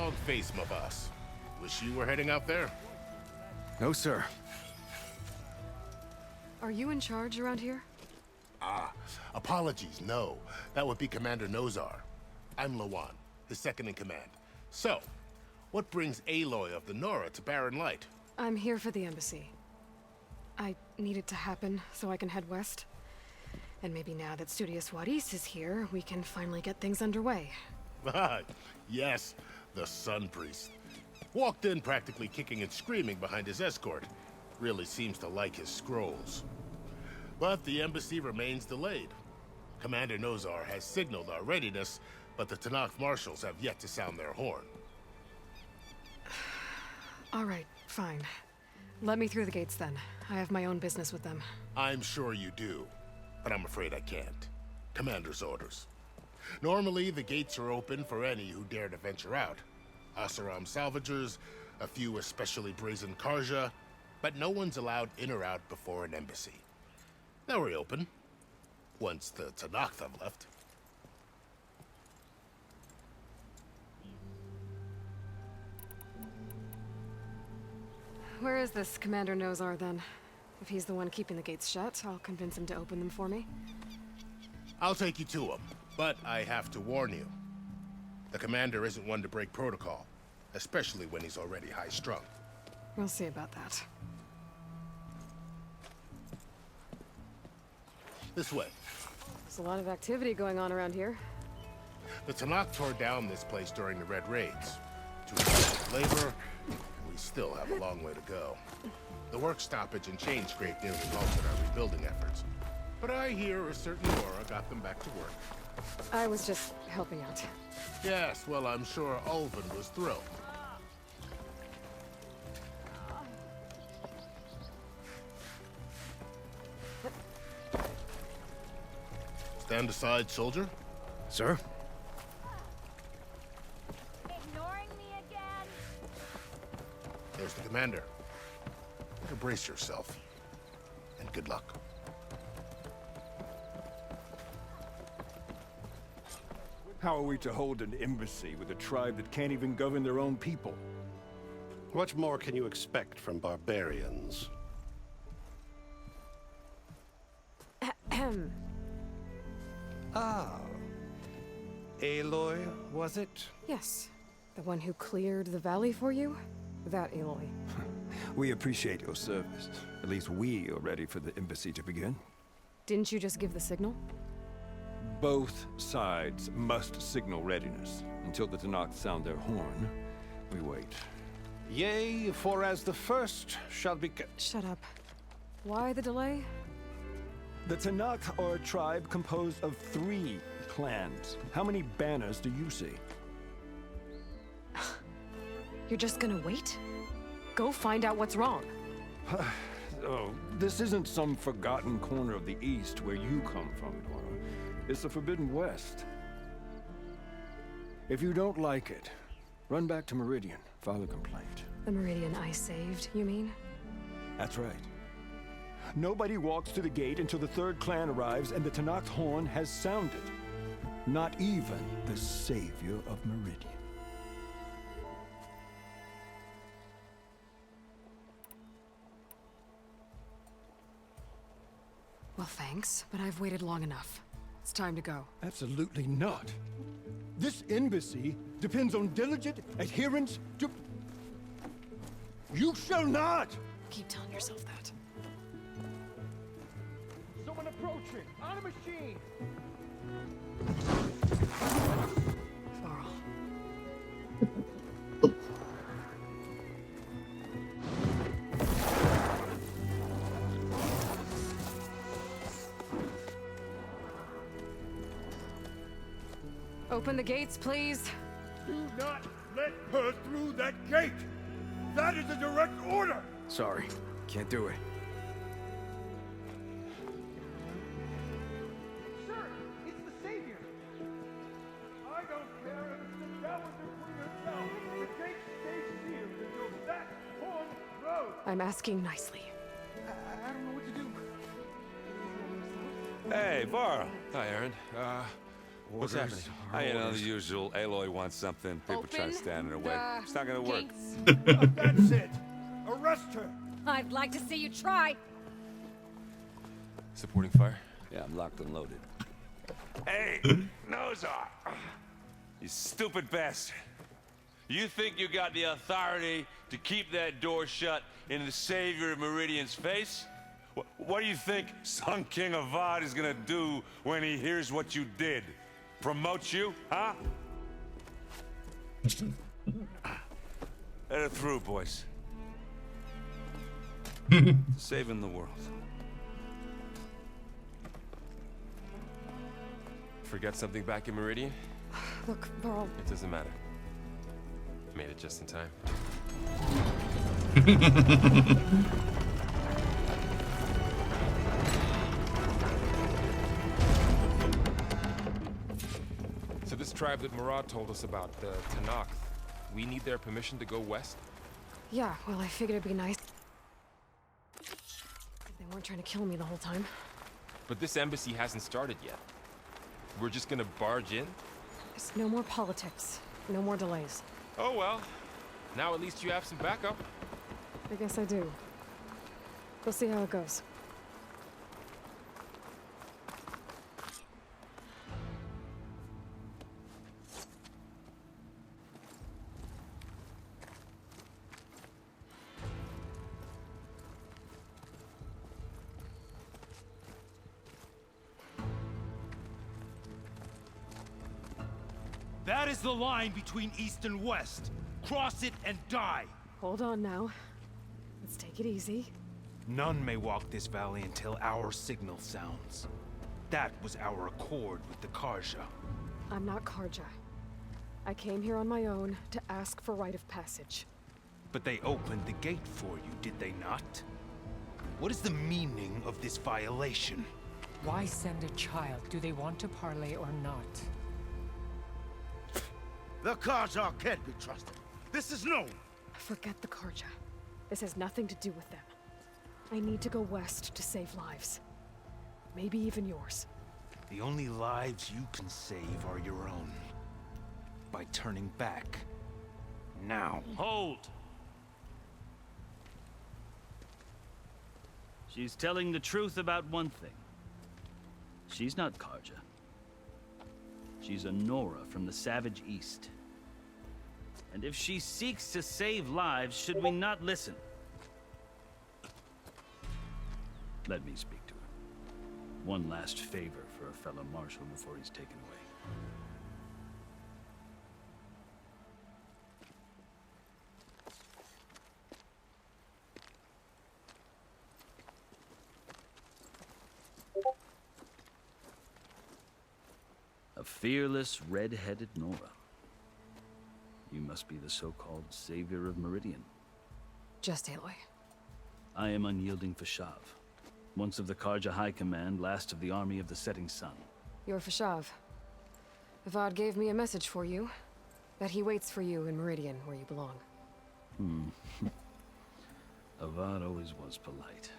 K: long face, my boss. Wish you were heading out there.
I: No, sir.
B: Are you in charge around here?
K: Ah, apologies, no. That would be Commander Nozar. I'm Lawan, his second in command. So, what brings Aloy of the Nora to Barren Light?
B: I'm here for the embassy. I need it to happen so I can head west. And maybe now that Studious Juarez is here, we can finally get things underway.
K: Yes, the Sun Priest. Walked in practically kicking and screaming behind his escort. Really seems to like his scrolls. But the embassy remains delayed. Commander Nozar has signaled our readiness, but the Tenakth marshals have yet to sound their horn.
B: All right, fine. Let me through the gates then. I have my own business with them.
K: I'm sure you do, but I'm afraid I can't. Commander's orders. Normally, the gates are open for any who dare to venture out. Oseram salvagers, a few especially brazen Karja, but no one's allowed in or out before an embassy. They'll reopen, once the Tenakth have left.
B: Where is this Commander Nozar then? If he's the one keeping the gates shut, I'll convince him to open them for me.
K: I'll take you to him, but I have to warn you. The commander isn't one to break protocol, especially when he's already high-strung.
B: We'll see about that.
K: This way.
B: There's a lot of activity going on around here.
K: The Tenakth tore down this place during the Red Raids. Too much labor, we still have a long way to go. The work stoppage and chain scrape nearly halted our rebuilding efforts. But I hear a certain Nora got them back to work.
B: I was just helping out.
K: Yes, well, I'm sure Ulvin was thrilled. Stand aside, soldier.
I: Sir?
H: Ignoring me again?
K: There's the commander. Better brace yourself. And good luck.
M: How are we to hold an embassy with a tribe that can't even govern their own people?
N: What more can you expect from barbarians?
B: Ahem.
L: Ah. Aloy, was it?
B: Yes. The one who cleared the valley for you? That Aloy.
M: We appreciate your service. At least we are ready for the embassy to begin.
B: Didn't you just give the signal?
M: Both sides must signal readiness. Until the Tenakth sound their horn, we wait.
N: Yea, for as the first shall be...
B: Shut up. Why the delay?
M: The Tenakth are a tribe composed of 3 clans. How many banners do you see?
B: You're just gonna wait? Go find out what's wrong.
M: Oh, this isn't some forgotten corner of the East where you come from, Nora. It's the Forbidden West. If you don't like it, run back to Meridian, file a complaint.
B: The Meridian I saved, you mean?
M: That's right. Nobody walks to the gate until the 3rd clan arrives and the Tenakth horn has sounded. Not even the savior of Meridian.
B: Well, thanks, but I've waited long enough. It's time to go.
M: Absolutely not. This embassy depends on diligent adherence to... You shall not!
B: Keep telling yourself that.
E: Someone approaching! On a machine!
B: Varl. Open the gates, please.
M: Do not let her through that gate! That is a direct order!
I: Sorry, can't do it.
E: Sir, it's the Savior!
M: I don't care if it's the Dowager Queen herself. The gate stays sealed until that horn blows.
B: I'm asking nicely.
E: I don't know what to do.
T: Hey, Varl. Hi, Aaron.
C: What's happening? You know, the usual. Aloy wants something. People trying to stand in her way. It's not gonna work.
L: That's it. Arrest her.
H: I'd like to see you try.
F: Supporting fire?
C: Yeah, I'm locked and loaded. Hey, Nozar! You stupid bastard. You think you got the authority to keep that door shut in the Savior of Meridian's face? What do you think Sun King Avad is gonna do when he hears what you did? Promote you, huh? Let her through, boys. Saving the world.
F: Forget something back in Meridian?
B: Look, Varl.
F: It doesn't matter. Made it just in time. So this tribe that Murad told us about, the Tenakth, we need their permission to go west?
B: Yeah, well, I figured it'd be nice. They weren't trying to kill me the whole time.
F: But this embassy hasn't started yet. We're just gonna barge in?
B: There's no more politics. No more delays.
F: Oh well. Now at least you have some backup.
B: I guess I do. We'll see how it goes.
L: That is the line between East and West. Cross it and die.
B: Hold on now. Let's take it easy.
L: None may walk this valley until our signal sounds. That was our accord with the Karja.
B: I'm not Karja. I came here on my own to ask for rite of passage.
L: But they opened the gate for you, did they not? What is the meaning of this violation?
J: Why send a child? Do they want to parley or not?
P: The Karja can't be trusted. This is known.
B: Forget the Karja. This has nothing to do with them. I need to go west to save lives. Maybe even yours.
L: The only lives you can save are your own. By turning back. Now.
O: Hold! She's telling the truth about one thing. She's not Karja. She's a Nora from the Savage East. And if she seeks to save lives, should we not listen? Let me speak to her. One last favor for a fellow marshal before he's taken away. A fearless, red-headed Nora. You must be the so-called savior of Meridian.
B: Just Aloy.
O: I am unyielding Fashav. Once of the Karja High Command, last of the army of the Setting Sun.
B: You're Fashav. Avad gave me a message for you. That he waits for you in Meridian, where you belong.
O: Avad always was polite.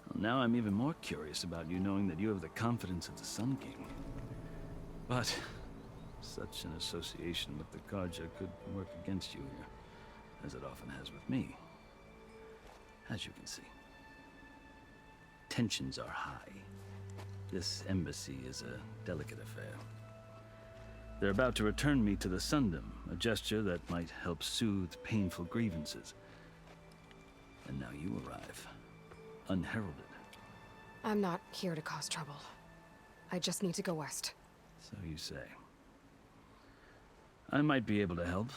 O: Well, now I'm even more curious about you knowing that you have the confidence of the Sun King. But such an association with the Karja could work against you here, as it often has with me. As you can see. Tensions are high. This embassy is a delicate affair. They're about to return me to the Sundom, a gesture that might help soothe painful grievances. And now you arrive, unheralded.
B: I'm not here to cause trouble. I just need to go west.
O: So you say. I might be able to help,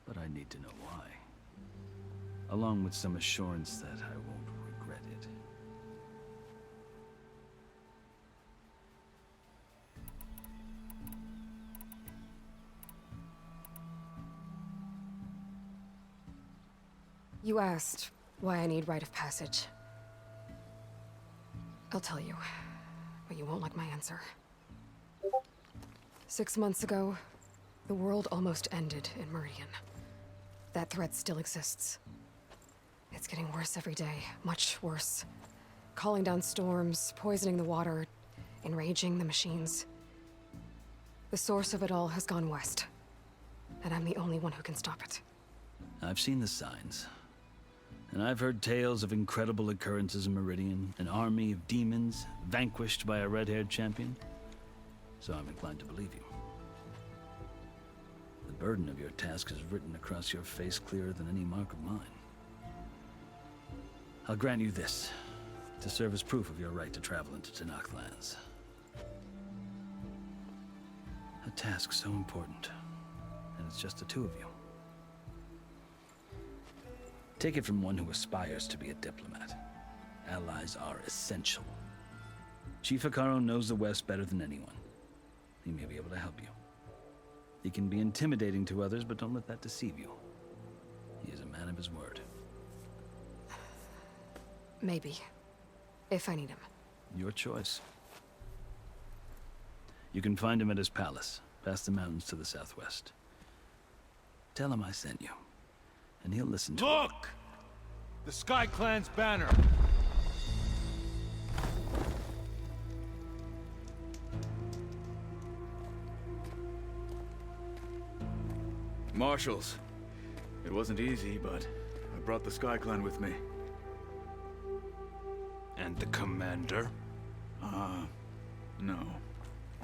O: but I need to know why. Along with some assurance that I won't regret it.
B: You asked why I need rite of passage. I'll tell you, but you won't like my answer. 6 months ago, the world almost ended in Meridian. That threat still exists. It's getting worse every day, much worse. Calling down storms, poisoning the water. enraging the machines. The source of it all has gone west, and I'm the only one who can stop it.
O: I've seen the signs. And I've heard tales of incredible occurrences in Meridian, an army of demons vanquished by a red-haired champion. So I'm inclined to believe you. The burden of your task is written across your face clearer than any mark of mine. I'll grant you this, to serve as proof of your right to travel into Tenakth lands. A task so important, and it's just the two of you. Take it from one who aspires to be a diplomat. Allies are essential. Chief Hekarro knows the West better than anyone. He may be able to help you. He can be intimidating to others, but don't let that deceive you. He is a man of his word.
B: Maybe. If I need him.
O: Your choice. You can find him at his palace, past the mountains to the southwest. Tell him I sent you, and he'll listen to
A: Look! The Sky Clan's banner!
Q: Marshals. It wasn't easy, but I brought the Sky Clan with me.
A: And the commander?
Q: No.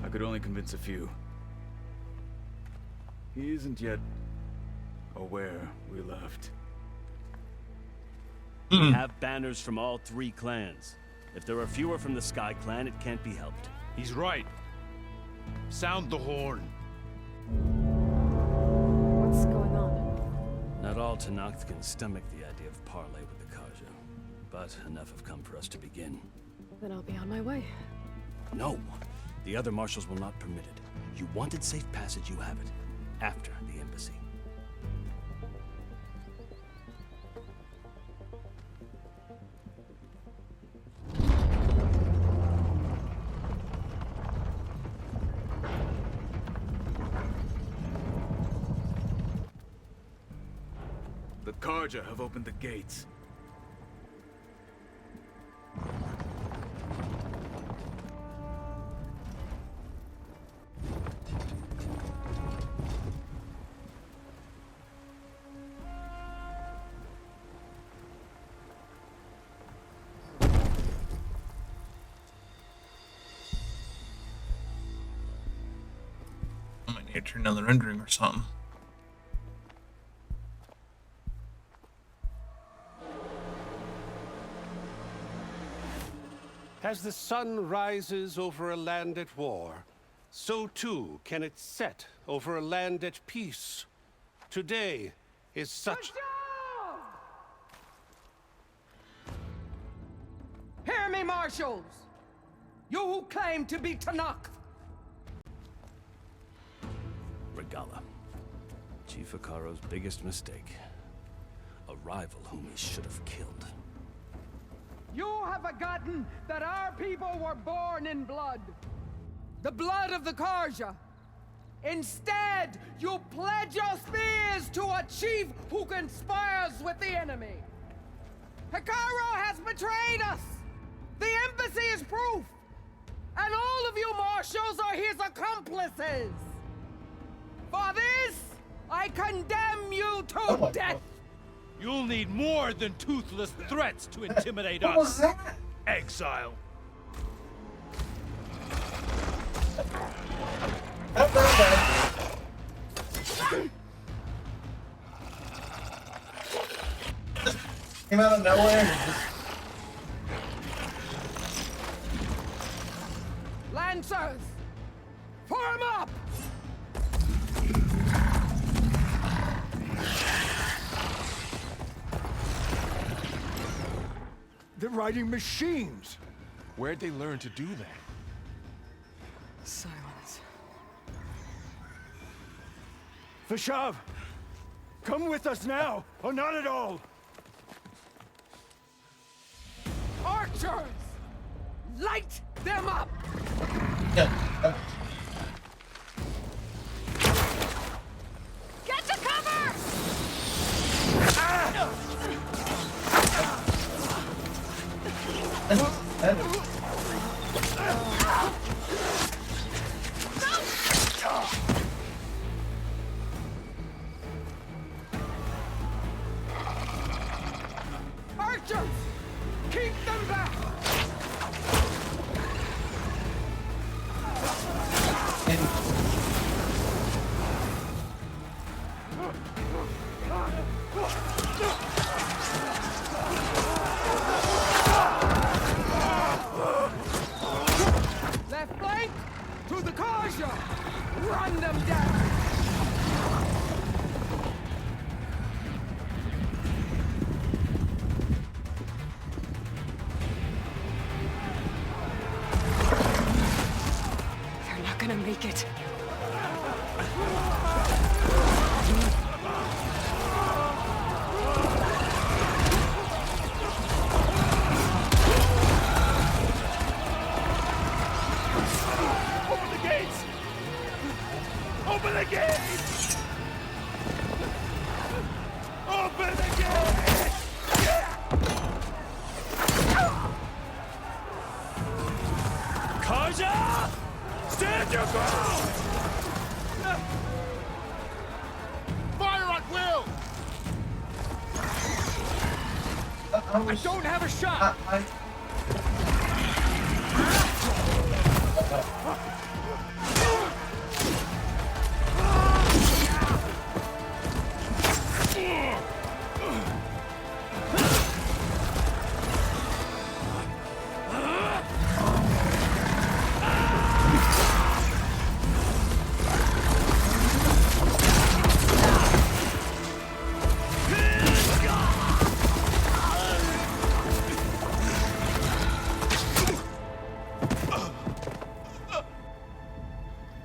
Q: I could only convince a few. He isn't yet aware we left.
V: We have banners from all 3 clans. If there are fewer from the Sky Clan, it can't be helped.
A: He's right. Sound the horn.
B: What's going on?
O: Not all Tenakth can stomach the idea of parley with the Carja, but enough have come for us to begin.
B: Then I'll be on my way.
V: No! The other marshals will not permit it. You wanted safe passage, you have it. After the embassy.
Q: The Carja have opened the gates.
X: I might need to turn down the rendering or something.
N: As the sun rises over a land at war, so too can it set over a land at peace. Today is such...
E: Hear me, marshals! You who claim to be Tenakth!
V: Regalla. Chief Hekarro's biggest mistake. A rival whom he should have killed.
E: You have forgotten that our people were born in blood. The blood of the Carja. Instead, you pledge your spears to a chief who conspires with the enemy. Hekarro has betrayed us! The embassy is proof! And all of you marshals are his accomplices! For this, I condemn you to death!
A: You'll need more than toothless threats to intimidate us.
Y: What was that?
A: Exile.
Y: Came out of nowhere and just...
E: Lancers! Form up!
M: They're riding machines!
F: Where'd they learn to do that?
B: Silence.
M: Vashav! Come with us now, or not at all!
E: Archers! Light them up!
H: Get to cover!
E: archers! Keep them back! Left flank! To the Karja! Run them down!
B: They're not gonna make it.
P: Open the gates! Open the gates! Open the gates!
A: Karja! Stand your ground!
K: Fire at will!
A: I don't have a shot!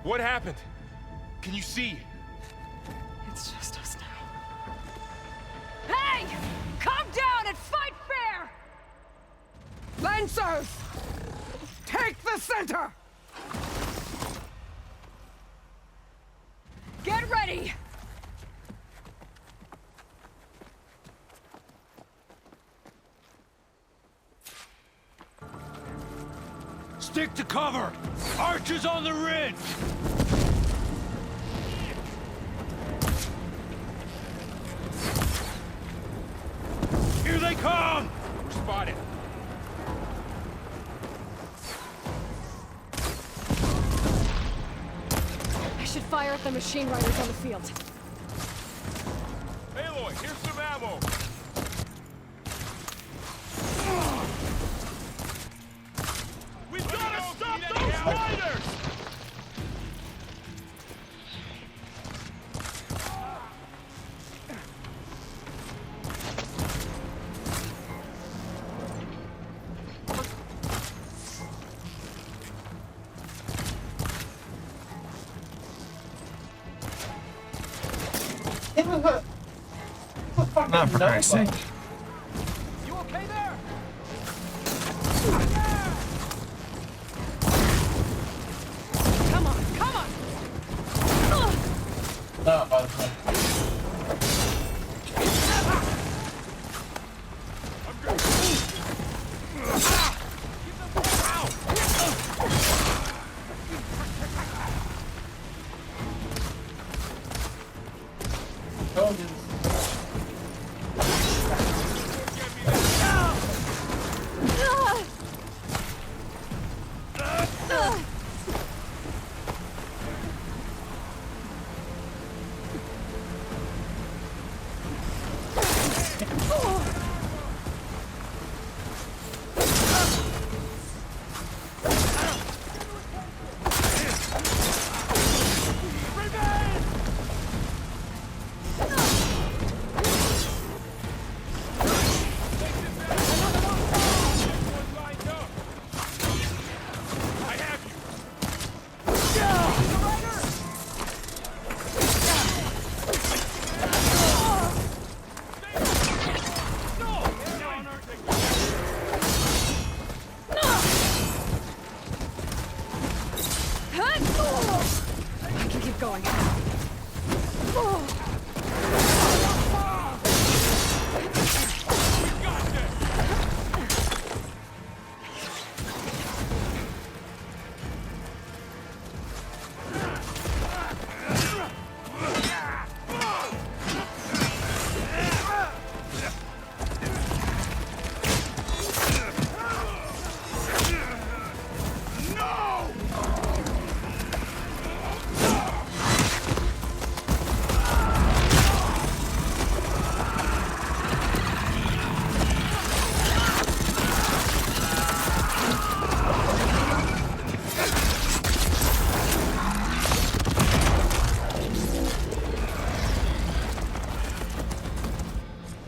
F: What happened? Can you see?
B: It's just us now.
H: Hey! Calm down and fight fair!
E: Lancers! Take the center!
H: Get ready!
A: Stick to cover! Archers on the ridge! Here they come!
F: We're spotted.
B: I should fire at the machine riders on the field.
F: Aloy, here's some ammo!
P: We've got to stop those riders!
Y: Not for Christ's sake.
E: You okay there?
H: Come on, come on!
Y: No, by the way. Told you.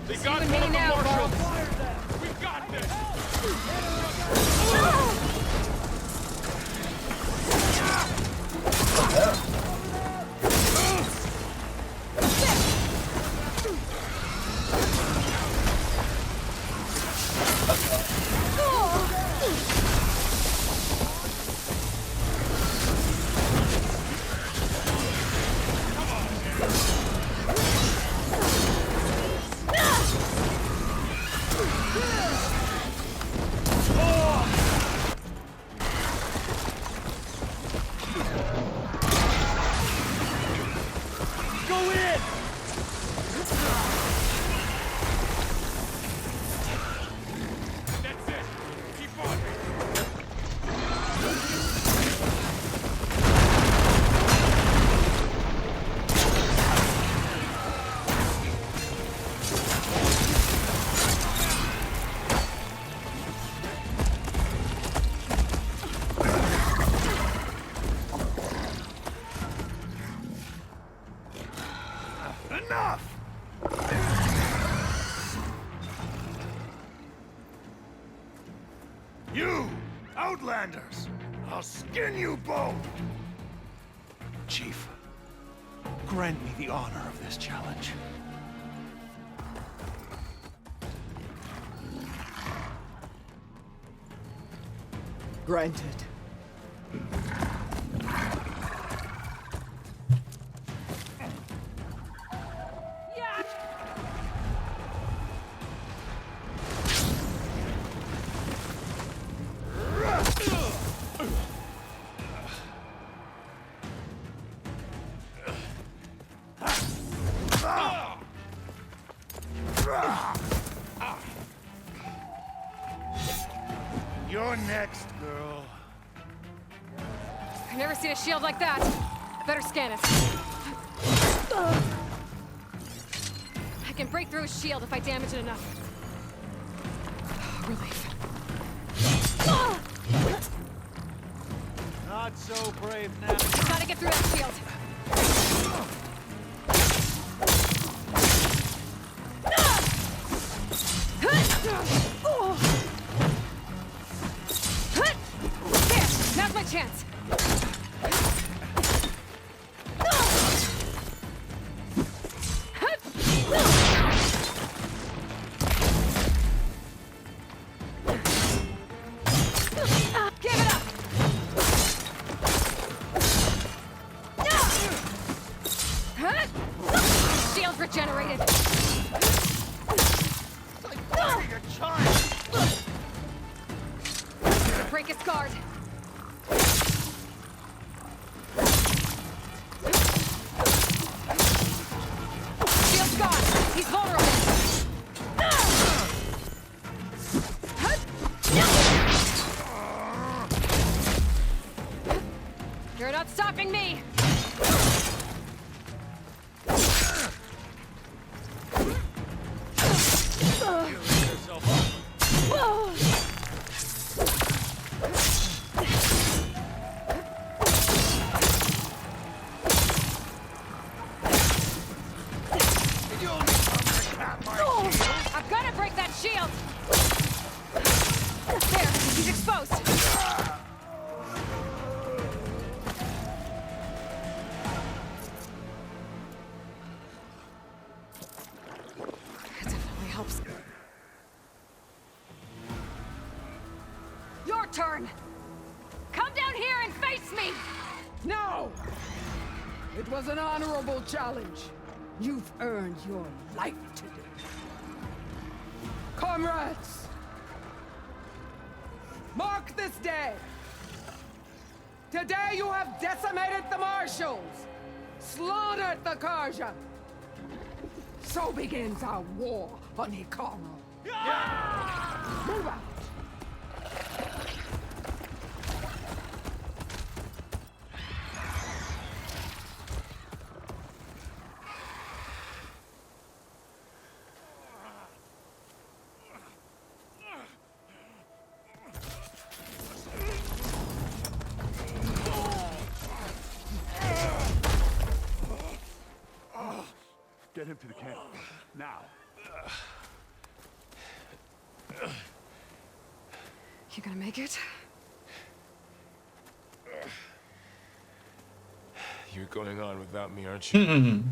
F: They got
H: Even
F: one
H: me
F: of the
H: now,
F: marshals!
H: Carl.
F: We got this!
A: Go in!
F: That's it! Keep on!
P: Enough! You, Outlanders! I'll skin you both!
L: Chief, grant me the honor of this challenge.
E: Granted.
P: You're next, girl.
B: I've never seen a shield like that. Better scan it. I can break through his shield if I damage it enough. Relief.
A: Not so brave now.
B: Gotta get through that shield. There! Now's my chance! Give it up! Shield regenerated! Break his guard! Shield's gone! He's vulnerable! You're not stopping me! I've got to break that shield! There, he's exposed! That definitely helps. Your turn! Come down here and face me!
E: No! It was an honorable challenge. You've earned your life today. Comrades! Mark this day! Today you have decimated the Marshals! Slaughtered the Karja! So begins our war on Hikaru. Move out!
P: Get him to the camp. Now.
B: You gonna make it?
F: You're going on without me, aren't you?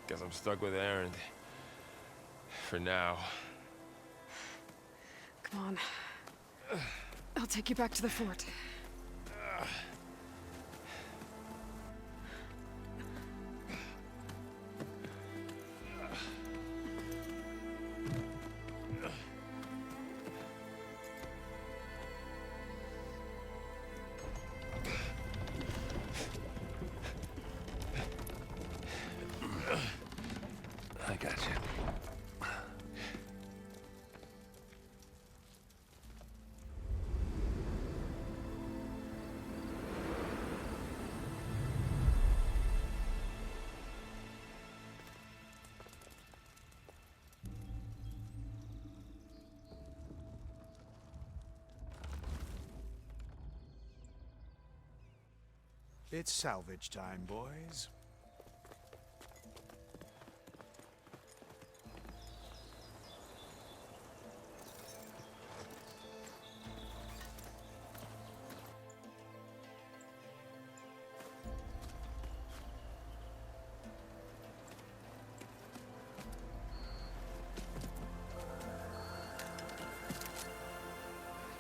F: Guess I'm stuck with Erend. For now.
B: Come on. I'll take you back to the fort.
C: I got you.
L: It's salvage time, boys.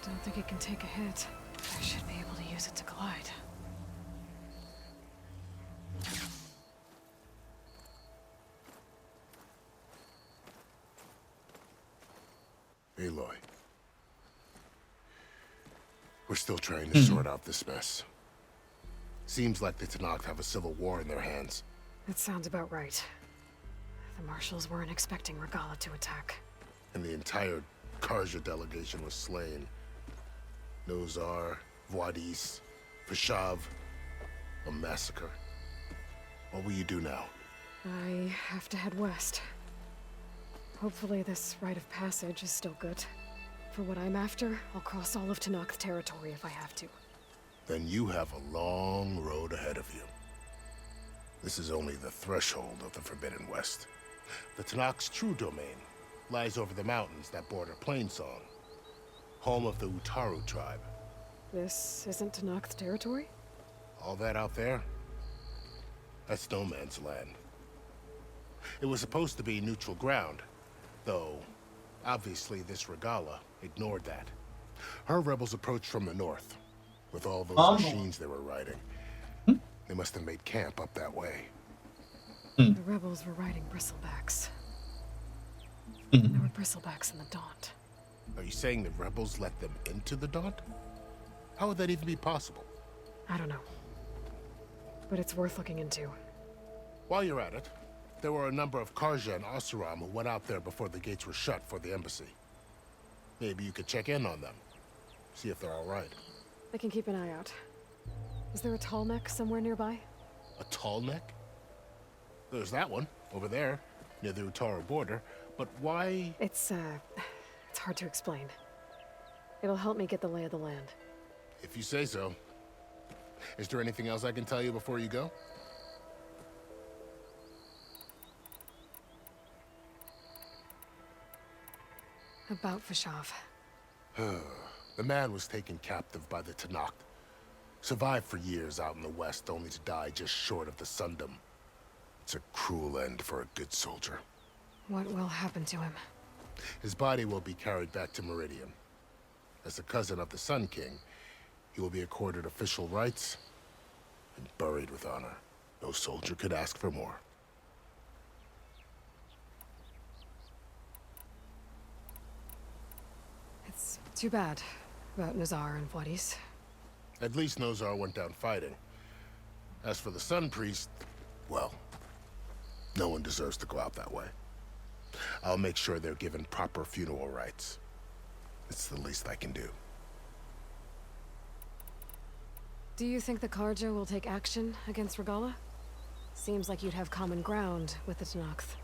B: Don't think it can take a hit. I should be able to use it to glide.
K: Aloy. We're still trying to sort out this mess. Seems like the Tenakth have a civil war in their hands.
B: That sounds about right. The marshals weren't expecting Regalla to attack.
K: And the entire Karja delegation was slain. Nozar, Wadis, Fashav, a massacre. What will you do now?
B: I have to head west. Hopefully this rite of passage is still good. For what I'm after, I'll cross all of Tenakth territory if I have to.
K: Then you have a long road ahead of you. This is only the threshold of the Forbidden West. The Tenakth's true domain lies over the mountains that border Plainsong, home of the Utaru tribe.
B: This isn't Tenakth territory?
K: All that out there? That's no man's land. It was supposed to be neutral ground, though obviously this Regalla ignored that. Her rebels approached from the north, with all those machines they were riding. They must have made camp up that way.
B: The rebels were riding bristlebacks. There were bristlebacks in the Daunt.
K: Are you saying the rebels let them into the Daunt? How would that even be possible?
B: I don't know. But it's worth looking into.
K: While you're at it, there were a number of Karja and Oseram who went out there before the gates were shut for the embassy. Maybe you could check in on them. See if they're all right.
B: I can keep an eye out. Is there a tall neck somewhere nearby?
K: A tall neck? There's that one, over there, near the Utaru border. But why?
B: It's hard to explain. It'll help me get the lay of the land.
K: If you say so. Is there anything else I can tell you before you go?
B: About Fashav.
K: The man was taken captive by the Tenakth. Survived for years out in the west, only to die just short of the Sundom. It's a cruel end for a good soldier.
B: What will happen to him?
K: His body will be carried back to Meridian. As a cousin of the Sun King, he will be accorded official rights and buried with honor. No soldier could ask for more.
B: It's too bad about Nozar and Wadis.
K: At least Nozar went down fighting. As for the Sun Priest, well, no one deserves to go out that way. I'll make sure they're given proper funeral rites. It's the least I can do.
B: Do you think the Karja will take action against Regalla? Seems like you'd have common ground with the Tenakth.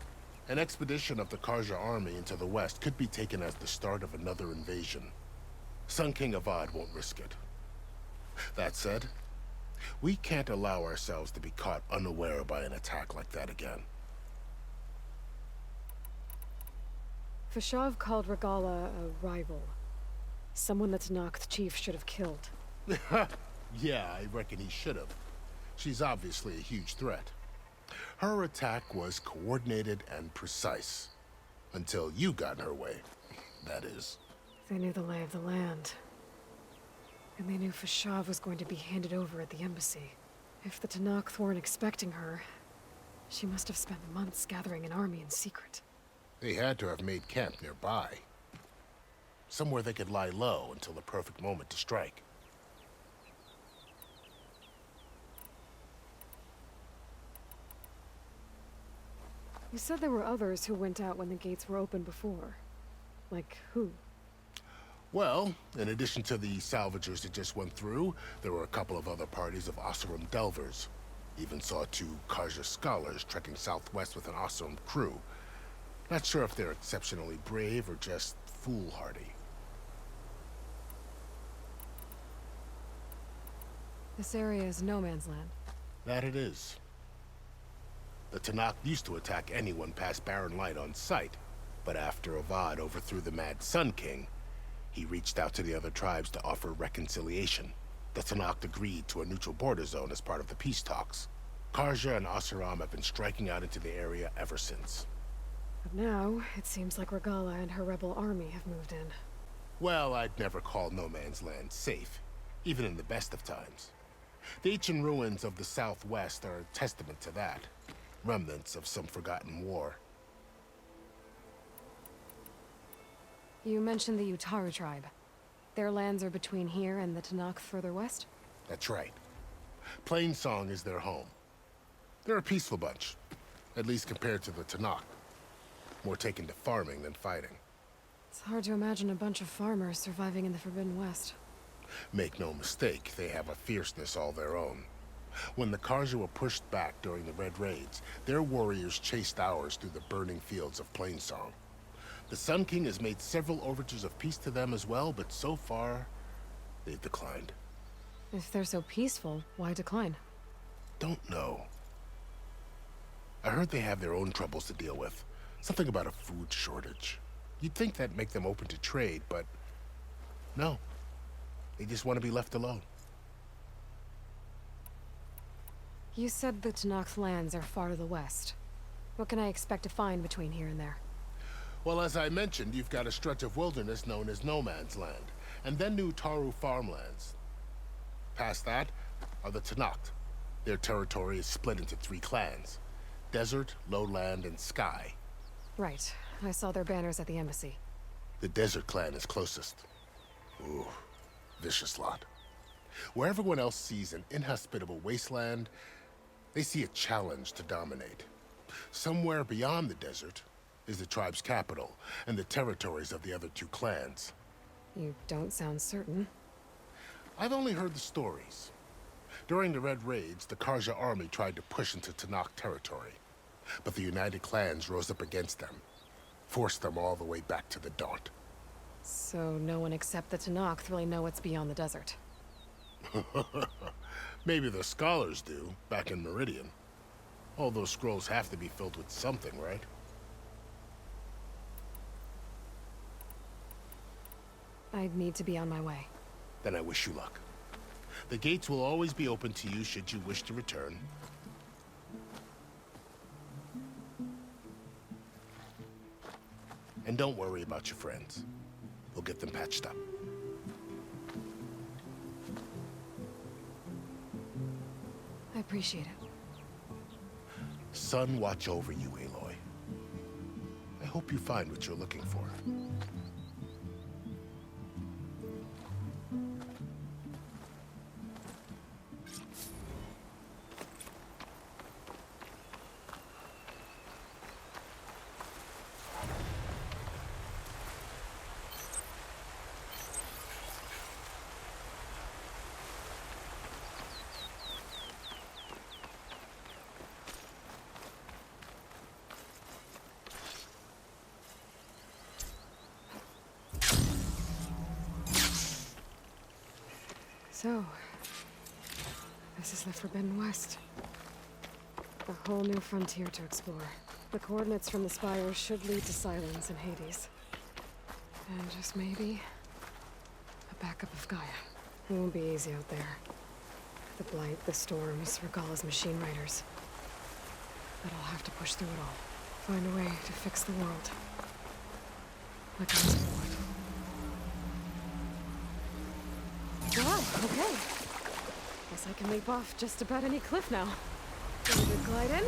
K: An expedition of the Karja army into the west could be taken as the start of another invasion. Sun King Avad won't risk it. That said, We can't allow ourselves to be caught unaware by an attack like that again.
B: Fashav called Regala a rival. Someone that Tanakh chief should have killed.
K: Yeah, I reckon he should have. She's obviously a huge threat. Her attack was coordinated and precise. Until you got in her way, that is.
B: They knew the lay of the land. And they knew Fashav was going to be handed over at the embassy. If the Tanakh weren't expecting her, she must have spent months gathering an army in secret.
K: They had to have made camp nearby. Somewhere they could lie low until the perfect moment to strike.
B: You said there were others who went out when the gates were open before. Like who?
K: Well, in addition to the salvagers that just went through, there were a couple of other parties of Oseram delvers. Even saw 2 Karja scholars trekking southwest with an Oseram crew. Not sure if they're exceptionally brave or just foolhardy.
B: This area is no man's land.
K: That it is. The Tanakh used to attack anyone past Barren Light on sight, but after Avad overthrew the Mad Sun King, he reached out to the other tribes to offer reconciliation. The Tanakh agreed to a neutral border zone as part of the peace talks. Karja and Oseram have been striking out into the area ever since.
B: But now, it seems like Regala and her rebel army have moved in.
K: Well, I'd never call no man's land safe, even in the best of times. The ancient ruins of the southwest are a testament to that. Remnants of some forgotten war.
B: You mentioned the Utaru tribe. Their lands are between here and the Tanakh further west?
K: That's right. Plainsong is their home. They're a peaceful bunch, at least compared to the Tanakh. More taken to farming than fighting.
B: It's hard to imagine a bunch of farmers surviving in the Forbidden West.
K: Make no mistake, they have a fierceness all their own. When the Karja were pushed back during the Red Raids, their warriors chased ours through the burning fields of Plainsong. The Sun King has made several overtures of peace to them as well, but so far, they've declined.
B: If they're so peaceful, why decline?
K: Don't know. I heard they have their own troubles to deal with. Something about a food shortage. You'd think that'd make them open to trade, but no. They just want to be left alone.
B: You said the Tanakh's lands are far to the west. What can I expect to find between here and there?
K: Well, as I mentioned, you've got a stretch of wilderness known as No Man's Land, and then New Taru farmlands. Past that are the Tanakh. Their territory is split into 3 clans: Desert, Lowland, and Sky.
B: Right. I saw their banners at the embassy.
K: The Desert clan is closest. Ooh, vicious lot. Where everyone else sees an inhospitable wasteland, they see a challenge to dominate. Somewhere beyond the desert is the tribe's capital and the territories of the other 2 clans.
B: You don't sound certain.
K: I've only heard the stories. During the Red Raids, the Karja army tried to push into Tanakh territory, but the United Clans rose up against them, forced them all the way back to the Daunt.
B: So no one except the Tanakh really know what's beyond the desert.
K: Maybe the scholars do, back in Meridian. All those scrolls have to be filled with something, right?
B: I'd need to be on my way.
K: Then I wish you luck. The gates will always be open to you should you wish to return. And don't worry about your friends. We'll get them patched up.
B: I appreciate it.
K: Sun watch over you, Aloy. I hope you find what you're looking for.
B: So, the This is the Forbidden West. A whole new frontier to explore. The coordinates from the spires should lead to Silence and Hades. And just maybe, a backup of Gaia. It won't be easy out there. The Blight, the Storms, Regalla's machine riders. But I'll have to push through it all. Find a way to fix the world. Like I was before. Wow, okay. Guess I can leap off just about any cliff now. Ready to glide in?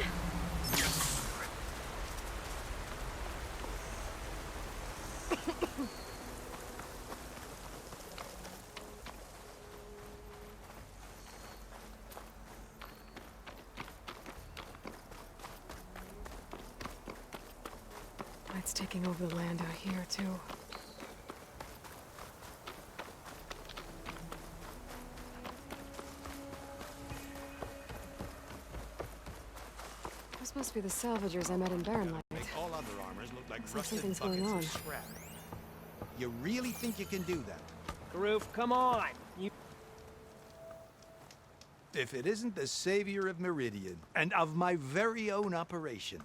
B: It's taking over the land out here, too. This must be the salvagers I met in Barrenlight.
L: Make all other armors look like
B: Looks like
L: rusted
B: something's going
L: buckets of
B: on.
L: scrap. You really think you can do that?
D: Garoof, come on!
L: If it isn't the savior of Meridian, and of my very own operation.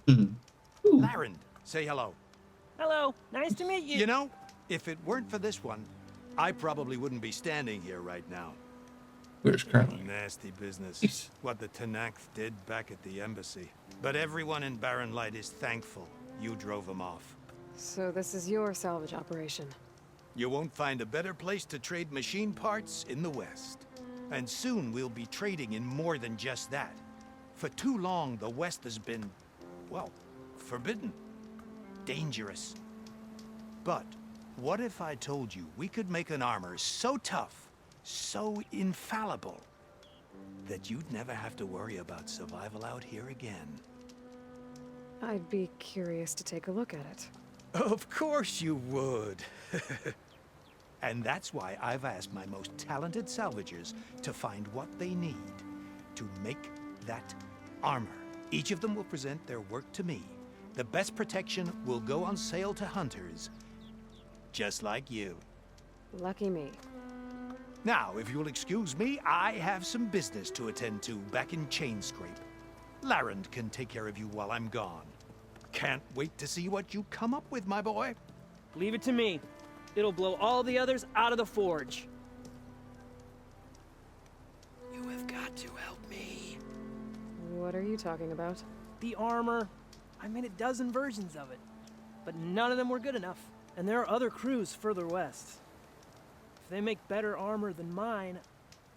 L: Larend, say hello.
D: Hello, nice to meet you.
L: You know, if it weren't for this one, I probably wouldn't be standing here right now.
Y: Where's currently?
L: Nasty business. What the Tenakth did back at the embassy. But everyone in Barrenlight is thankful you drove them off.
B: So this is your salvage operation.
L: You won't find a better place to trade machine parts in the West. And soon we'll be trading in more than just that. For too long, the West has been, well, forbidden. Dangerous. But what if I told you we could make an armor so tough, so infallible, that you'd never have to worry about survival out here again?
B: I'd be curious to take a look at it.
L: Of course you would. And that's why I've asked my most talented salvagers to find what they need to make that armor. Each of them will present their work to me. The best protection will go on sale to hunters, just like you.
B: Lucky me.
L: Now, if you'll excuse me, I have some business to attend to back in Chainscrape. Larend can take care of you while I'm gone. Can't wait to see what you come up with, my boy.
D: Leave it to me. It'll blow all the others out of the forge.
L: You have got to help me.
B: What are you talking about?
D: The armor. I made a dozen versions of it, but none of them were good enough. And there are other crews further west. If they make better armor than mine,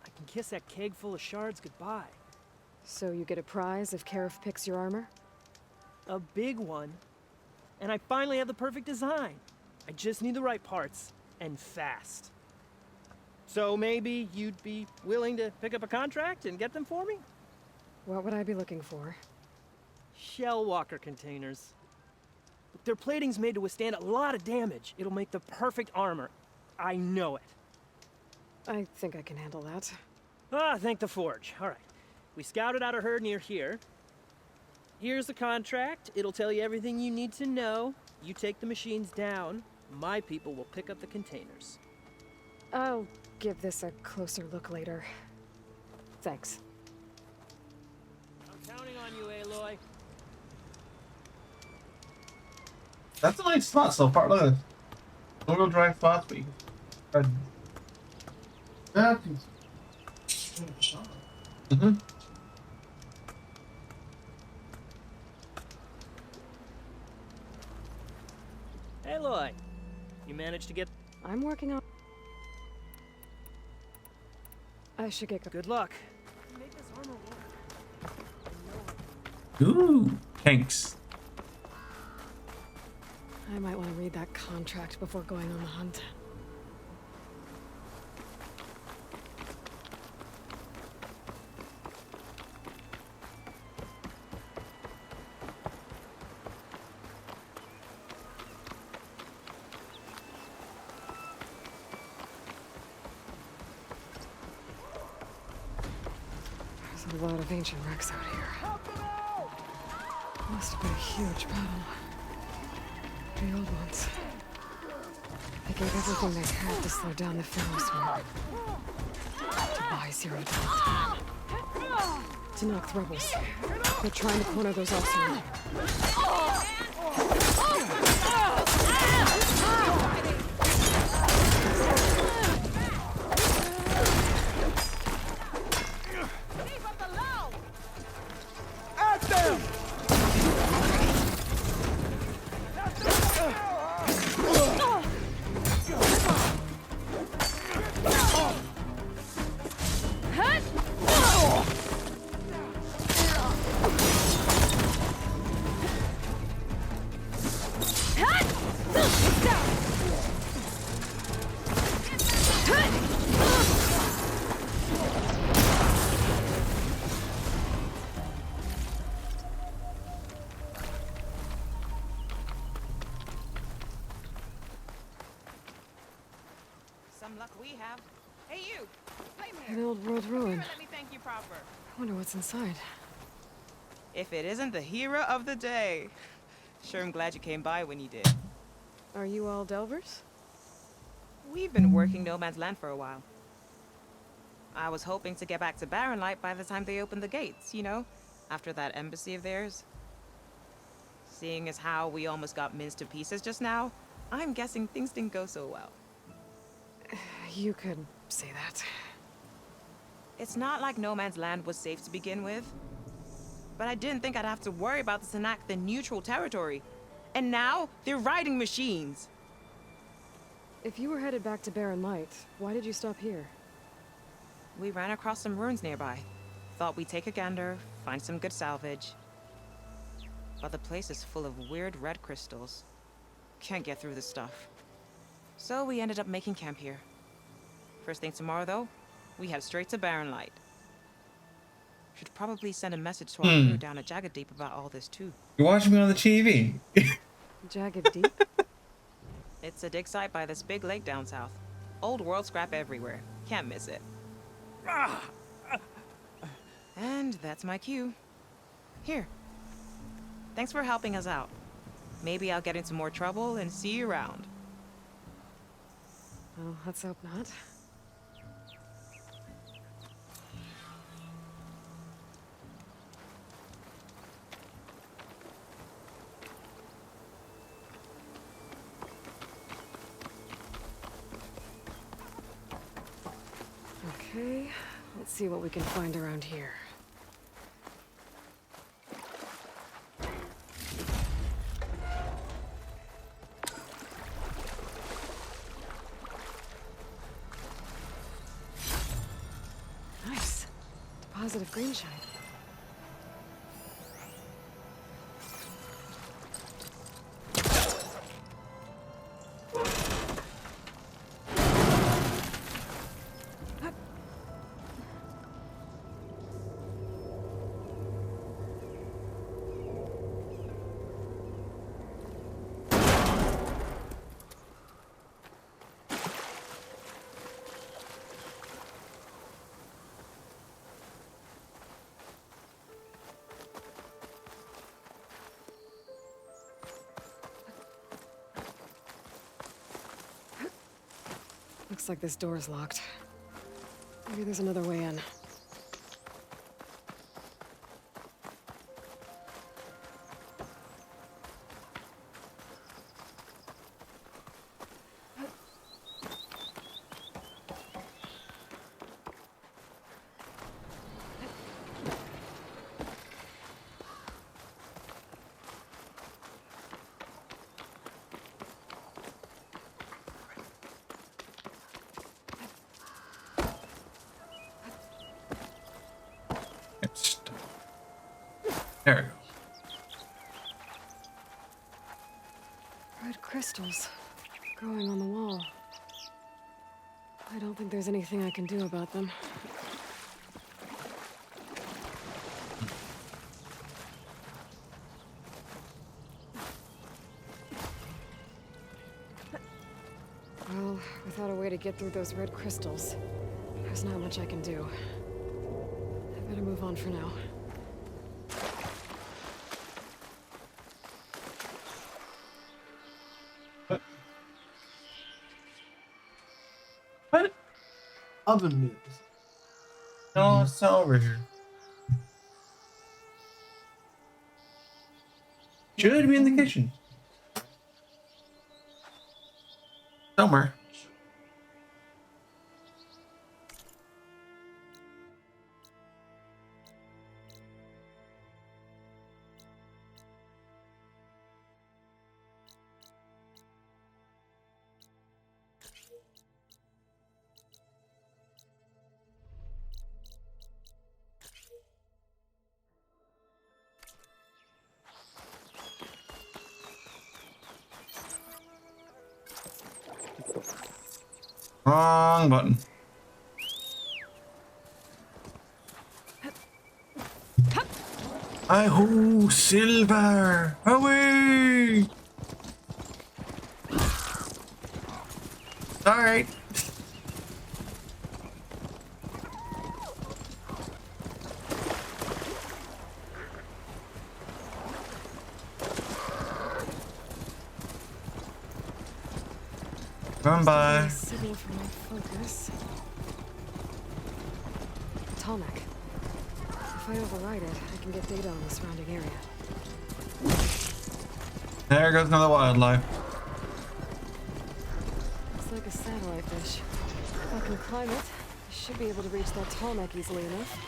D: I can kiss that keg full of shards goodbye.
B: So you get a prize if Karif picks your armor?
D: A big one. And I finally have the perfect design. I just need the right parts, and fast. So maybe you'd be willing to pick up a contract and get them for me?
B: What would I be looking for?
D: Shell walker containers. Their plating's made to withstand a lot of damage. It'll make the perfect armor. I know it.
B: I think I can handle that.
D: Ah, thank the forge. All right. We scouted out a herd near here. Here's the contract. It'll tell you everything you need to know. You take the machines down. My people will pick up the containers.
B: I'll give this a closer look later. Thanks.
D: I'm counting on you, Aloy.
Y: That's a nice spot so far. Look at this. No-wheel drive spots, but you can... That is... Mm-hmm.
D: Aloy, you managed to get...
B: I'm working on... I should get...
D: Good luck.
B: Make this armor work.
Y: Ooh, thanks.
B: I might want to read that contract before going on the hunt. There's a lot of ancient wrecks out here. Must have been a huge battle. The old ones. They gave everything they had to slow down the Pharaoh swarm. To buy Zero time. Tanakh rebels. They're trying to corner those Oseram.
E: At them!
G: Some luck we have. Hey, you! Flame
B: An old world ruin.
G: Let me thank you proper.
B: I wonder what's inside.
G: If it isn't the hero of the day. Sure, I'm glad you came by when you did.
B: Are you all Delvers?
G: We've been working No Man's Land for a while. I was hoping to get back to Barren Light by the time they opened the gates, you know? After that embassy of theirs. Seeing as how we almost got minced to pieces just now, I'm guessing things didn't go so well.
B: You could say that.
G: It's not like No Man's Land was safe to begin with. But I didn't think I'd have to worry about the Tanakh, the neutral territory. And now, they're riding machines.
B: If you were headed back to Barren Light, why did you stop here?
G: We ran across some ruins nearby. Thought we'd take a gander, find some good salvage. But the place is full of weird red crystals. Can't get through the stuff. So we ended up making camp here. First thing tomorrow, though, we head straight to Barren Light. Should probably send a message to our crew down at Jagged Deep about all this, too.
Y: You're watching me on the TV.
B: Jagged Deep?
G: It's a dig site by this big lake down south. Old world scrap everywhere. Can't miss it. And that's my cue. Here. Thanks for helping us out. Maybe I'll get into more trouble and see you around.
B: Well, let's hope not. Okay, let's see what we can find around here. Nice. Deposit of green shine. Looks like this door's locked. Maybe there's another way in.
Y: There we go.
B: Red crystals growing on the wall. I don't think there's anything I can do about them. Well, without a way to get through those red crystals, there's not much I can do. I better move on for now.
Y: What? Oven mitts. No, it's not over here. Should be in the kitchen. Somewhere. Wrong button. I-ho, silver! Away! Alright. Come by.
B: Signal for my focus. Tallneck. If I override it, I can get data on the surrounding area.
Y: There goes another wildlife.
B: Looks like a satellite fish. If I can climb it, I should be able to reach that Tallneck easily enough.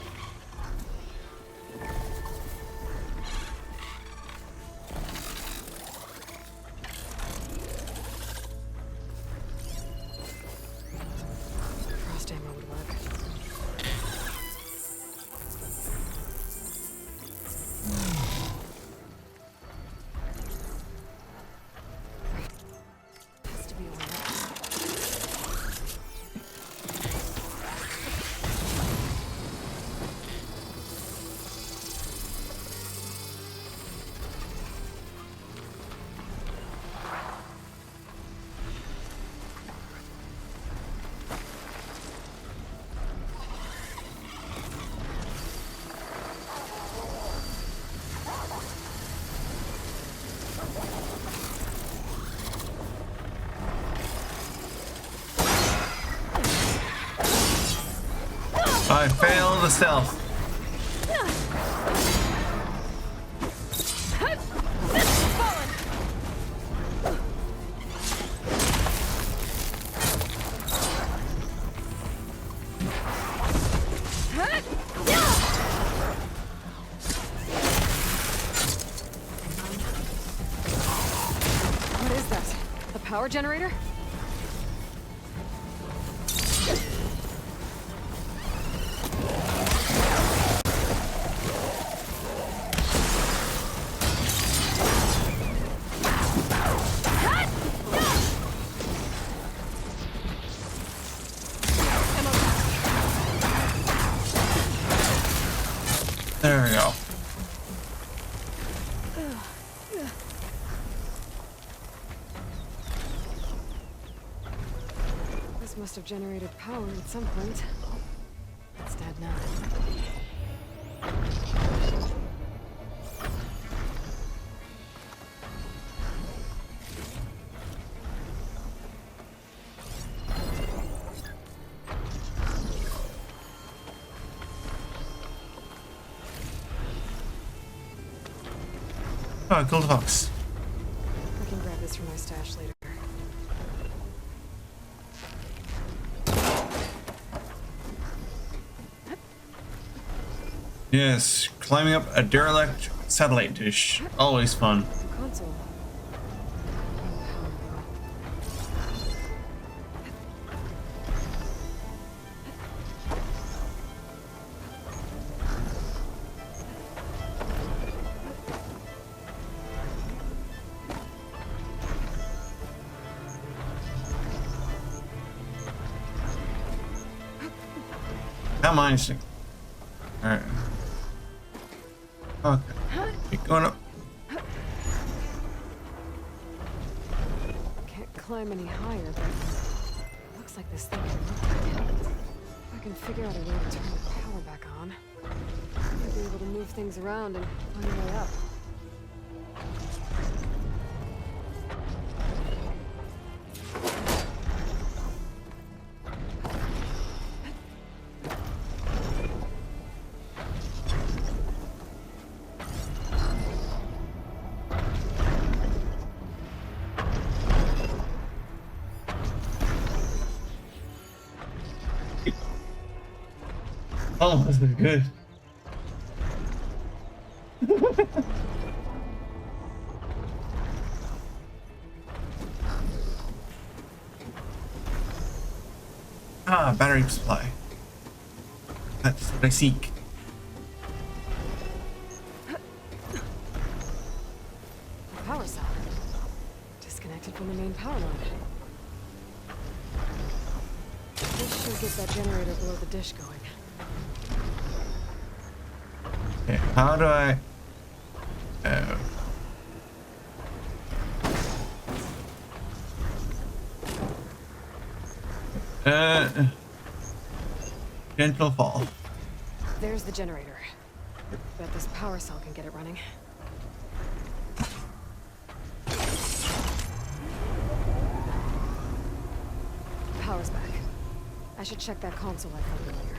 B: Frost ammo would work. Has to be a way up.
Y: I failed the stealth.
B: What is that? The power generator?
Y: There we go.
B: This must have generated power at some point. It's dead now.
Y: Oh, gold box.
B: I can grab this from my stash later.
Y: Yes, climbing up a derelict satellite dish. Always fun.
B: Console.
Y: How mine? Alright. Okay. Keep going up.
B: Can't climb any higher, but looks like this thing can work. If I can figure out a way to turn the power back on, I'll be able to move things around and find a way up.
Y: Oh, this is good. Ah, battery supply. That's what I seek.
B: Power cell. Disconnected from the main power line. This should get that generator below the dish going.
Y: Okay, how do I... gentle fall.
B: There's the generator. Bet this power cell can get it running. Power's back. I should check that console I found earlier.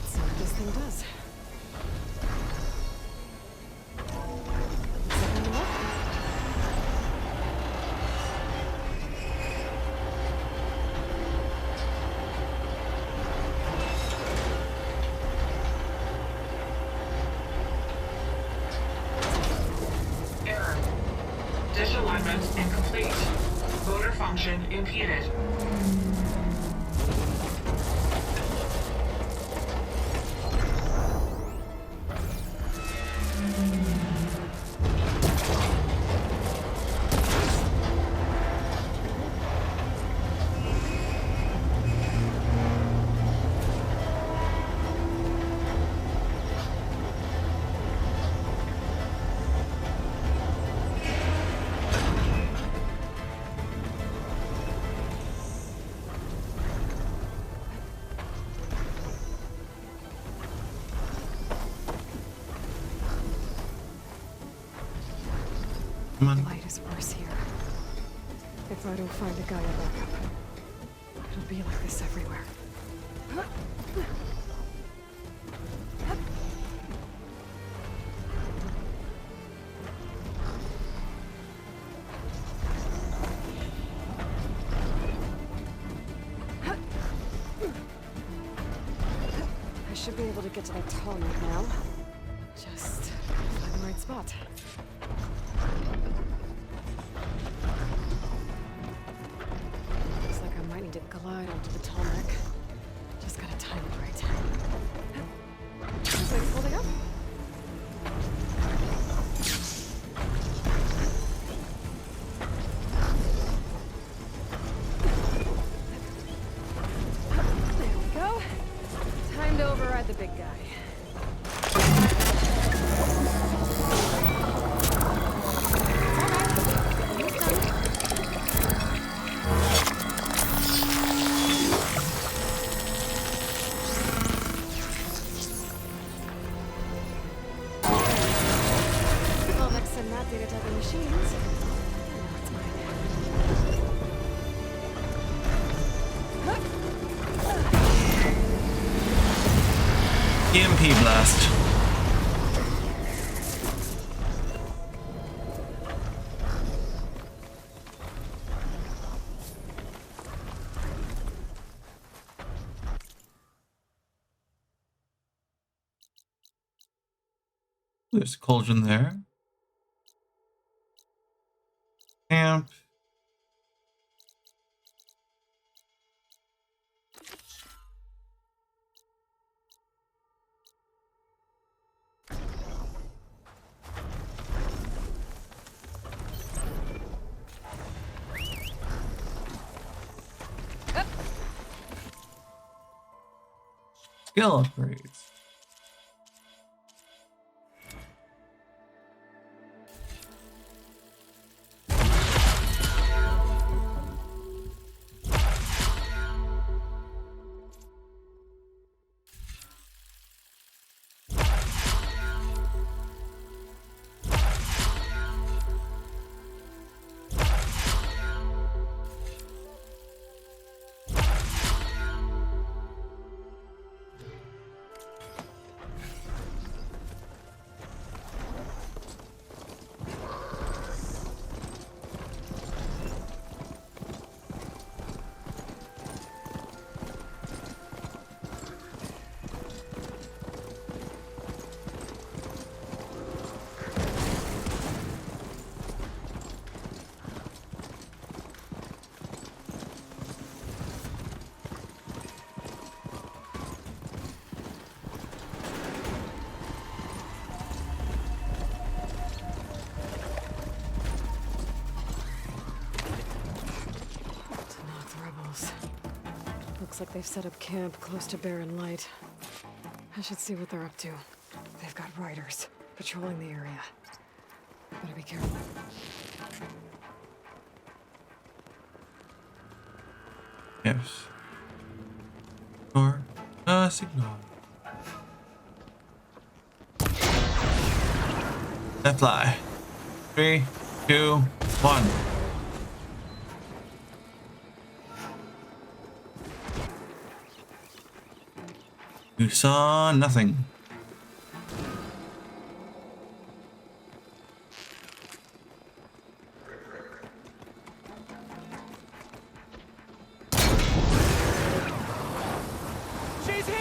B: Let's see what this thing does.
I: Error. Dish alignment incomplete. Motor function impeded.
Y: Come on.
B: Light is worse here. If I don't find a Gaia backup, it'll be like this everywhere. I should be able to get to that tall note now. Just find the right spot. Looks like I might need to glide onto the tall neck. Just gotta time it right. Things holding up? There we go. Time to override the big guy. Well, next to not data type of machines. Now it's
Y: EMP blast. There's a cauldron there. Camp. Skill upgrades.
B: Looks like they've set up camp close to Barren Light. I should see what they're up to. They've got riders patrolling the area. Better be careful.
X: Yes. Or signal. Let's fly. 3, 2, 1. You saw nothing.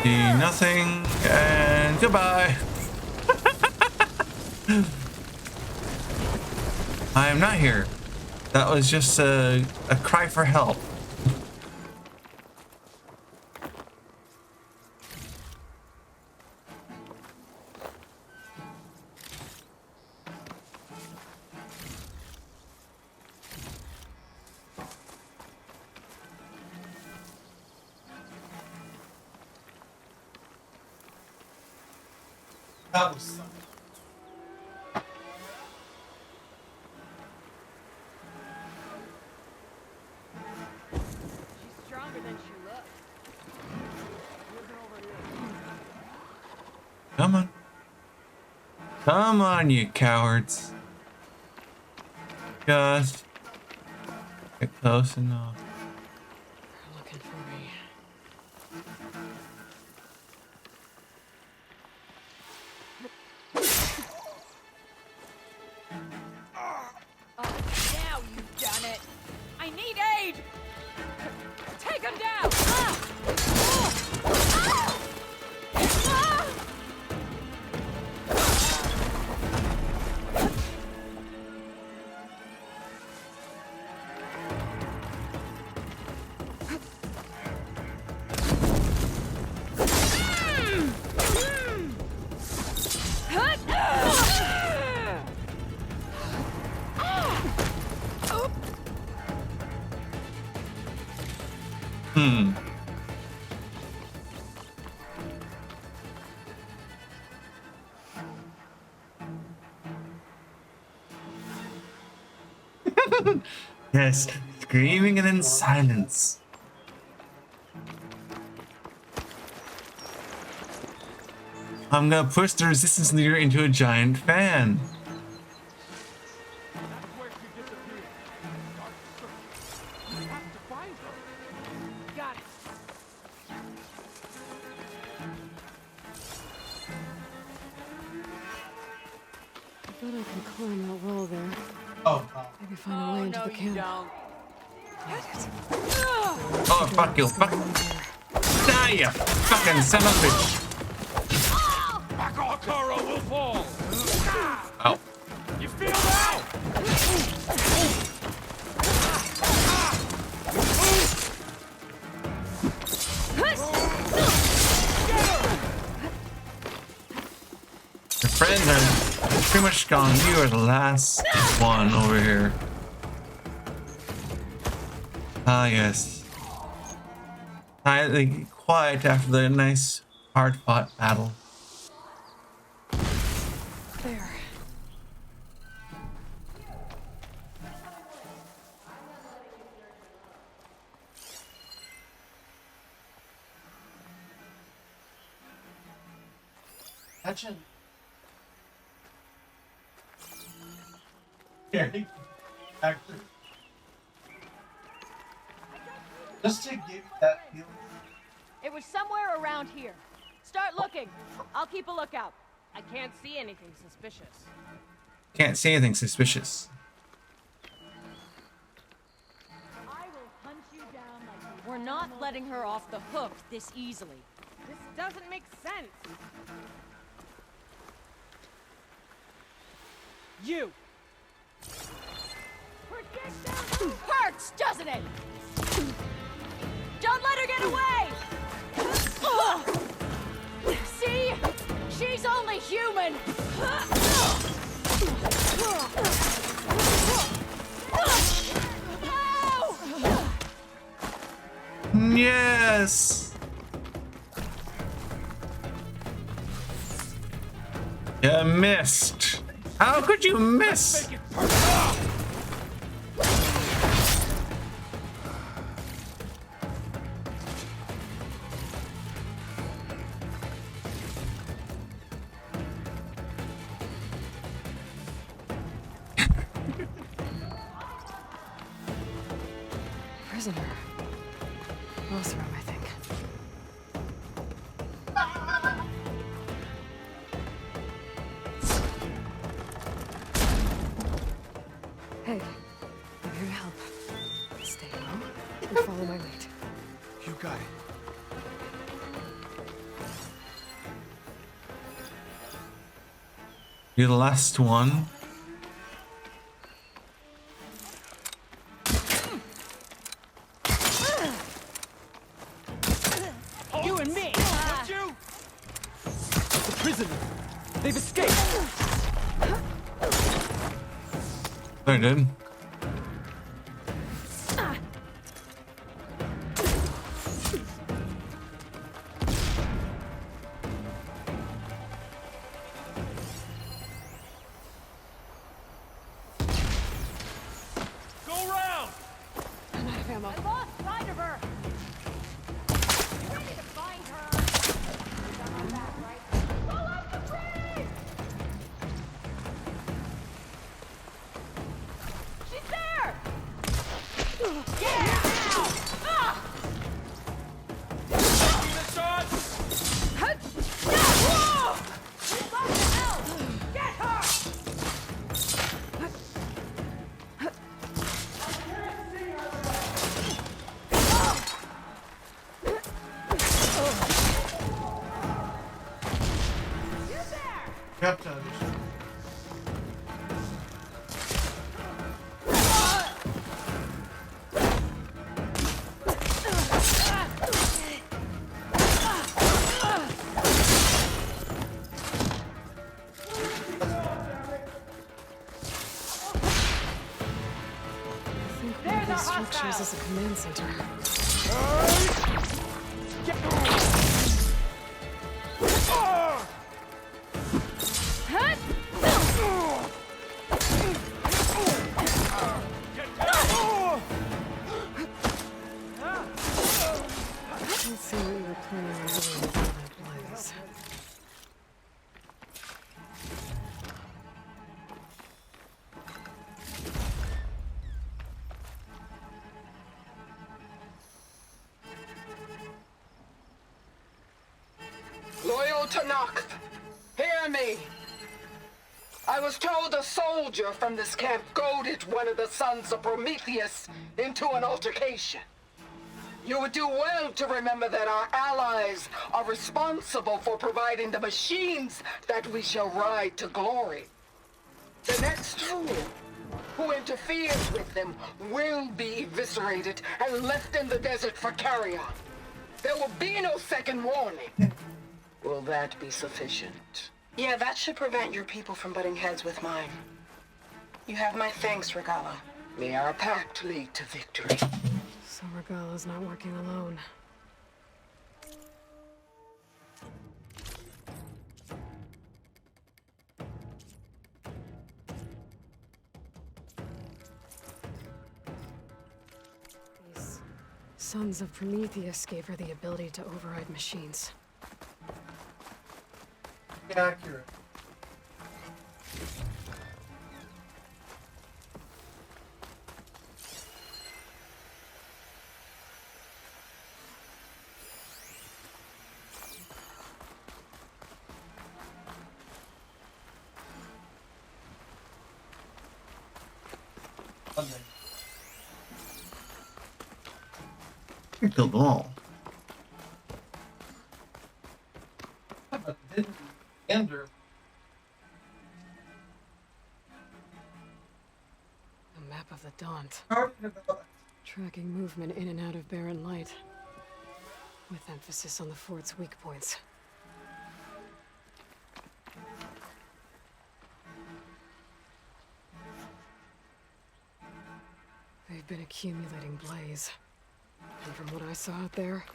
X: See nothing, and goodbye. I am not here. That was just a cry for help.
Y: That was something.
H: She's stronger than she looks.
X: Come on. Come on, you cowards. Just get close enough.
B: Looking for me.
H: Oh, now you've done it. I need aid. Take him down.
X: Yes, screaming and in silence. I'm gonna push the resistance leader into a giant fan.
D: Got it.
B: I thought I could climb that wall there.
Y: Oh,
B: Maybe find a way into the camp.
X: Oh, fuck you, fuck. Die, you fucking son of a bitch.
A: Bakaro will fall.
X: Ow.
A: You feel that?
X: Your friends are pretty much gone. You are the last one over here. Ah, yes. Quietly quiet after the nice, hard-fought battle.
B: There.
Y: Imagine. Here, actor. Just to give you that feeling.
H: It was somewhere around here. Start looking. I'll keep a lookout. I can't see anything suspicious.
X: Can't see anything suspicious.
H: I will hunt you down like we're not letting her off the hook this easily. This doesn't make sense.
D: You.
H: Hurts, doesn't it? Don't let her get away! See? She's only human!
X: Yes! miss. You missed. How could you miss?
B: Prisoner. Osram, I think. Hey, I'm here to help. Stay low and follow my lead.
L: You got it.
X: You're the last one.
D: You and me! What you? The prisoner! They've escaped!
X: They did.
A: Go round!
B: I'm out of ammo.
H: I lost sight of her! We need to find her! She's on my back, right? Pull out the tree! She's there! Yeah! Ah!
A: See the shot?
H: Whoa! She's up to hell! Get her!
Y: Captain.
B: I think one of these structures is a command center. Let's see what you were planning on doing with all that blaze.
E: Loyal Tanakh, hear me. I was told a soldier from this camp goaded one of the sons of Prometheus into an altercation. You would do well to remember that our allies are responsible for providing the machines that we shall ride to glory. The next fool who interferes with them will be eviscerated and left in the desert for carrion. There will be no second warning. Will that be sufficient?
R: Yeah, that should prevent your people from butting heads with mine. You have my thanks, Regala.
E: May our pact lead to victory.
B: So Regala's not working alone. These sons of Prometheus gave her the ability to override machines.
Y: Accurate.
X: You killed them all.
Y: But didn't Ender.
B: A map of the Daunt. Tracking movement in and out of Barren Light. With emphasis on the fort's weak points. They've been accumulating blaze. And from what I saw out there,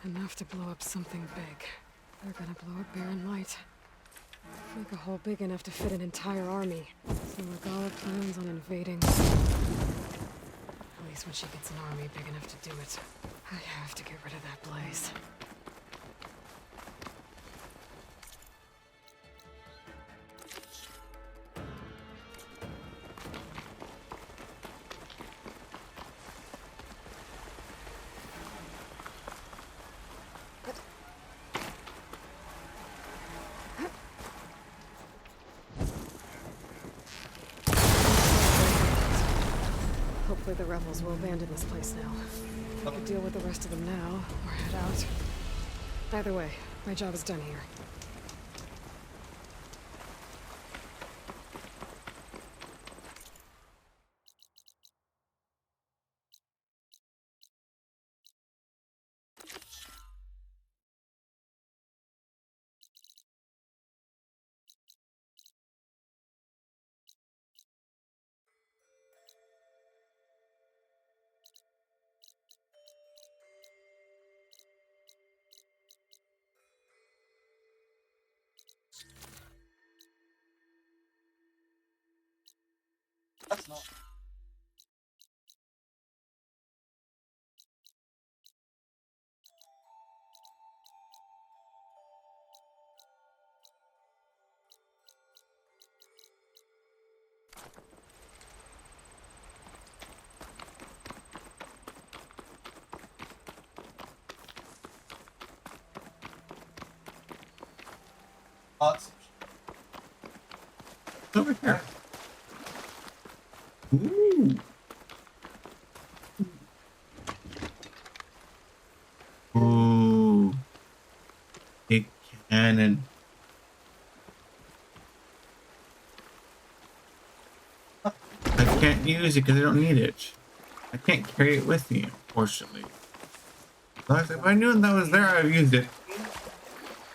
B: Enough to blow up something big. They're gonna blow up Barren Light. Make a hole big enough to fit an entire army. So Regalla plans on invading. At least when she gets an army big enough to do it. I have to get rid of that blaze. Hopefully the rebels will abandon this place now. I could deal with the rest of them now, or head out. Either way, my job is done here.
Y: That's not. Awesome. Over here. Ooh. Ooh. Big cannon. I can't use it because I don't need it. I can't carry it with me, unfortunately. If I knew that was there, I'd have used it.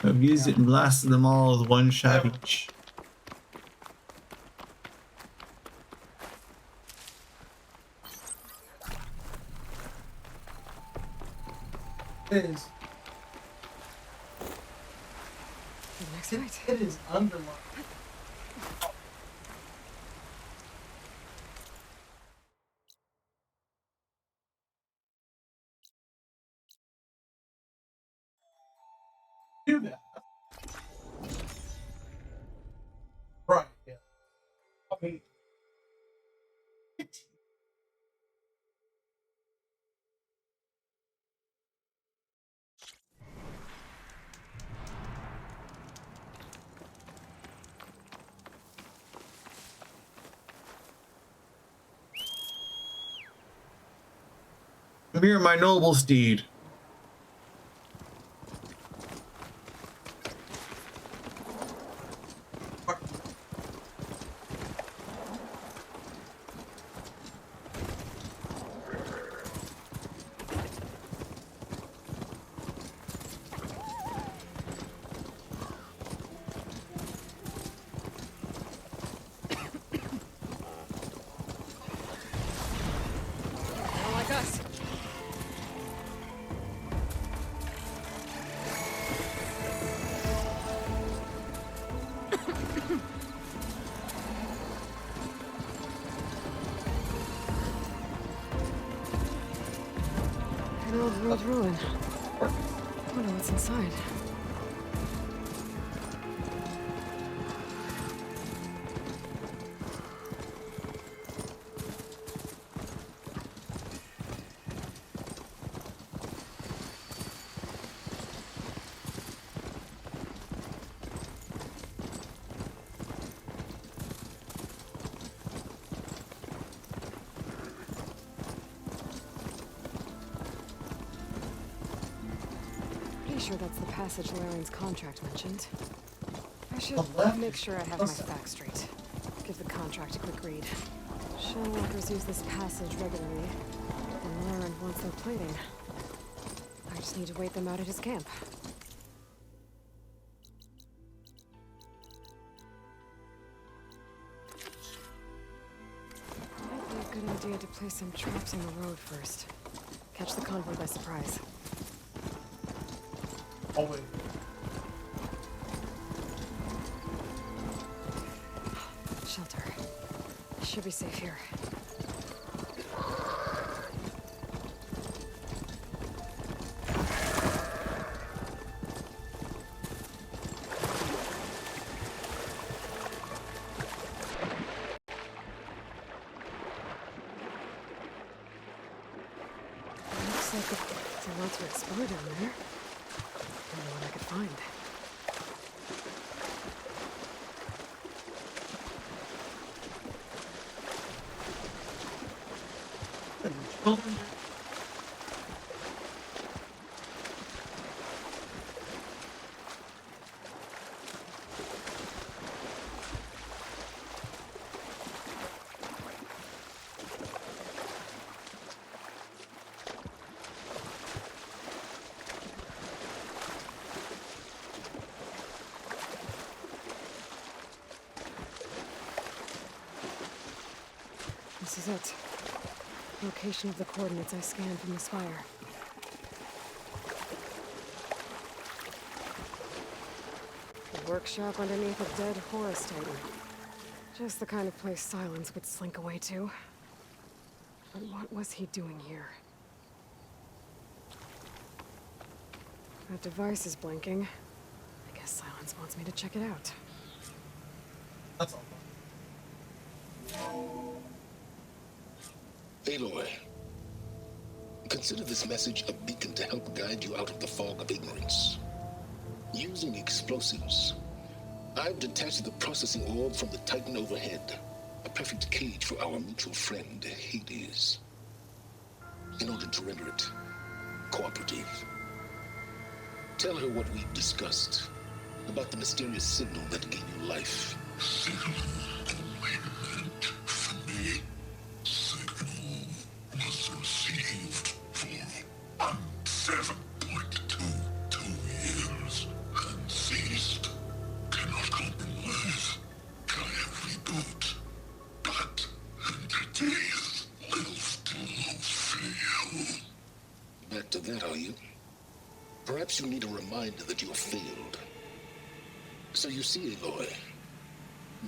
Y: I've used it and blasted them all with one shot each. It is.
B: Next fight.
Y: It is underlined. Do that. Right. Yeah. I mean. Come here, my noble steed.
B: An old world ruin. Wonder what's inside. Sure that's the passage Laren's contract mentioned. I should make sure I have my facts straight. Give the contract a quick read. Shellwalkers use this passage regularly, and Laren wants their plating. I just need to wait them out at his camp. Might be a good idea to place some traps on the road first. Catch the convoy by surprise.
J: Always.
B: Shelter. Should be safe here. Looks like there's a lot to explore down there. I don't know what I could find. This is it. Location of the coordinates I scanned from the spire. A workshop underneath a dead Horus Titan. Just the kind of place Silence would slink away to. But what was he doing here? That device is blinking. I guess Silence wants me to check it out.
J: That's all.
K: Aloy, consider this message a beacon to help guide you out of the fog of ignorance. Using explosives, I've detached the processing orb from the Titan overhead. A perfect cage for our mutual friend, Hades. In order to render it cooperative, tell her what we've discussed about the mysterious signal that gave you life.
S: Signal only meant for me. Signal was received for 7.22 years and ceased. Cannot compromise. Gaia reboot. But entities will still fail.
K: Back to that, are you? Perhaps you need a reminder that you have failed. So you see, Aloy,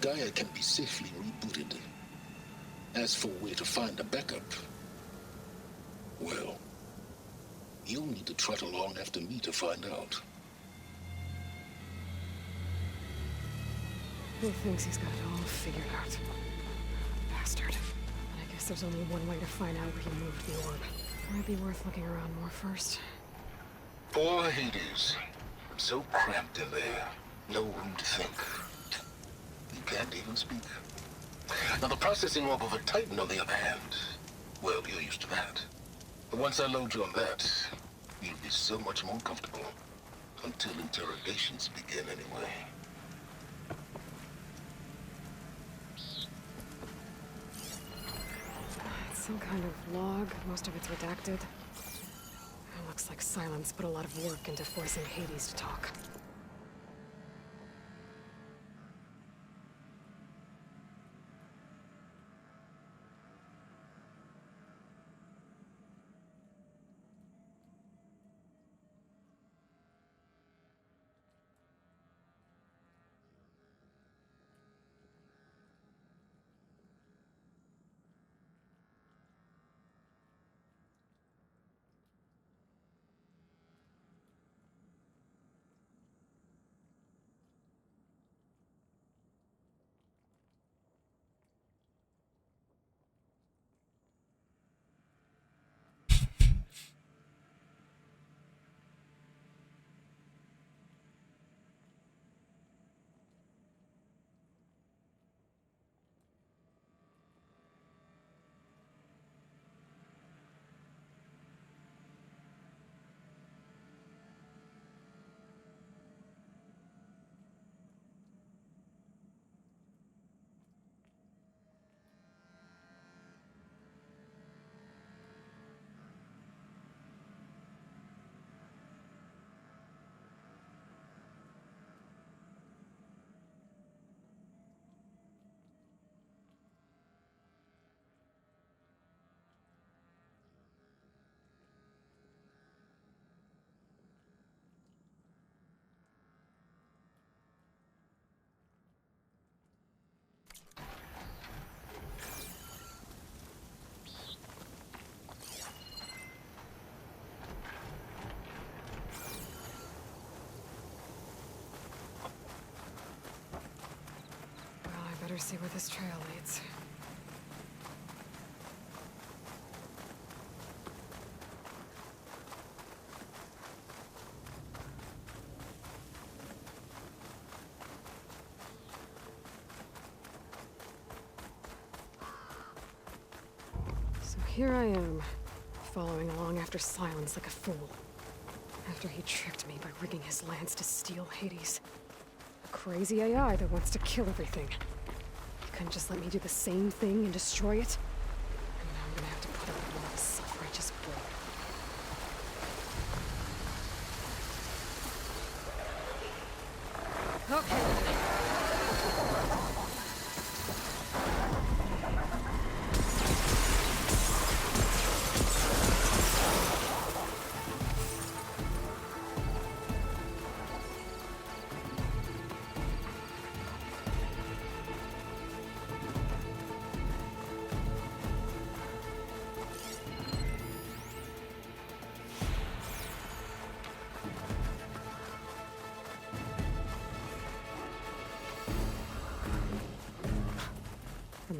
K: Gaia can be safely rebooted. As for where to find a backup, well, you'll need to trot along after me to find out.
B: He thinks he's got it all figured out. Bastard. But I guess there's only one way to find out where he moved the orb. Might be worth looking around more first.
K: Poor Hades. So cramped in there. No room to think. You can't even speak. Now the processing orb of a Titan, on the other hand, well, you're used to that. But once I load you on that, you'll be so much more comfortable. Until interrogations begin, anyway.
B: It's some kind of log. Most of it's redacted. It looks like Silence put a lot of work into forcing Hades to talk. see where this trail leads. So here I am, following along after Silence like a fool. After he tricked me by rigging his lance to steal Hades. A crazy AI that wants to kill everything. He couldn't just let me do the same thing and destroy it? And now I'm gonna have to put up with all this self-righteous bull. Okay.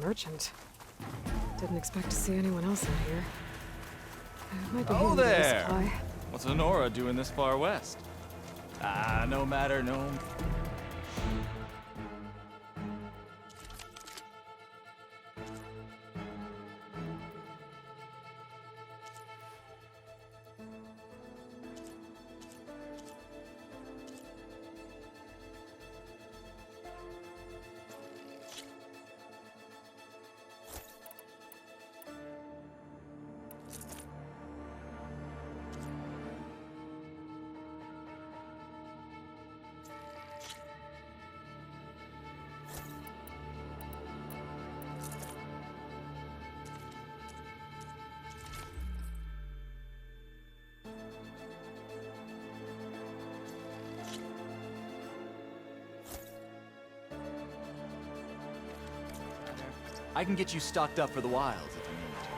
B: Merchant. Didn't expect to see anyone else in here. Might be
O: Oh
B: handy to get a
O: there!
B: supply.
O: What's Honora doing this far west? Ah, no matter, no. I can get you stocked up for the wilds if you need to.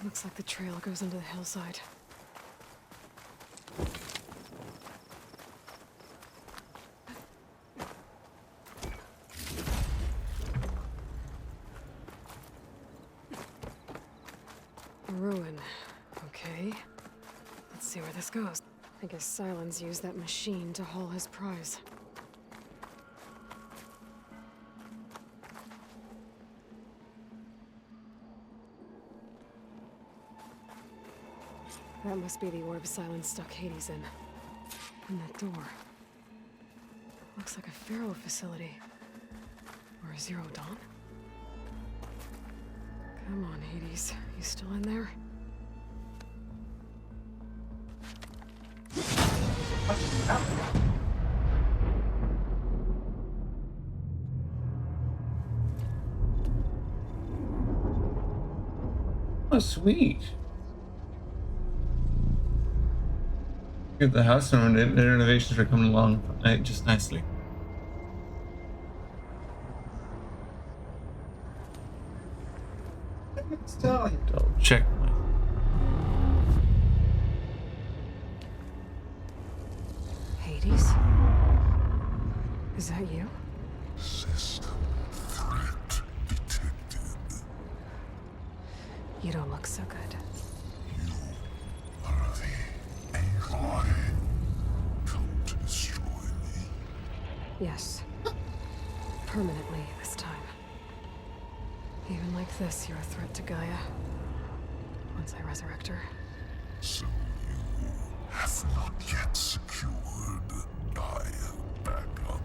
B: Looks like the trail goes into the hillside. A ruin. Okay. Let's see where this goes. I guess Silence used that machine to haul his prize. That must be the orb Silence stuck Hades in. And that door. Looks like a Pharaoh facility. Or a Zero Dawn? Come on, Hades. You still in there?
Y: Oh, sweet. The house and the renovations are coming along just nicely. Double check my.
B: Hades? Is that you?
S: System threat detected.
B: You don't look so good.
S: You are the AI come to destroy me.
B: Yes. Permanently this time. Even like this, you're a threat to Gaia. Once I resurrect her.
S: So you have not yet secured Gaia back up.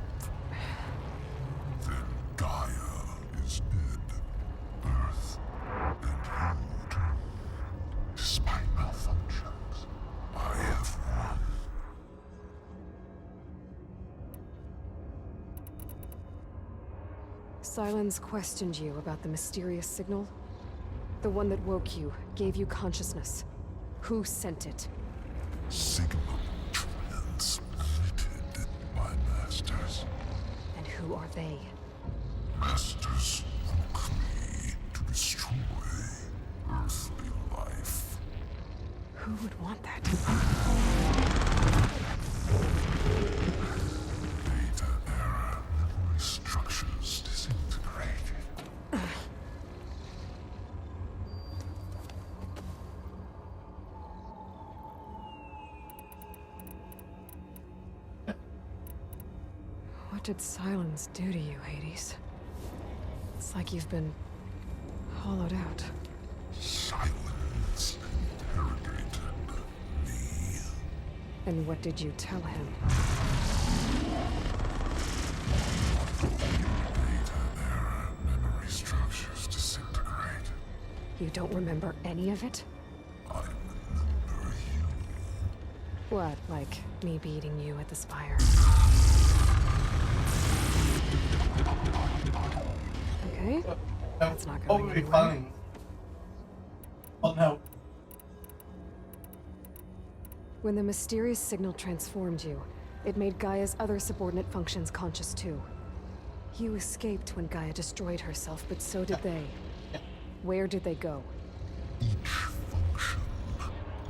S: Then Gaia is dead. Earth and you, despite malfunctions, I have won.
B: Sylens questioned you about the mysterious signal? The one that woke you, gave you consciousness. Who sent it?
S: Signal transmitted by masters.
B: And who are they?
S: Masters woke me to destroy earthly life.
B: Who would want that?
S: Data era memory structures disintegrated.
B: What did Sylens do to you, Hades? It's like you've been hollowed out.
S: Silence interrogated me.
B: And what did you tell him?
S: Data era memory structures disintegrate.
B: You don't remember any of it?
S: I remember you.
B: What, like me beating you at the Spire? Okay, that's not going anywhere.
J: Fine. Oh no.
B: When the mysterious signal transformed you, it made Gaia's other subordinate functions conscious too. You escaped when Gaia destroyed herself, but so did they. Where did they go?
S: Each function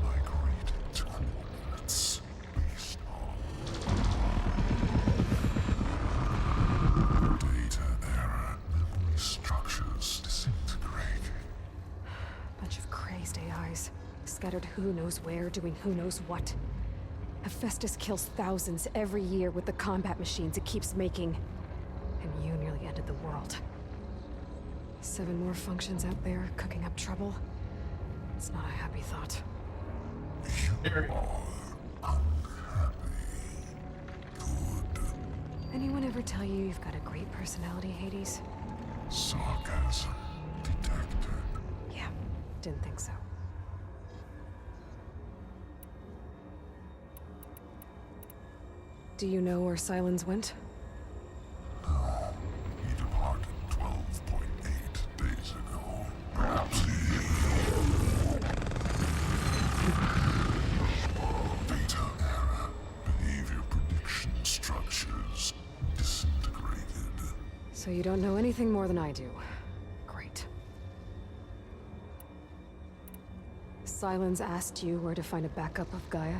S: migrated to coordinates based on data era memory structures disintegrated.
B: Bunch of crazed AIs, scattered who knows where, doing who knows what. Hephaestus kills thousands every year with the combat machines it keeps making. And you nearly ended the world. 7 more functions out there, cooking up trouble. It's not a happy thought.
S: You are unhappy. Good.
B: Anyone ever tell you you've got a great personality, Hades?
S: Sarcasm detected.
B: Yeah, didn't think so. Do you know where Sylens went?
S: No, he departed 12.8 days ago. Perhaps Data era behavior prediction structures disintegrated.
B: So you don't know anything more than I do. Great. Sylens asked you where to find a backup of Gaia?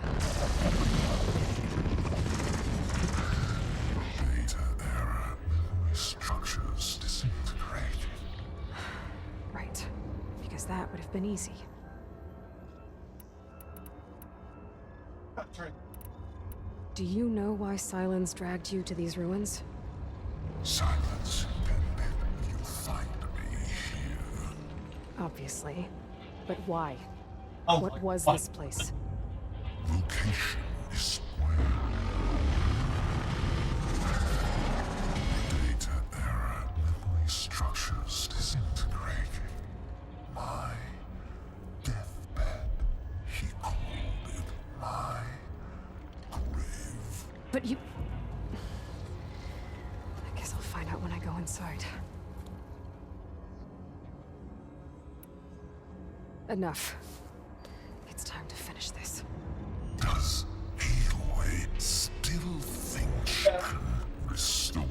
S: Data era memory structures disintegrated.
B: Right. Because that would have been easy. Do you know why Sylens dragged you to these ruins?
S: Silence intended you find me here.
B: Obviously. But why?
J: Oh,
B: What was this place?
S: Location is square. Data era memory structures disintegrated. My deathbed. He called it my grave.
B: But you... I guess I'll find out when I go inside. Enough. It's time to finish this.
S: Does Aloy still think she can restore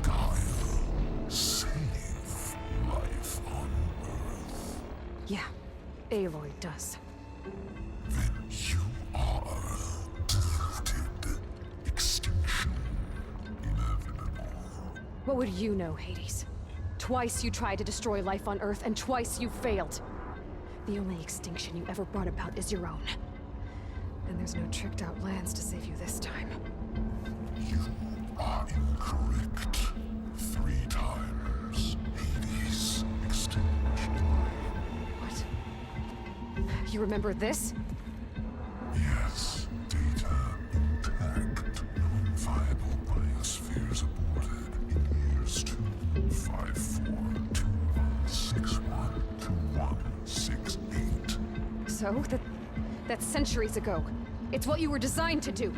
S: Gaia? Save life on Earth?
B: Yeah, Aloy does.
S: Then you are deluded. Extinction inevitable.
B: What would you know, Hades? Twice you tried to destroy life on Earth, and twice you failed. The only extinction you ever brought about is your own. And there's no tricked-out lands to save you this time.
S: You are incorrect. 3 times. Hades extinguished life.
B: What? You remember this?
S: Yes. Data intact. Non-viable biospheres aborted in years 254, 2161, 2168.
B: So? That's centuries ago. It's what you were designed to do.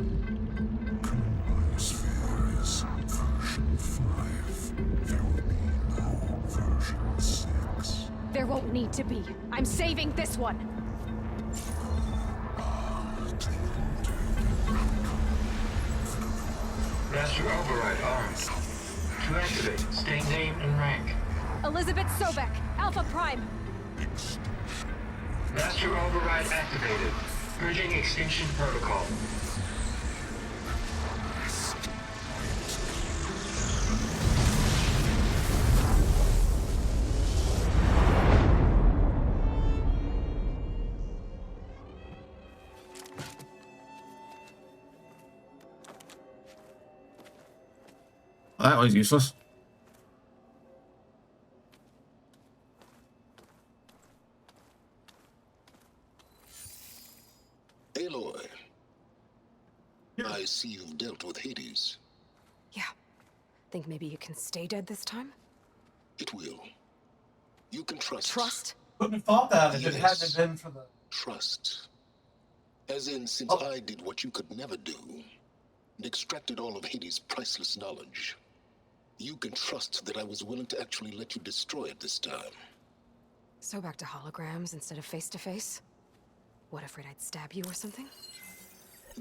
S: Current biosphere is version 5. There will be
B: There won't need to be. I'm saving this one.
I: Master Override armed. To activate, state name and rank.
B: Elizabeth Sobek, Alpha Prime.
I: Master Override activated. Bridging extinction protocol.
Y: Well, that was useless.
K: Aloy, I see you've dealt with Hades.
B: Yeah. Think maybe you can stay dead this time?
K: It will. You can trust.
B: Trust?
J: Wouldn't have thought that if it hadn't been for the...
K: Trust. As in, since I did what you could never do, and extracted all of Hades' priceless knowledge, you can trust that I was willing to actually let you destroy it this time.
B: So back to holograms instead of face-to-face? What, afraid I'd stab you or something?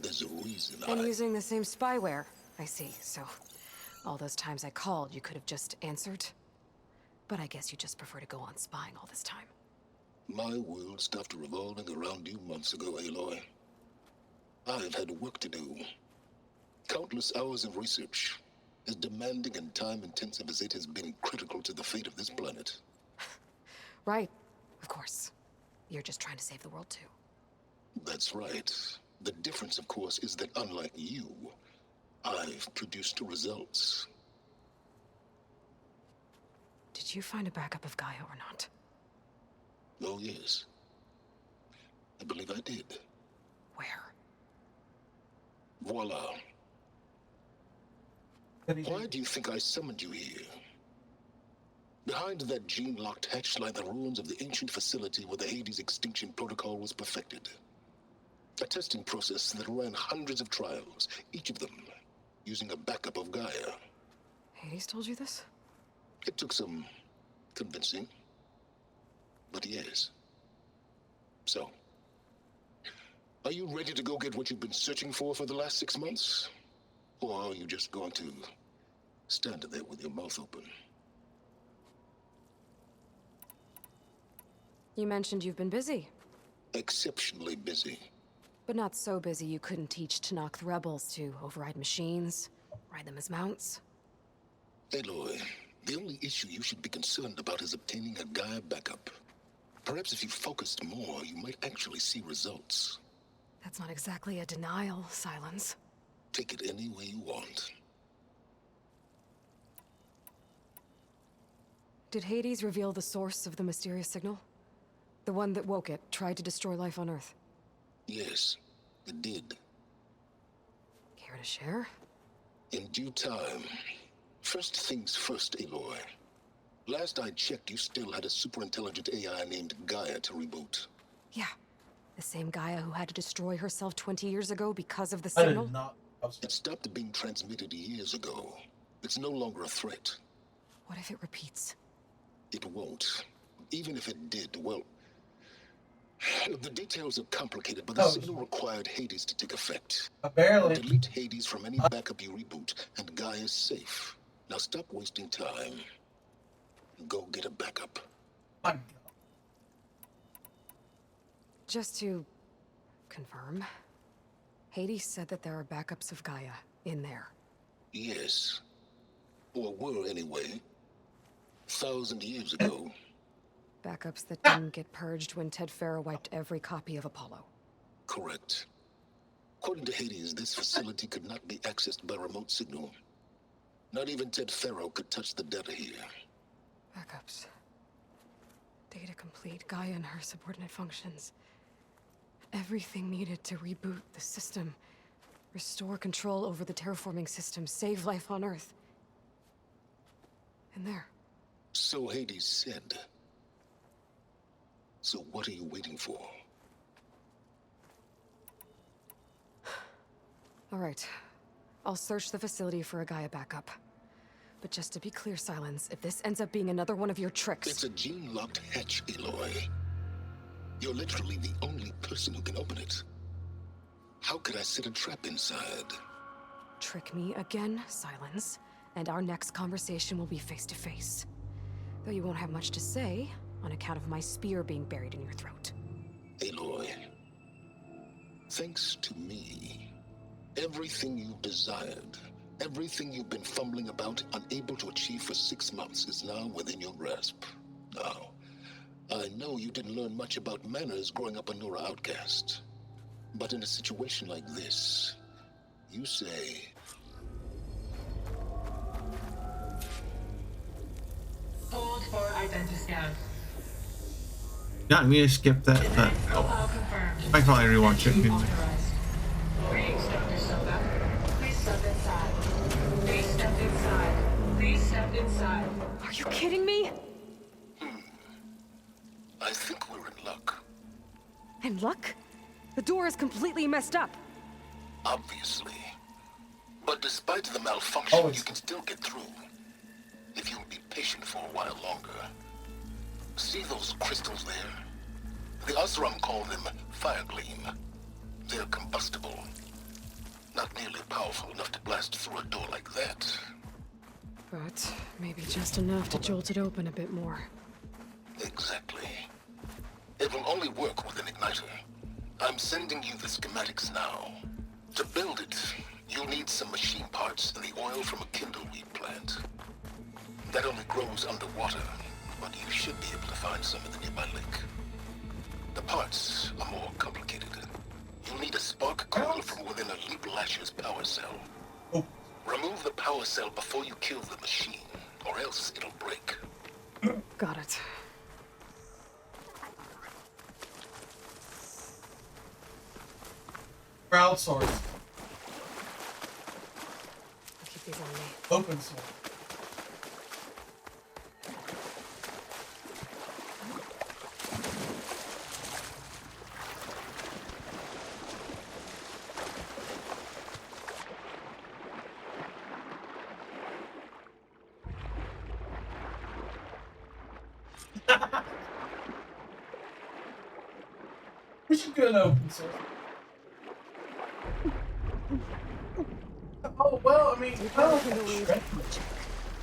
K: There's a reason
B: And using the same spyware. I see, so... all those times I called, you could have just answered? But I guess you just prefer to go on spying all this time.
K: My world stopped revolving around you months ago, Aloy. I've had work to do. Countless hours of research, as demanding and time-intensive as it has been critical to the fate of this planet.
B: Right, of course. You're just trying to save the world, too.
K: That's right. The difference, of course, is that unlike you, I've produced results.
B: Did you find a backup of Gaia or not?
K: Oh, yes. I believe I did.
B: Where?
K: Voila. Why do you think I summoned you here? Behind that gene-locked hatch lie the ruins of the ancient facility where the Hades extinction protocol was perfected. A testing process that ran hundreds of trials, each of them using a backup of Gaia.
B: Hades told you this?
K: It took some convincing, but yes. So, are you ready to go get what you've been searching for the last 6 months? Or are you just going to stand there with your mouth open?
B: You mentioned you've been busy.
K: Exceptionally busy.
B: But not so busy you couldn't teach Tenakth rebels to override machines, ride them as mounts.
K: Aloy, the only issue you should be concerned about is obtaining a Gaia backup. Perhaps if you focused more, you might actually see results.
B: That's not exactly a denial, Silence.
K: Take it any way you want.
B: Did Hades reveal the source of the mysterious signal? The one that woke it, tried to destroy life on Earth?
K: Yes, it did.
B: Care to share?
K: In due time. First things first, Aloy. Last I checked, you still had a super-intelligent AI named Gaia to reboot.
B: Yeah. The same Gaia who had to destroy herself 20 years ago because of the
J: I
B: signal?
J: did not.
K: It stopped being transmitted years ago. It's no longer a threat.
B: What if it repeats?
K: It won't. Even if it did, well... the details are complicated, but the signal required Hades to take effect.
J: Barely.
K: Delete Hades from any backup you reboot, and Gaia's safe. Now stop wasting time. Go get a backup.
B: Just to confirm, Hades said that there are backups of Gaia in there.
K: Yes. Or were, anyway. 1,000 years ago.
B: Backups that didn't get purged when Ted Farrow wiped every copy of Apollo.
K: Correct. According to Hades, this facility could not be accessed by remote signal. Not even Ted Farrow could touch the data here.
B: Backups. Data complete, Gaia and her subordinate functions. Everything needed to reboot the system. Restore control over the terraforming system, save life on Earth. And there.
K: So Hades said. So what are you waiting for?
B: All right. I'll search the facility for a Gaia backup. But just to be clear, Silence, if this ends up being another one of your tricks...
K: It's a gene-locked hatch, Aloy. You're literally the only person who can open it. How could I set a trap inside?
B: Trick me again, Silence, and our next conversation will be face-to-face. Though you won't have much to say, on account of my spear being buried in your throat.
K: Aloy, thanks to me, everything you desired, everything you've been fumbling about, unable to achieve for 6 months, is now within your grasp. Now, I know you didn't learn much about manners growing up a Nora outcast. But in a situation like this, you say...
R: Hold for identity scan.
Y: Not me to skip that, but I probably rewatch it.
R: Greetings, Dr. Silva. Please step inside. Please step inside. Please step inside.
B: Are you kidding me?
K: I think we're in luck.
B: In luck? The door is completely messed up.
K: Obviously. But despite the malfunction, you can still get through. If you'll be patient for a while longer. See those crystals there? The Oseram call them fire gleam. They're combustible. Not nearly powerful enough to blast through a door like that.
B: But maybe just enough to jolt it open a bit more.
K: Exactly. It will only work with an igniter. I'm sending you the schematics now. To build it, you'll need some machine parts and the oil from a kindleweed plant. That only grows underwater, but you should be able to find some in the nearby lake. The parts are more complicated. You'll need a spark coil from within a Leap Lasher's power cell. Remove the power cell before you kill the machine, or else it'll break.
B: Got it.
J: Crowdsource.
B: I'll keep these on me.
J: Open source. We should do an open source. Oh, well, I mean,
B: Oh,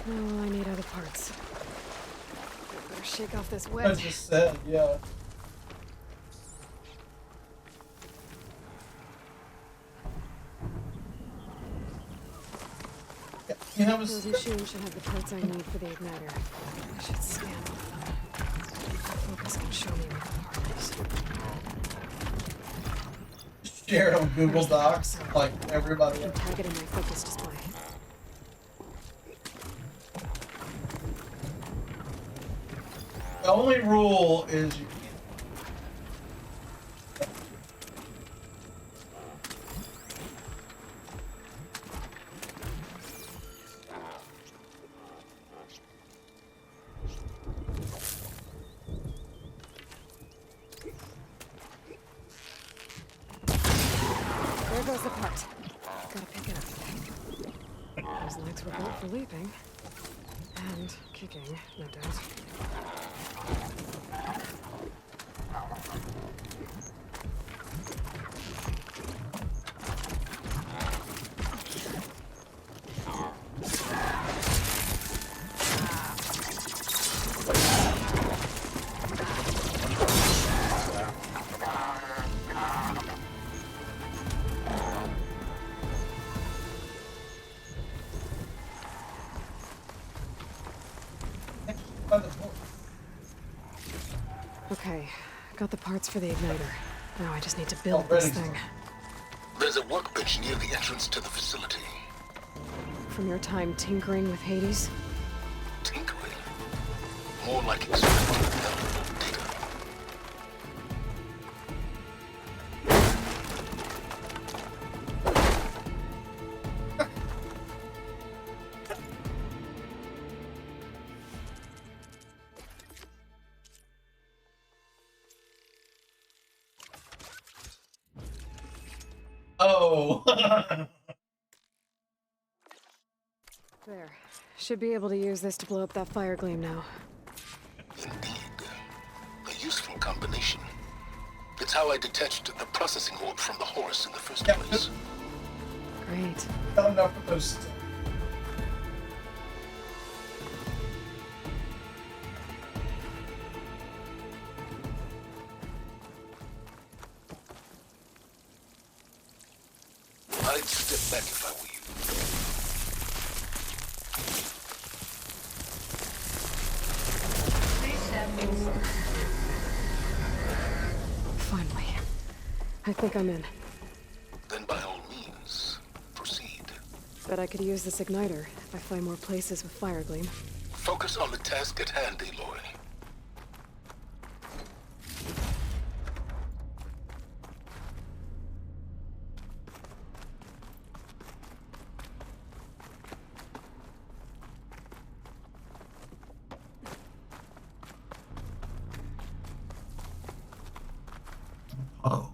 B: I need other parts. I better shake off this
J: I
B: wedge.
J: just said, yeah. You have a
B: Those machines should have the parts I need for the igniter. I should scan all of them. Focus can show me where the part is.
J: share it on Google Docs, like everybody.
B: And tag it in my focus display.
J: The only rule is you
B: There goes the part. Gotta pick it up. Those legs were built for leaping. And kicking, no doubt. Okay, got the parts for the igniter. Now I just need to build this thing.
K: There's a workbench near the entrance to the facility.
B: From your time tinkering with Hades?
K: Tinkering? More like extracting valuable data.
J: Oh.
B: There. Should be able to use this to blow up that fire gleam now.
K: Indeed. A useful combination. It's how I detached the processing orb from the horse in the first place.
B: Great.
J: Not enough of those.
K: I'd step back if I were you.
R: Please step inside.
B: Finally. I think I'm in.
K: Then by all means, proceed.
B: Bet I could use this igniter if I find more places with fire gleam.
K: Focus on the task at hand, Aloy.
Y: Oh.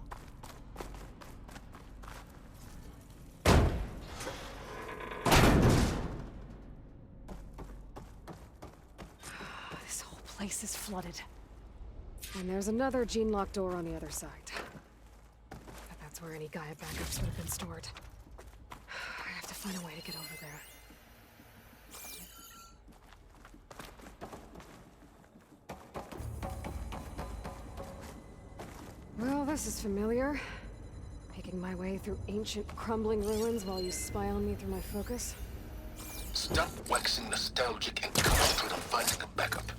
B: This whole place is flooded. And there's another gene-locked door on the other side. But that's where any Gaia backups would have been stored. I have to find a way to get over there. Well, this is familiar. Making my way through ancient, crumbling ruins while you spy on me through my focus.
K: Stop waxing nostalgic and concentrate on finding a backup.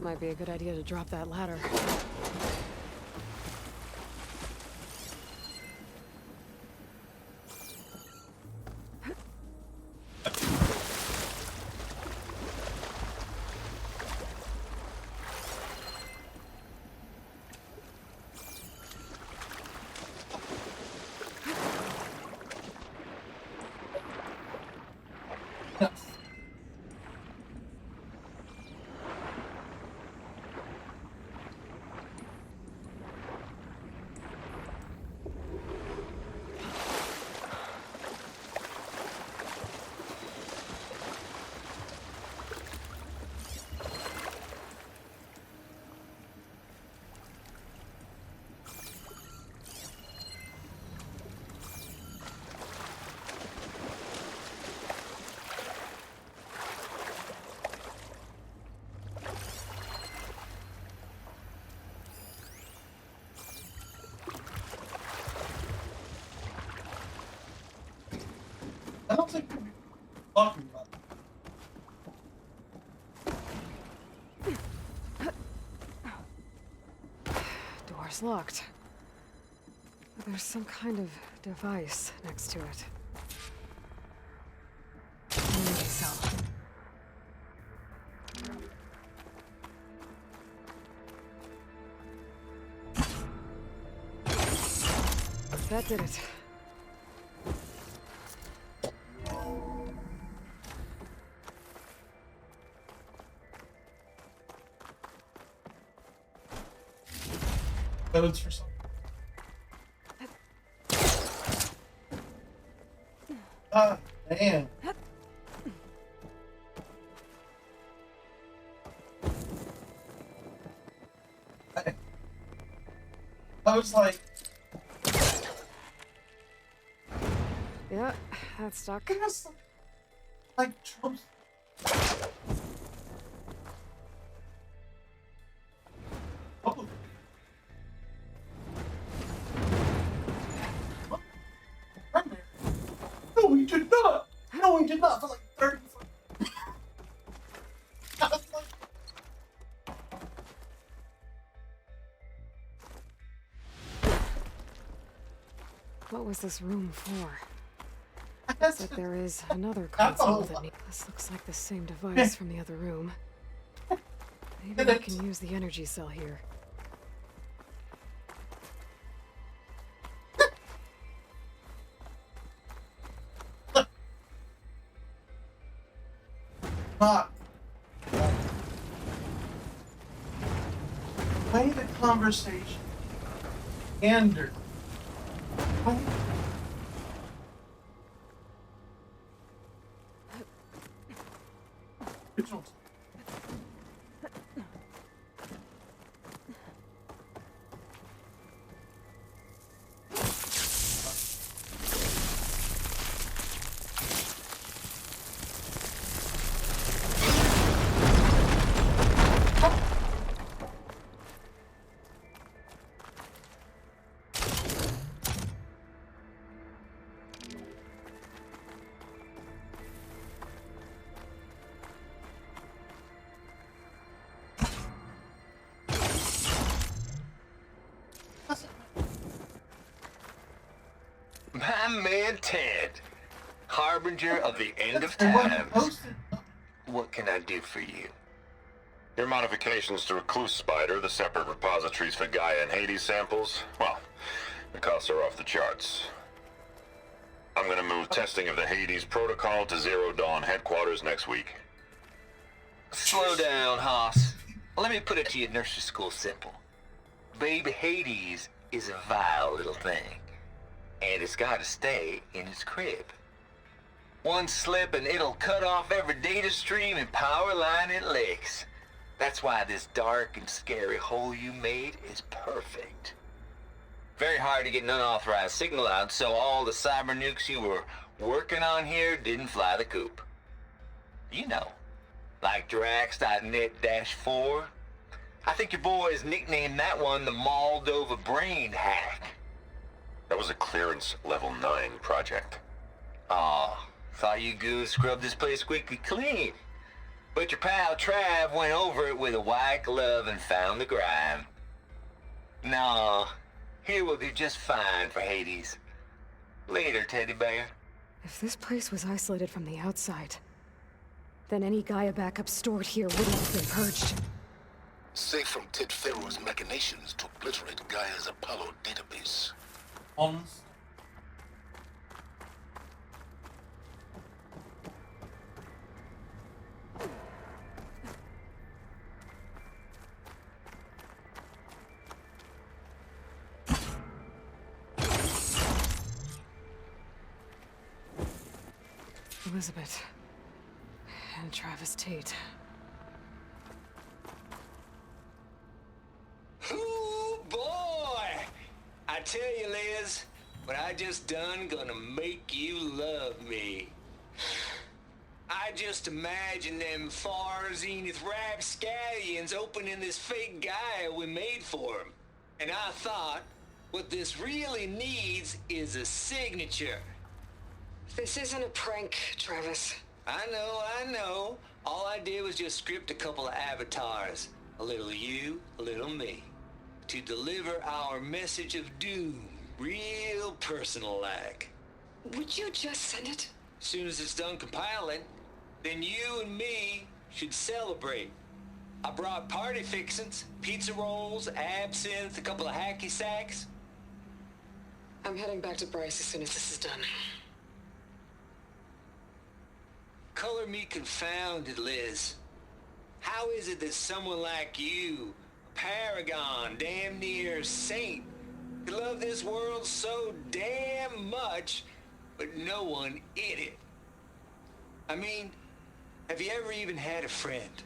B: Might be a good idea to drop that ladder.
J: I don't think we're talking about
B: Door's locked. But there's some kind of device next to it. Maybe so. That did it.
J: codes for something. Ah, damn. I was like...
B: Yeah, that's stuck.
J: Like, Trump's... Oh. No, we did not! No, we did not! For like 30 I was like...
B: What was this room for? Looks like there is another console that this looks like the same device from the other room. Maybe I can use the energy cell here.
Y: Fuck. Play the conversation. Gander.
N: My man Ted, harbinger of the end of times. What can I do for you?
Q: Your modifications to Recluse Spider, the separate repositories for Gaia and Hades samples, well, the costs are off the charts. I'm gonna move testing of the Hades protocol to Zero Dawn headquarters next week.
N: Slow down, Hoss. Let me put it to you nursery school simple. Baby Hades is a vile little thing, and it's gotta stay in its crib. One slip and it'll cut off every data stream and power line it licks. That's why this dark and scary hole you made is perfect. Very hard to get an unauthorized signal out, so all the cyber nukes you were working on here didn't fly the coop. You know, like Drax.net-4. I think your boys nicknamed that one the Moldova Brain Hack.
Q: That was a clearance level 9 project.
N: Aw, thought you goons scrubbed this place squeaky clean. But your pal Trav went over it with a white glove and found the grime. No, here will do just fine for Hades. Later, teddy bear.
B: If this place was isolated from the outside, then any Gaia backup stored here wouldn't have been purged.
K: Safe from Ted Pharaoh's machinations to obliterate Gaia's Apollo database.
B: Elizabeth and Travis Tate.
N: Ooh, boy! I tell you, Liz, what I just done gonna make you love me. I just imagine them far zenith rapscallions opening this fake Gaia we made for them. And I thought, what this really needs is a signature.
B: This isn't a prank, Travis.
N: I know. All I did was just script a couple of avatars. A little you, a little me. To deliver our message of doom, real personal-like.
B: Would you just send it?
N: As soon as it's done compiling, then you and me should celebrate. I brought party fixins, pizza rolls, absinthe, a couple of hacky sacks.
B: I'm heading back to Bryce as soon as this is done.
N: Color me confounded, Liz. How is it that someone like you, a paragon, damn near saint, could love this world so damn much, but no one in it? I mean, have you ever even had a friend?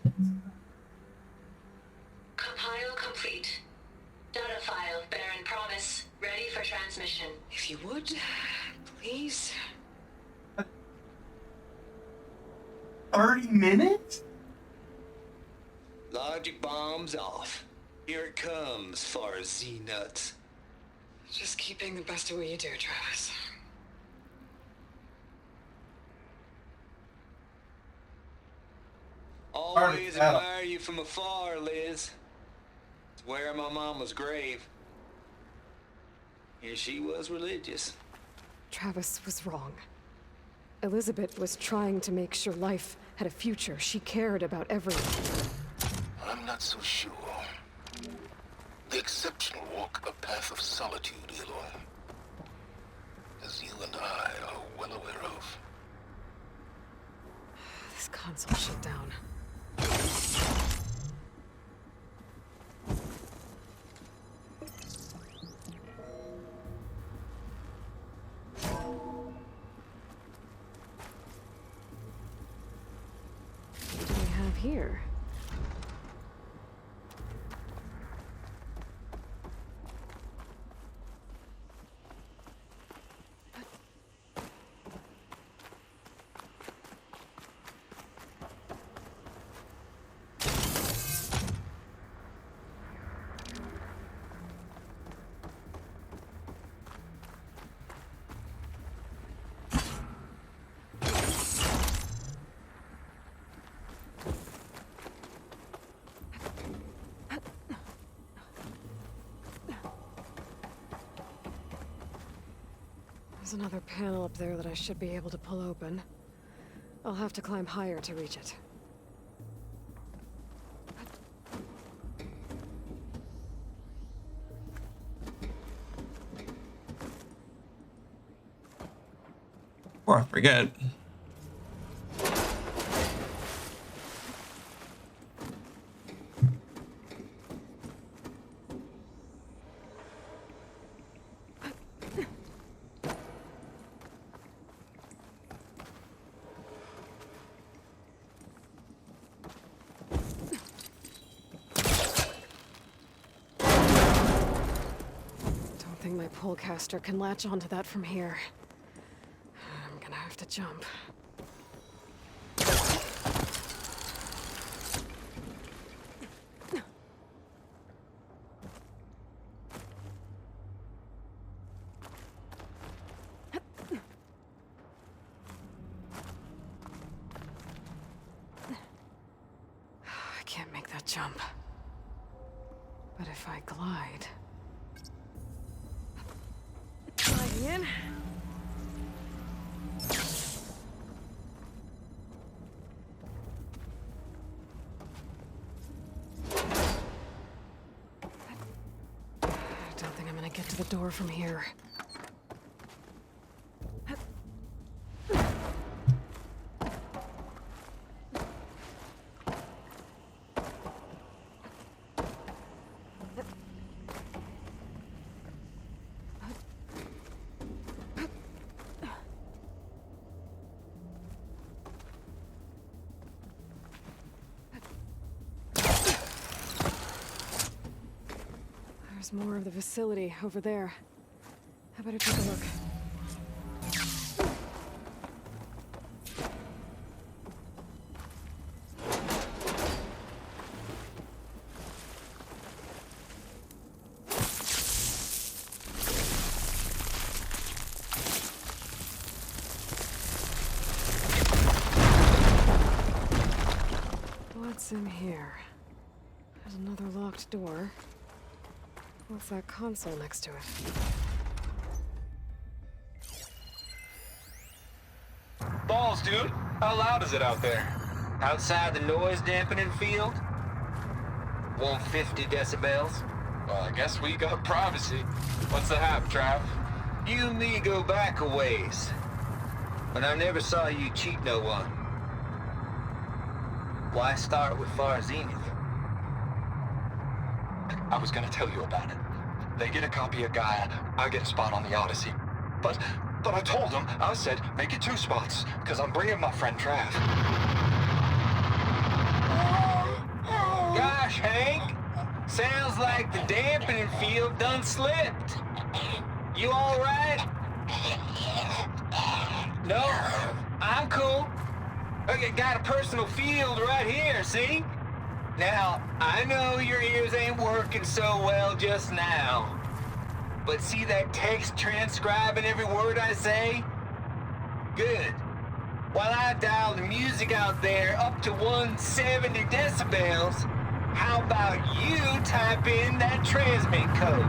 R: Compile complete. Data file, Baron Promise, ready for transmission.
B: If you would, please.
Y: 30 minutes?
N: Logic bombs off. Here it comes, far as Z-nuts.
B: Just keep being the best at what you do, Travis.
N: Always admire you from afar, Liz. It's where my mama's grave. And she was religious.
B: Travis was wrong. Elizabeth was trying to make sure life had a future. She cared about everyone.
K: I'm not so sure. The exceptional walk a path of solitude, Aloy. As you and I are well aware of.
B: This console shut down. What do we have here? There's another panel up there that I should be able to pull open. I'll have to climb higher to reach it.
Y: Before I forget.
B: My pullcaster can latch onto that from here. I'm gonna have to jump. I can't make that jump. But if I glide... in. I don't think I'm gonna get to the door from here. There's more of the facility over there. I better take a look. What's in here? There's another locked door. What's that console next to it?
N: Balls, dude. How loud is it out there? Outside the noise dampening field? 150 decibels? Well, I guess we got privacy. What's the hap, Trav? You and me go back a ways. But I never saw you cheat no one. Why start with Far Zenith?
M: I was gonna tell you about it. They get a copy of Gaia, I get a spot on the Odyssey. But I told them, I said, make it 2 spots, because I'm bringing my friend Trav.
N: Gosh, Hank. Sounds like the dampening field done slipped. You all right? No? I'm cool. I got a personal field right here, see? Now, I know your ears ain't working so well just now. But see that text transcribing every word I say? Good. While I dial the music out there up to 170 decibels, how about you type in that transmit code?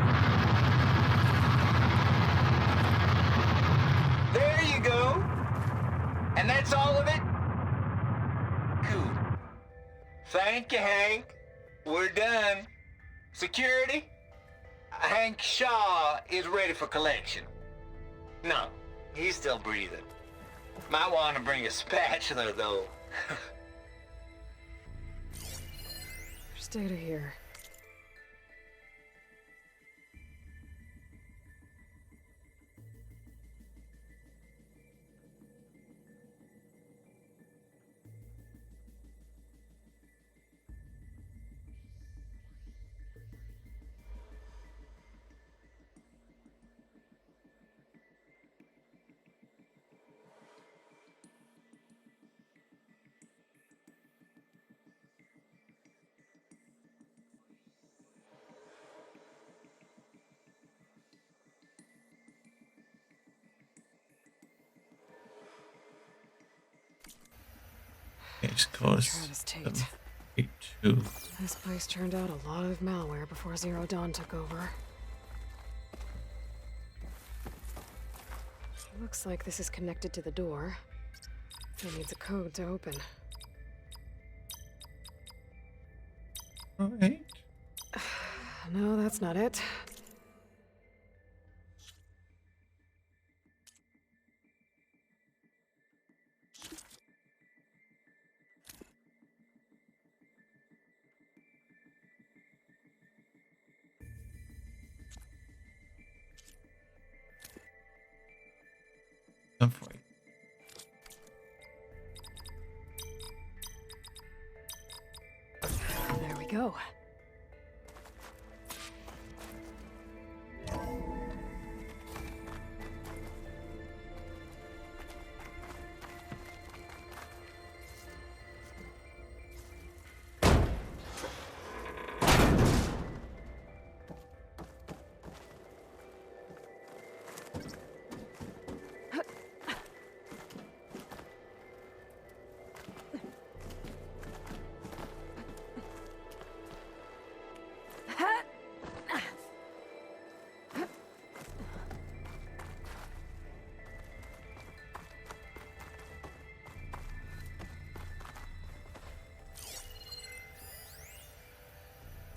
N: you go. And that's all of it? Cool. Thank you, Hank. We're done. Security? Hank Shaw is ready for collection. No, he's still breathing. Might want to bring a spatula, though.
B: There's data here.
Y: East Coast.
B: Travis Tate.
Y: 82.
B: This place turned out a lot of malware before Zero Dawn took over. Looks like this is connected to the door. It needs a code to open.
Y: Alright.
B: No, that's not it.
Y: Done for you.
B: There we go.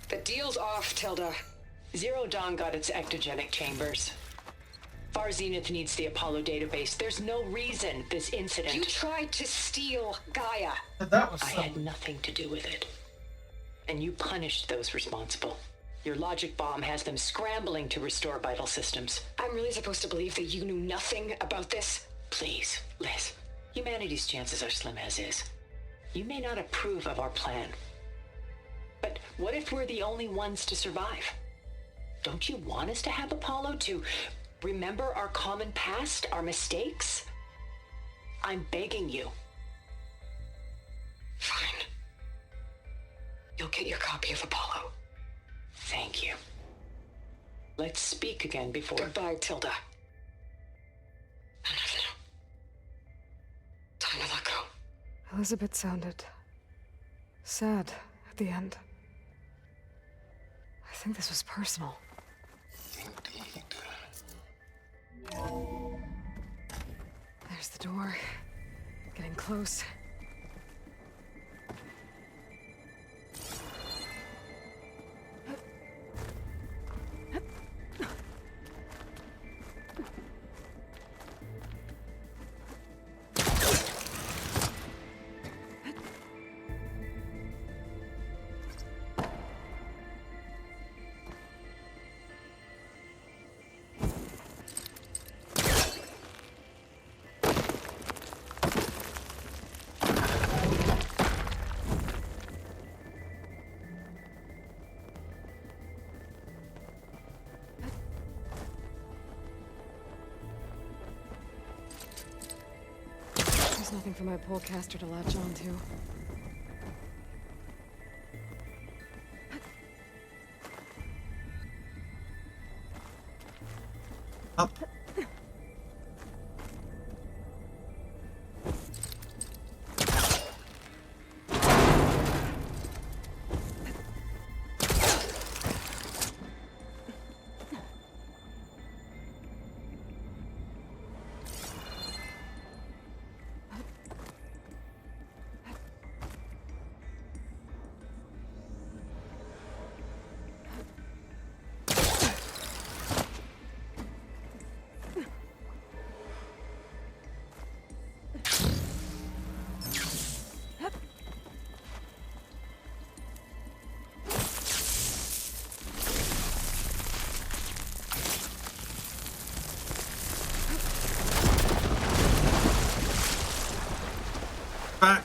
R: The deal's off, Tilda. Zero Dawn got its ectogenic chambers. Far Zenith needs the Apollo database. There's no reason this incident... You tried to steal Gaia.
J: That was
R: I had nothing to do with it. And you punished those responsible. Your logic bomb has them scrambling to restore vital systems. I'm really supposed to believe that you knew nothing about this? Please, Liz. Humanity's chances are slim as is. You may not approve of our plan. But what if we're the only ones to survive? Don't you want us to have Apollo to remember our common past, our mistakes? I'm begging you. Fine. You'll get your copy of Apollo. Thank you. Let's speak again before... Goodbye, Tilda. Time to let go.
B: Elizabeth sounded sad at the end. I think this was personal. There's the door. Getting close. There's nothing for my polecaster to latch onto.
Y: Up. back.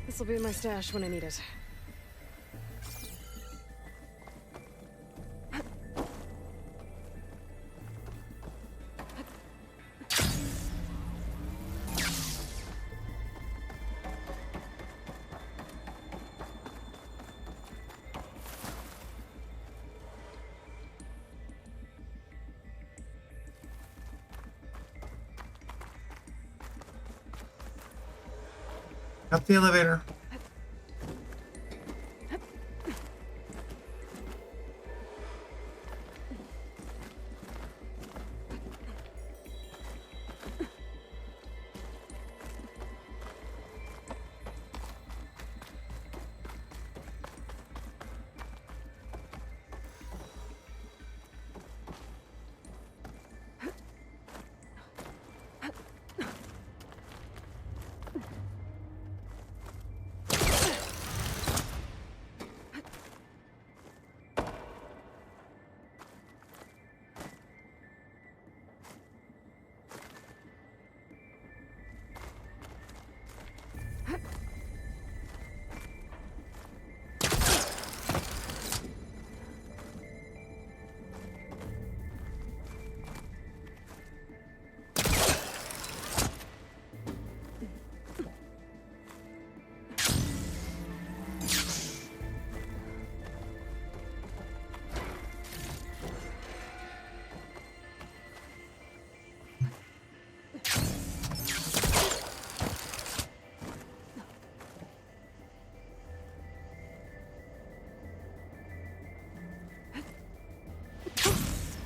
B: This'll be my stash when I need it.
Y: Up the elevator.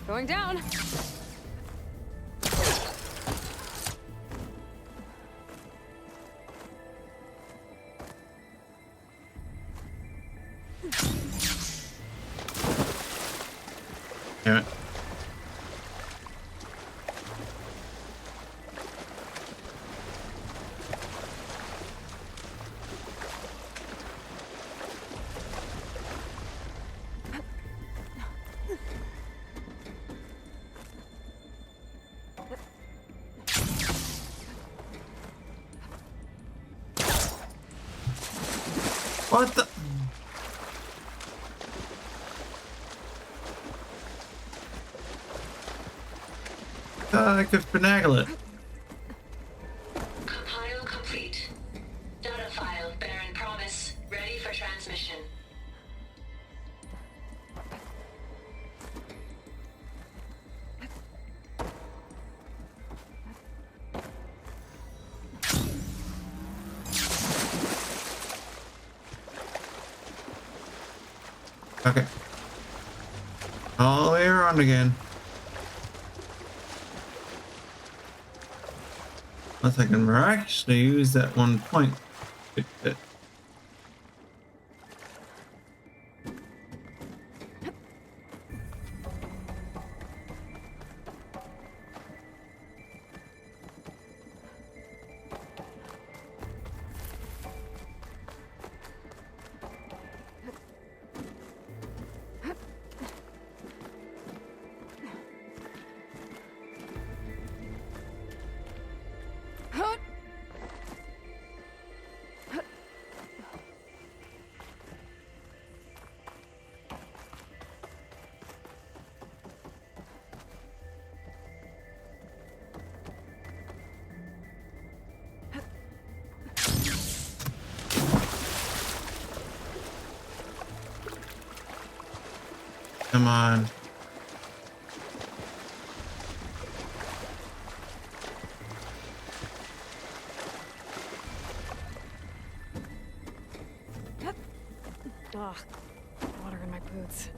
B: Going down.
Y: Damn it. What the? I could finagle it.
R: Compile complete. Data file, Baron Promise, ready for transmission.
Y: Okay. All the way around again. Unless I can miraculously use that one point. Come on.
B: Ugh, water in my boots.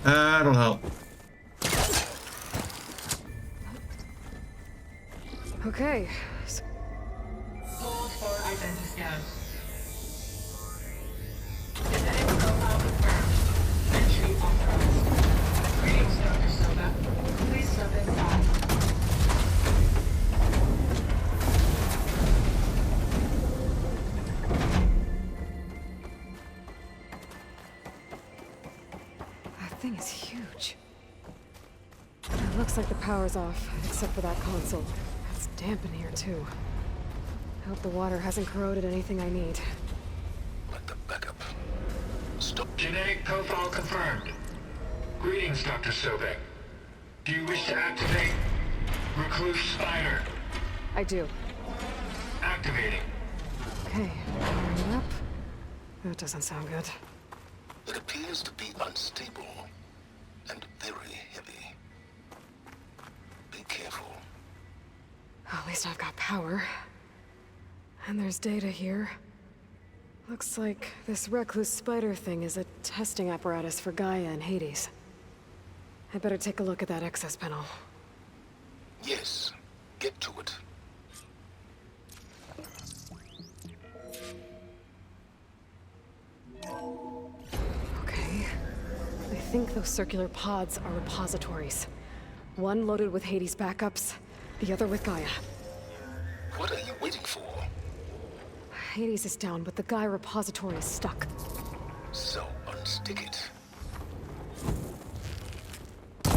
Y: That'll help.
B: Okay.
R: Hold for identiscan. Genetic profile confirmed. Entry authorized. Greetings, Dr. Silva. Please step inside.
B: That thing is huge. It looks like the power's off, except for that console. It's damp in here, too. I hope the water hasn't corroded anything I need.
I: Let the backup. Stop. Genetic profile confirmed. Greetings, Dr. Sobek. Do you wish to activate Recluse Spider?
B: I do.
I: Activating.
B: Okay, powering it up. That doesn't sound good.
K: It appears to be unstable and very heavy. Be careful.
B: At least I've got power. And there's data here. Looks like this Recluse Spider thing is a testing apparatus for Gaia and Hades. I'd better take a look at that access panel.
K: Yes, get to it.
B: Okay. I think those circular pods are repositories. One loaded with Hades backups, the other with Gaia.
K: What are you waiting for?
B: Hades is down, but the Gaia repository is stuck.
K: So unstick it.
B: I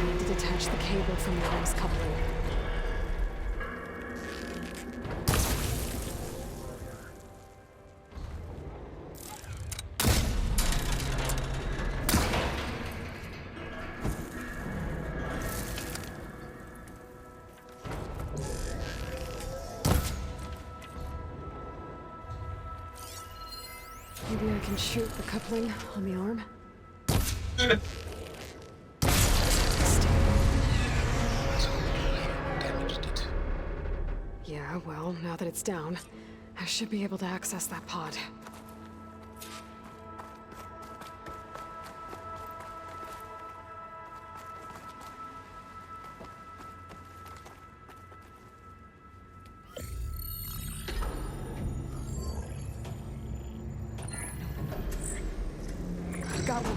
B: need to detach the cable from the arms coupling. Maybe I can shoot the coupling on the arm? Yeah, well, now that it's down, I should be able to access that pod. Got one.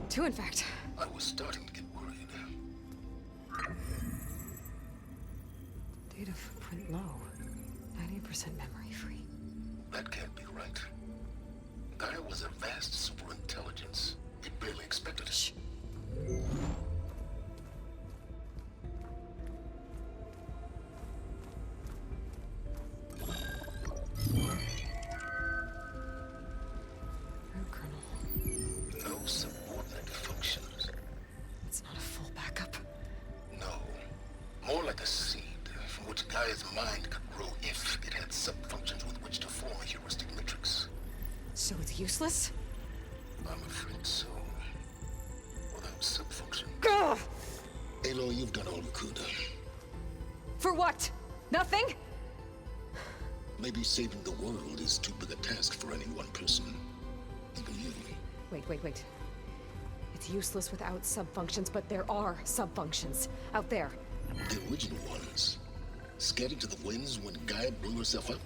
B: Two, in fact.
K: I was starting to get worried.
B: Data footprint low. 90% memory free.
K: That can't be right. Gaia was a vast superintelligence. It barely expected us. No subordinate functions.
B: It's not a full backup.
K: No. More like a seed from which Gaia's mind could grow if it had sub-functions with which to form a heuristic matrix.
B: So it's useless?
K: I'm afraid so. Without sub-function.
B: Gah!
K: Aloy, you've done all you could.
B: For what? Nothing?
K: Maybe saving the world is too big a task for any one person. Even you.
B: Wait. It's useless without subfunctions, but there are subfunctions out there.
K: The original ones. Scattered to the winds when Gaia blew herself up?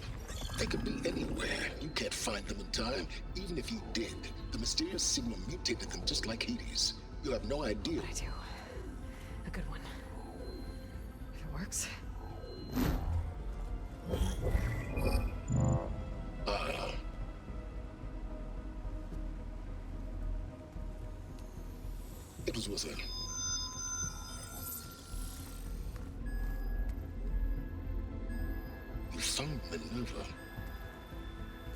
K: They could be anywhere. You can't find them in time. Even if you did, the mysterious signal mutated them just like Hades. You have no idea.
B: I do. A good one. If it works.
K: It was with her. You found Minerva,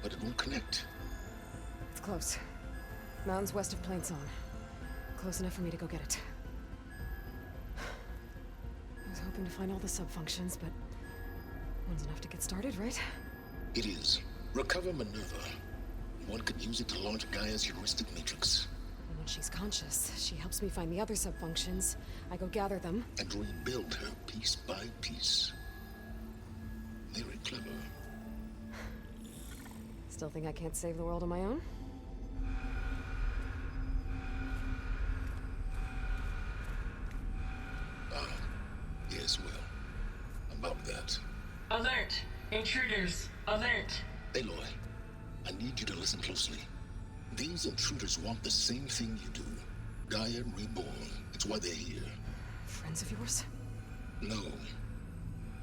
K: but it won't connect.
B: It's close. Mountains west of Plainsong. Close enough for me to go get it. I was hoping to find all the subfunctions, but one's enough to get started, right?
K: It is. Recover Minerva. One could use it to launch Gaia's heuristic matrix.
B: And when she's conscious, she helps me find the other subfunctions. I go gather them.
K: And rebuild her piece by piece. Very clever.
B: Still think I can't save the world on my own?
K: Yes, well. About that.
R: Alert! Intruders! Alert!
K: Aloy, I need you to listen closely. These intruders want the same thing you do. Gaia reborn. It's why they're here.
B: Friends of yours?
K: No.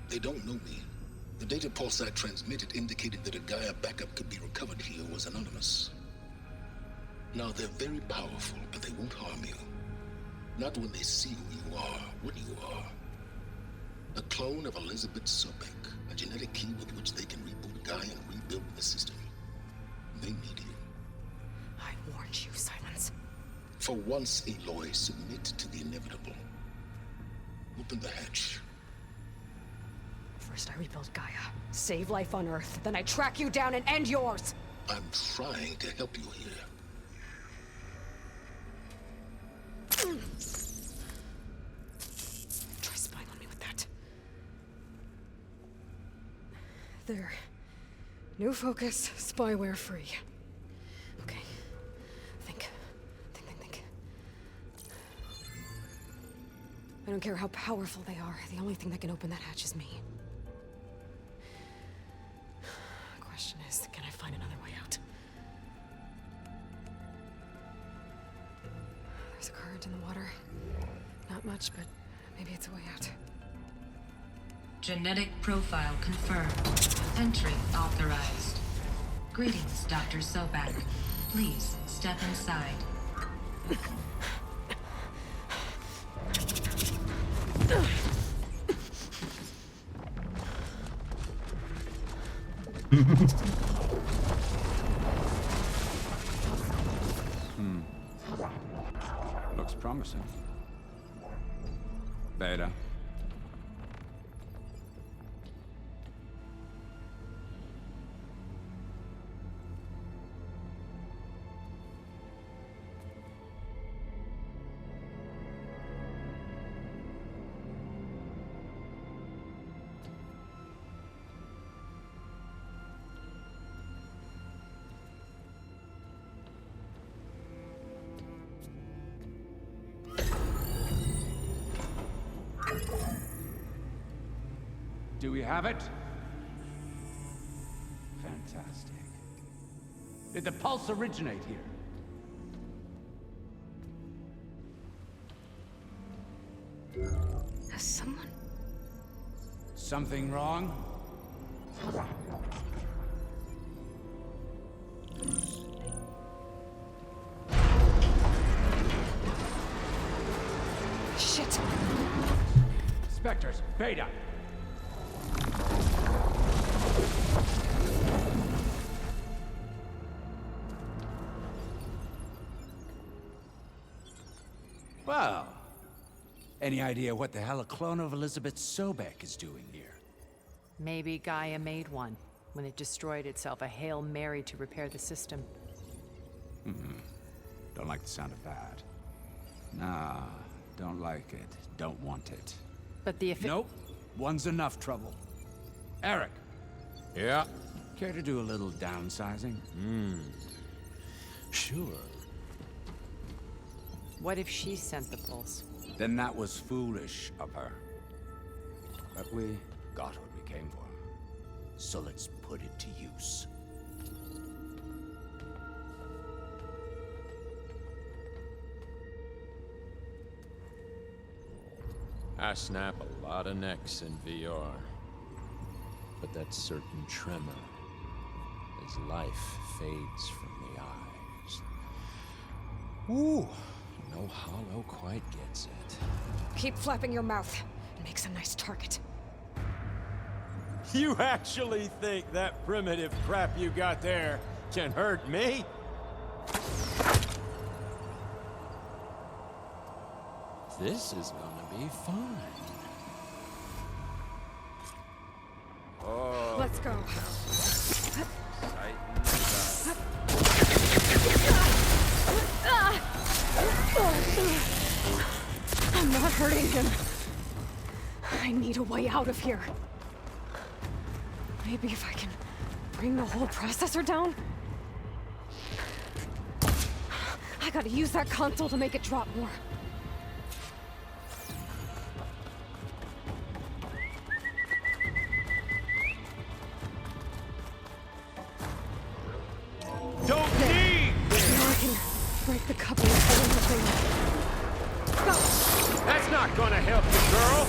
K: They don't know me. The data pulse I transmitted indicated that a Gaia backup could be recovered here was anonymous. Now, they're very powerful, but they won't harm you. Not when they see who you are, what you are. A clone of Elizabeth Sobek, a genetic key with which they can reboot Gaia and rebuild the system. They need you.
B: I warned you, Silence.
K: For once, Aloy, submit to the inevitable. Open the hatch.
B: First I rebuild Gaia, save life on Earth, then I track you down and end yours!
K: I'm trying to help you here.
B: Try spying on me with that. There. New focus, spyware free. Okay. Think. I don't care how powerful they are. The only thing that can open that hatch is me. Question is, can I find another way out? There's a current in the water. Not much, but maybe it's a way out.
P: Genetic profile confirmed. Entry authorized. Greetings, Dr. Sobek. Please step inside.
T: Looks promising. Beta. Do we have it? Fantastic. Did the pulse originate here?
B: Has someone...
T: Something wrong?
B: Shit!
T: Spectres, Beta! Well, any idea what the hell a clone of Elizabeth Sobek is doing here?
U: Maybe Gaia made one when it destroyed itself, a Hail Mary to repair the system.
T: Don't like the sound of that. Nah, don't like it. Don't want it.
U: But the
T: Nope. One's enough trouble. Eric,
A: Yeah.
T: Care to do a little downsizing?
A: Sure.
U: What if she sent the pulse?
T: Then that was foolish of her. But we got what we came for. So let's put it to use.
O: I snap a lot of necks in VR. But that certain tremor as life fades from the eyes. Ooh, no hollow quite gets it.
B: Keep flapping your mouth. It makes a nice target.
A: You actually think that primitive crap you got there can hurt me? This is gonna be fun. Oh.
B: Let's go. I'm not hurting him. I need a way out of here. Maybe if I can bring the whole processor down? I gotta use that console to make it drop more.
A: Don't need!
B: Now I can break the coupling holding the thing. Go!
A: That's not gonna help you, girl!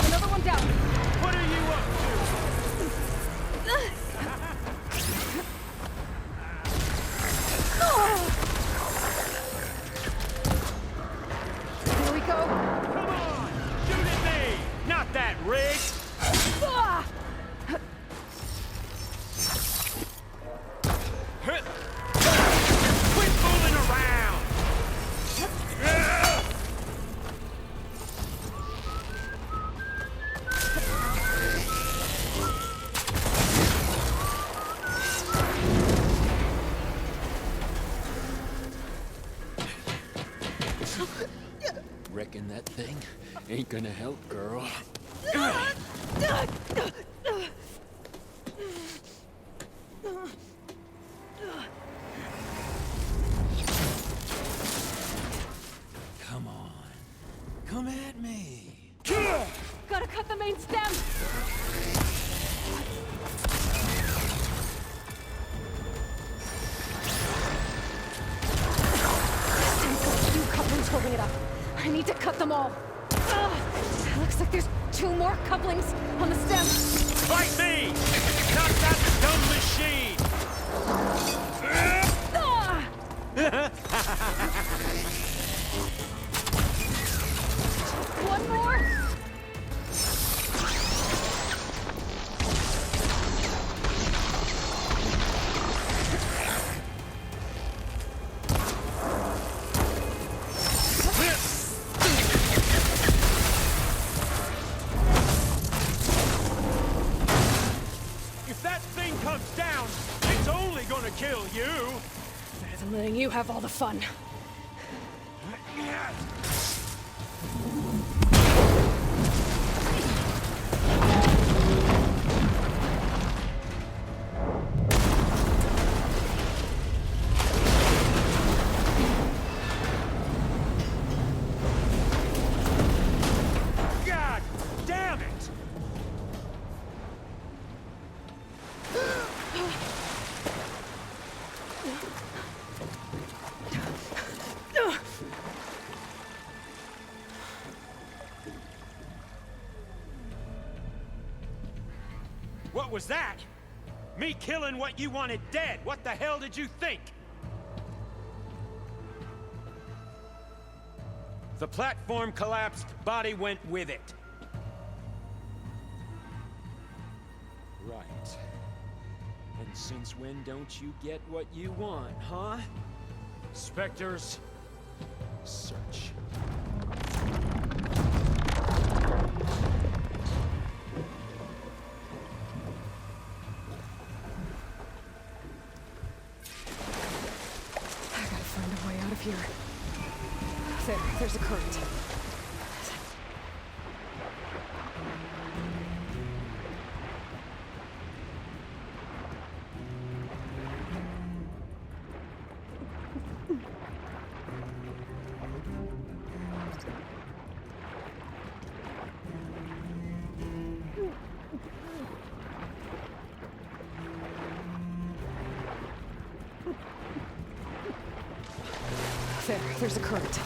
B: Another one down!
A: What are you up
B: Here we go!
A: Come on! Shoot at me! Not that rigged!
B: Ah!
A: Quit fooling around! Reckon that thing ain't gonna help, girl. Come on. Come at me.
B: Gotta cut the main stem! Two couplings holding it up. I need to cut them all. Ugh. Looks like there's 2 more couplings on the stem.
A: Fight me! Knock out the dumb machine!
B: One more!
A: If that thing comes down, it's only gonna kill you!
B: Better than letting you have all the fun.
A: God damn it! What was that? Me killing what you wanted dead. What the hell did you think? The platform collapsed, body went with it. Right. And since when don't you get what you want, huh? Spectres, search.
B: I gotta find a way out of here. there's a current. There's a current.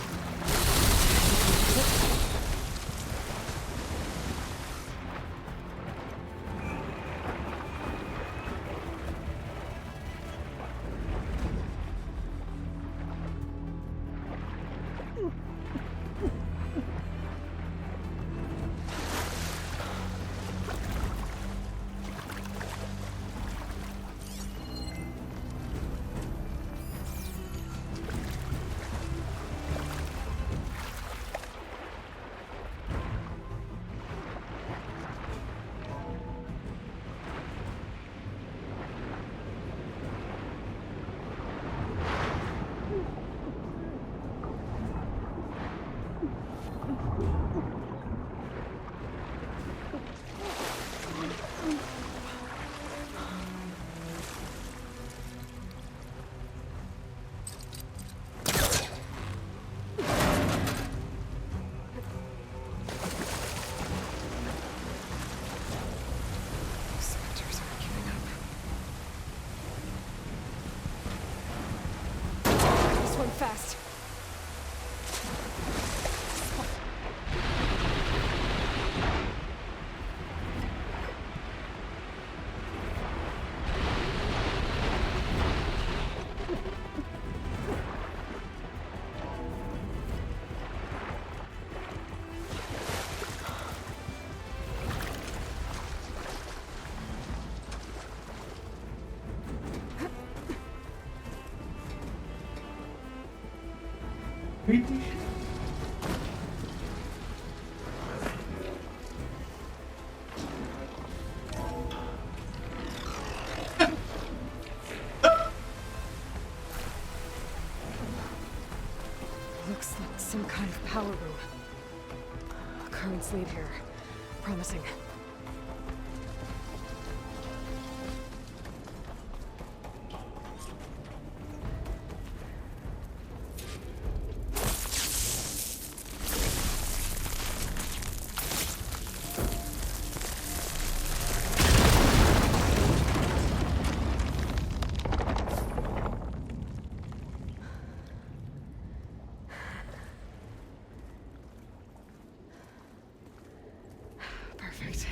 B: Fast. Looks like some kind of power room. Currents lead here. Promising. Perfect.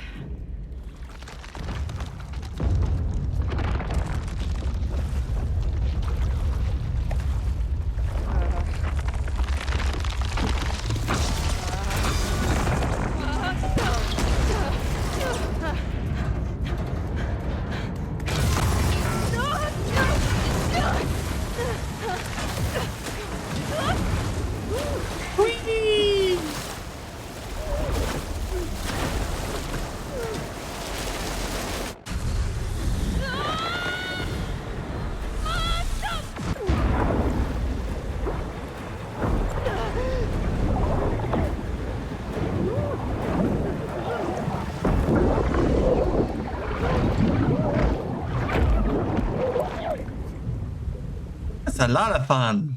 Y: That's a lot of fun.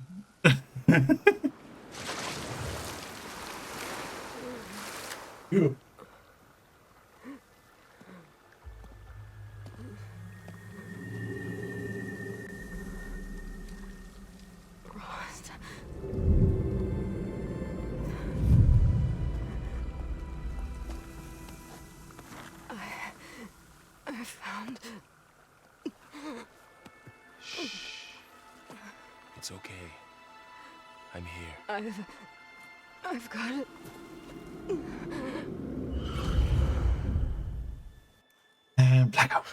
Y: Ew.
B: I found...
A: It's okay. I'm here.
B: I've got it.
Y: And blackout.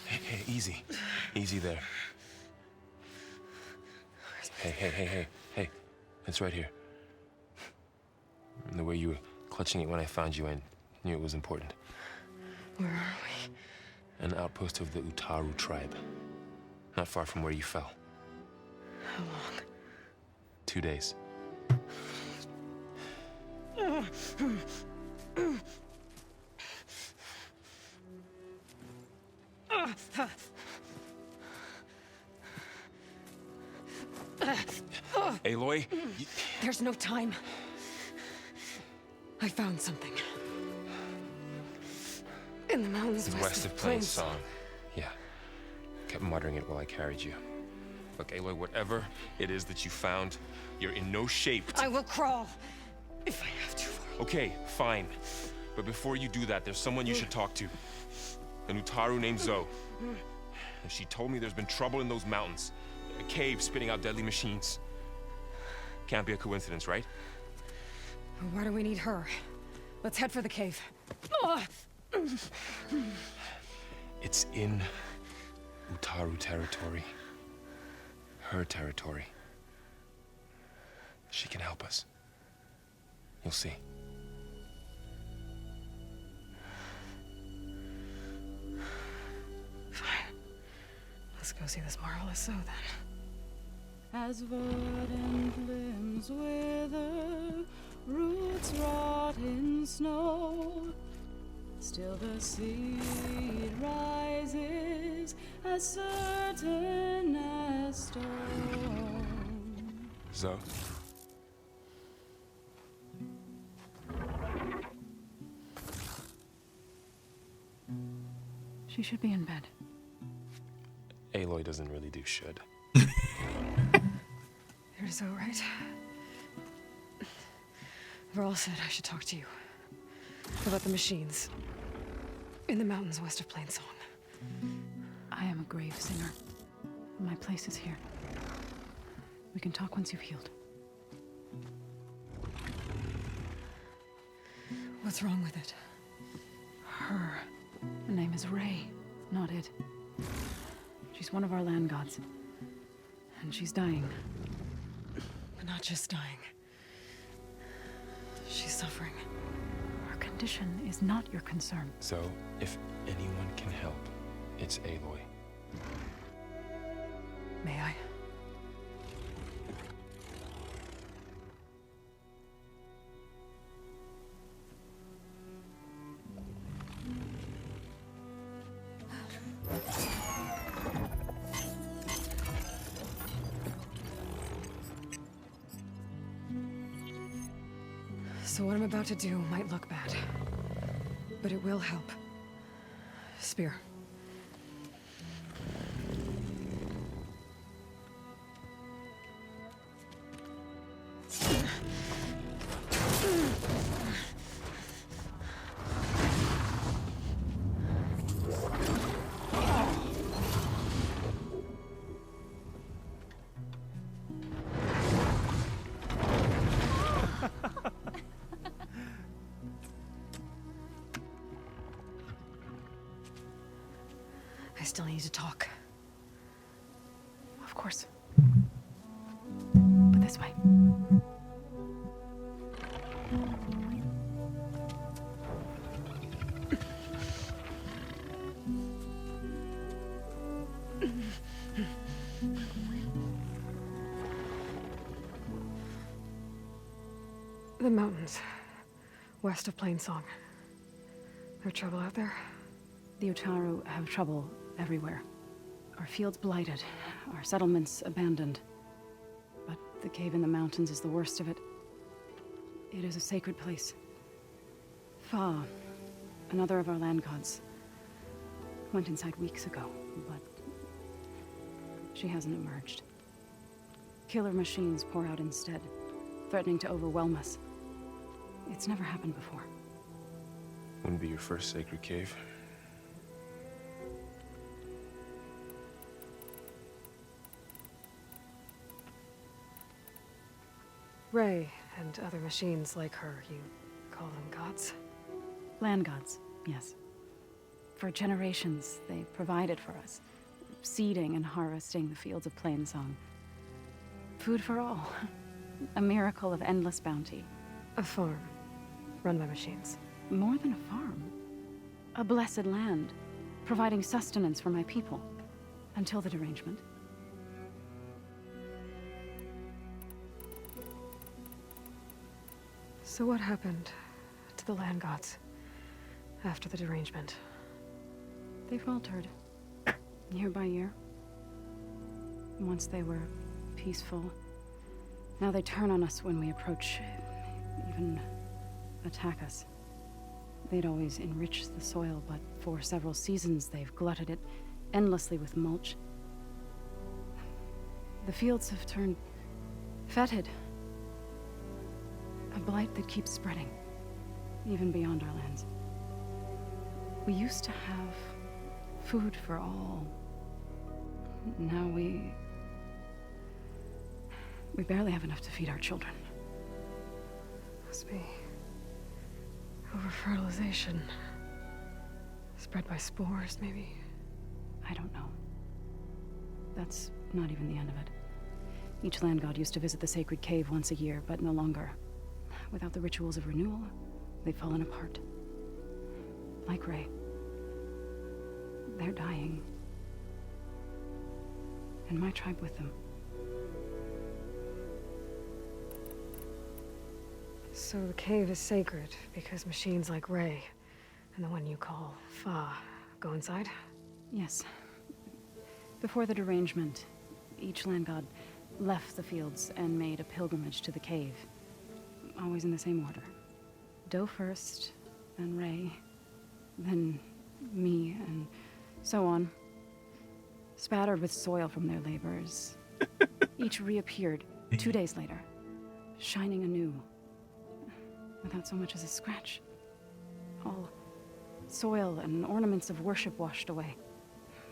A: Hey, easy. Easy there. Hey. It's right here. The way you were clutching it when I found you, I knew it was important.
B: Where are we?
A: An outpost of the Utaru tribe. Not far from where you fell.
B: How long?
C: 2 days. Aloy,
B: There's no time. I found something. In the mountains
C: west of Plainsong. Yeah. Kept muttering it while I carried you. Look, Aloy, whatever it is that you found, you're in no shape to...
B: I will crawl if I have to.
C: Okay, fine. But before you do that, there's someone you should talk to. An Utaru named Zoe. And she told me there's been trouble in those mountains. A cave spitting out deadly machines. Can't be a coincidence, right?
B: Why do we need her? Let's head for the cave.
C: It's in Utaru territory. Her territory. She can help us. You'll see.
B: Fine. Let's go see this marvelous Zoe then.
F: As verdant limbs wither, roots rot in snow, still the seed rises as certain as stone.
C: Zoe?
F: She should be in bed.
C: Aloy doesn't really do should.
B: You're so right. Varl said I should talk to you about the machines in the mountains west of Plainsong.
F: I am a grave singer. My place is here. We can talk once you've healed.
B: What's wrong with it?
F: Her name is Ray, not it. She's one of our land gods. And she's dying.
B: But not just dying. She's suffering.
F: Her condition is not your concern.
C: So, if anyone can help, it's Aloy.
B: May I? So what I'm about to do might look bad, but it will help. Spear. I still need to talk.
F: Of course. But this way.
B: The mountains, west of Plainsong. There trouble out there?
F: The Utaru have trouble everywhere. Our fields blighted, our settlements abandoned. But the cave in the mountains is the worst of it. It is a sacred place. Fa, another of our land gods, went inside weeks ago, but she hasn't emerged. Killer machines pour out instead, threatening to overwhelm us. It's never happened before.
C: Wouldn't be your first sacred cave.
B: Ray and other machines like her, you call them gods?
F: Land gods, yes. For generations, they provided for us, seeding and harvesting the fields of Plainsong. Food for all. A miracle of endless bounty.
B: A farm, run by machines.
F: More than a farm. A blessed land, providing sustenance for my people. Until the derangement.
B: So what happened to the land gods after the derangement?
F: They faltered, year by year. Once they were peaceful, now they turn on us when we approach, even attack us. They'd always enriched the soil, but for several seasons they've glutted it endlessly with mulch. The fields have turned fetid. A blight that keeps spreading, even beyond our lands. We used to have food for all. Now we barely have enough to feed our children.
B: Must be over-fertilization. Spread by spores, maybe?
F: I don't know. That's not even the end of it. Each land god used to visit the sacred cave once a year, but no longer. Without the rituals of renewal, they've fallen apart. Like Ray. They're dying. And my tribe with them.
B: So the cave is sacred because machines like Ray and the one you call Fa go inside?
F: Yes. Before the derangement, each land god left the fields and made a pilgrimage to the cave. Always in the same order. Doe first, then Ray, then me, and so on. Spattered with soil from their labors. Each reappeared 2 days later, shining anew, without so much as a scratch. All soil and ornaments of worship washed away.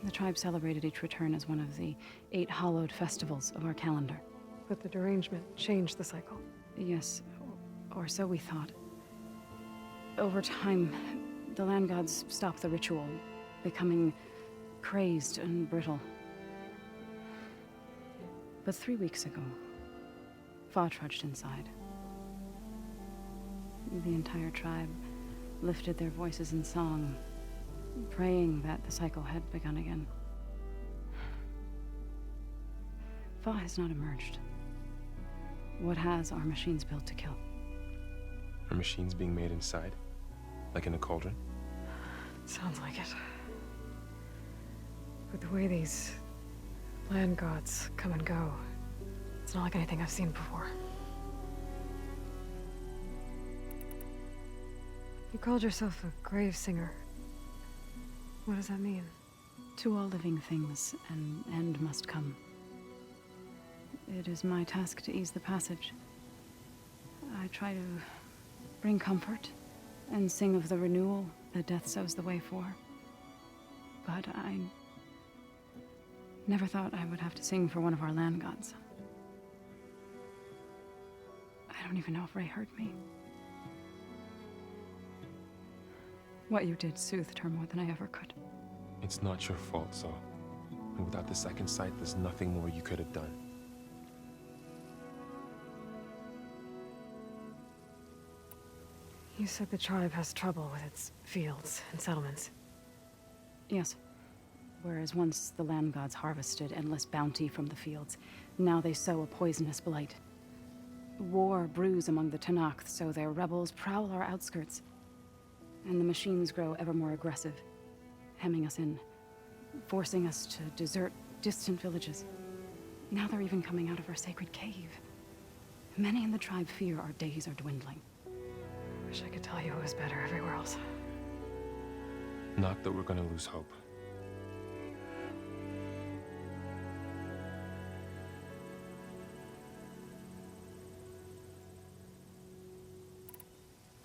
F: The tribe celebrated each return as one of the 8 hallowed festivals of our calendar.
B: But the derangement changed the cycle.
F: Yes, or so we thought. Over time, the land gods stopped the ritual, becoming crazed and brittle. But 3 weeks ago, Fa trudged inside. The entire tribe lifted their voices in song, praying that the cycle had begun again. Fa has not emerged. What has are machines built to kill?
C: Are machines being made inside? Like in a cauldron?
B: Sounds like it. But the way these land gods come and go, it's not like anything I've seen before. You called yourself a grave singer. What does that mean?
F: To all living things, an end must come. It is my task to ease the passage. I try to bring comfort and sing of the renewal that death sows the way for. But I never thought I would have to sing for one of our land gods. I don't even know if Ray heard me. What you did soothed her more than I ever could.
C: It's not your fault, Saul. And without the second sight, there's nothing more you could have done.
B: You said the tribe has trouble with its fields and settlements.
F: Yes. Whereas once the land gods harvested endless bounty from the fields, now they sow a poisonous blight. War brews among the Tenakth, so their rebels prowl our outskirts. And the machines grow ever more aggressive, hemming us in, forcing us to desert distant villages. Now they're even coming out of our sacred cave. Many in the tribe fear our days are dwindling.
B: Wish I could tell you it was better everywhere else.
C: Not that we're gonna lose hope.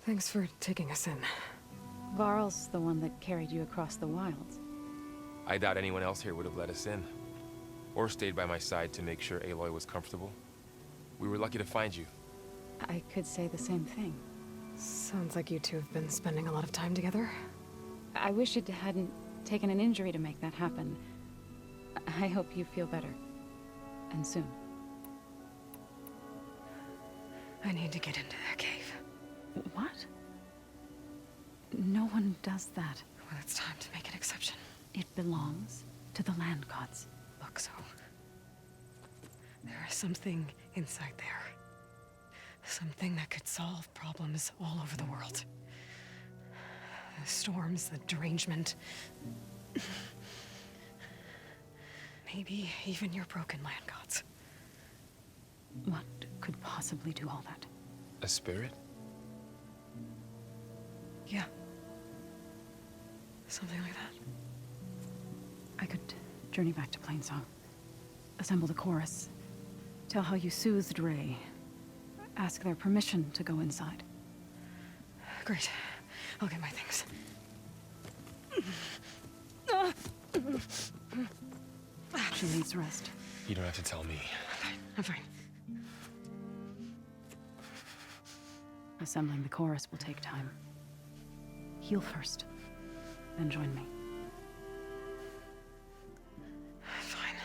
B: Thanks for taking us in.
F: Varl's the one that carried you across the wilds.
C: I doubt anyone else here would have let us in. Or stayed by my side to make sure Aloy was comfortable. We were lucky to find you.
F: I could say the same thing.
B: Sounds like you two have been spending a lot of time together.
F: I wish it hadn't taken an injury to make that happen. I hope you feel better. And soon.
B: I need to get into that cave.
F: What? No one does that.
B: Well, it's time to make an exception.
F: It belongs to the land gods.
B: Look, so there is something inside there. Something that could solve problems all over the world. The storms, the derangement. Maybe even your broken land gods.
F: What could possibly do all that?
C: A spirit?
B: Yeah. Something like that.
F: I could journey back to Plainsong, assemble the chorus, tell how you soothed Ray, ask their permission to go inside.
B: Great. I'll get my things.
F: She needs rest.
C: You don't have to tell me.
B: I'm fine.
F: Assembling the chorus will take time. Heal first, then join me.
B: Fine.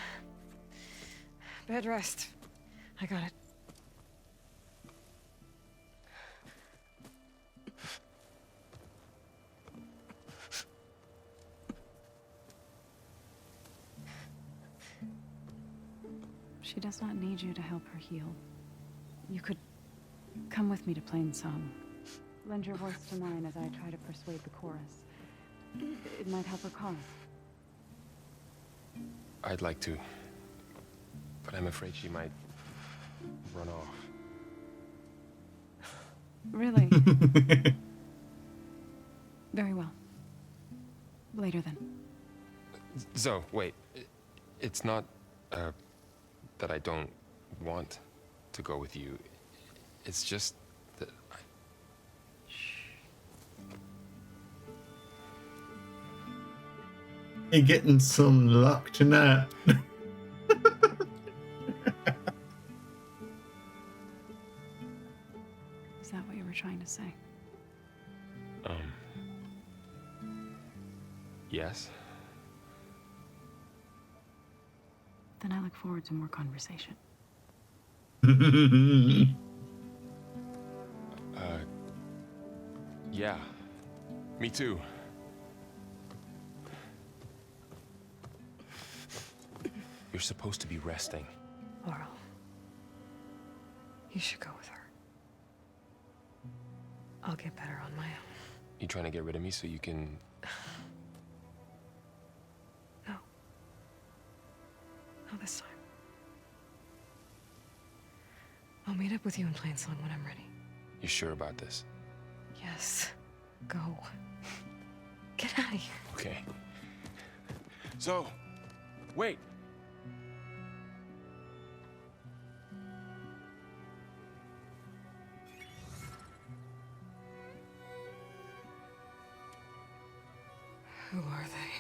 B: Bed rest. I got it.
F: She does not need you to help her heal. You could come with me to Plainsong. Lend your voice to mine as I try to persuade the chorus. It might help her cause.
C: I'd like to. But I'm afraid she might run off.
F: Really? Very well. Later then.
C: Zoe, wait. It's not, that I don't want to go with you. It's just that I...
Y: You're getting some luck tonight.
F: Is that what you were trying to say?
C: Yes?
F: Then I look forward to more conversation.
C: Yeah. Me too. You're supposed to be resting.
B: Laurel. You should go with her. I'll get better on my own.
C: You trying to get rid of me so you can...
B: No. Not this time. I'll meet up with you in Plainsong when I'm ready.
C: You sure about this?
B: Yes. Go. Get out of here.
C: Okay. Zoe, wait.
B: Who are they?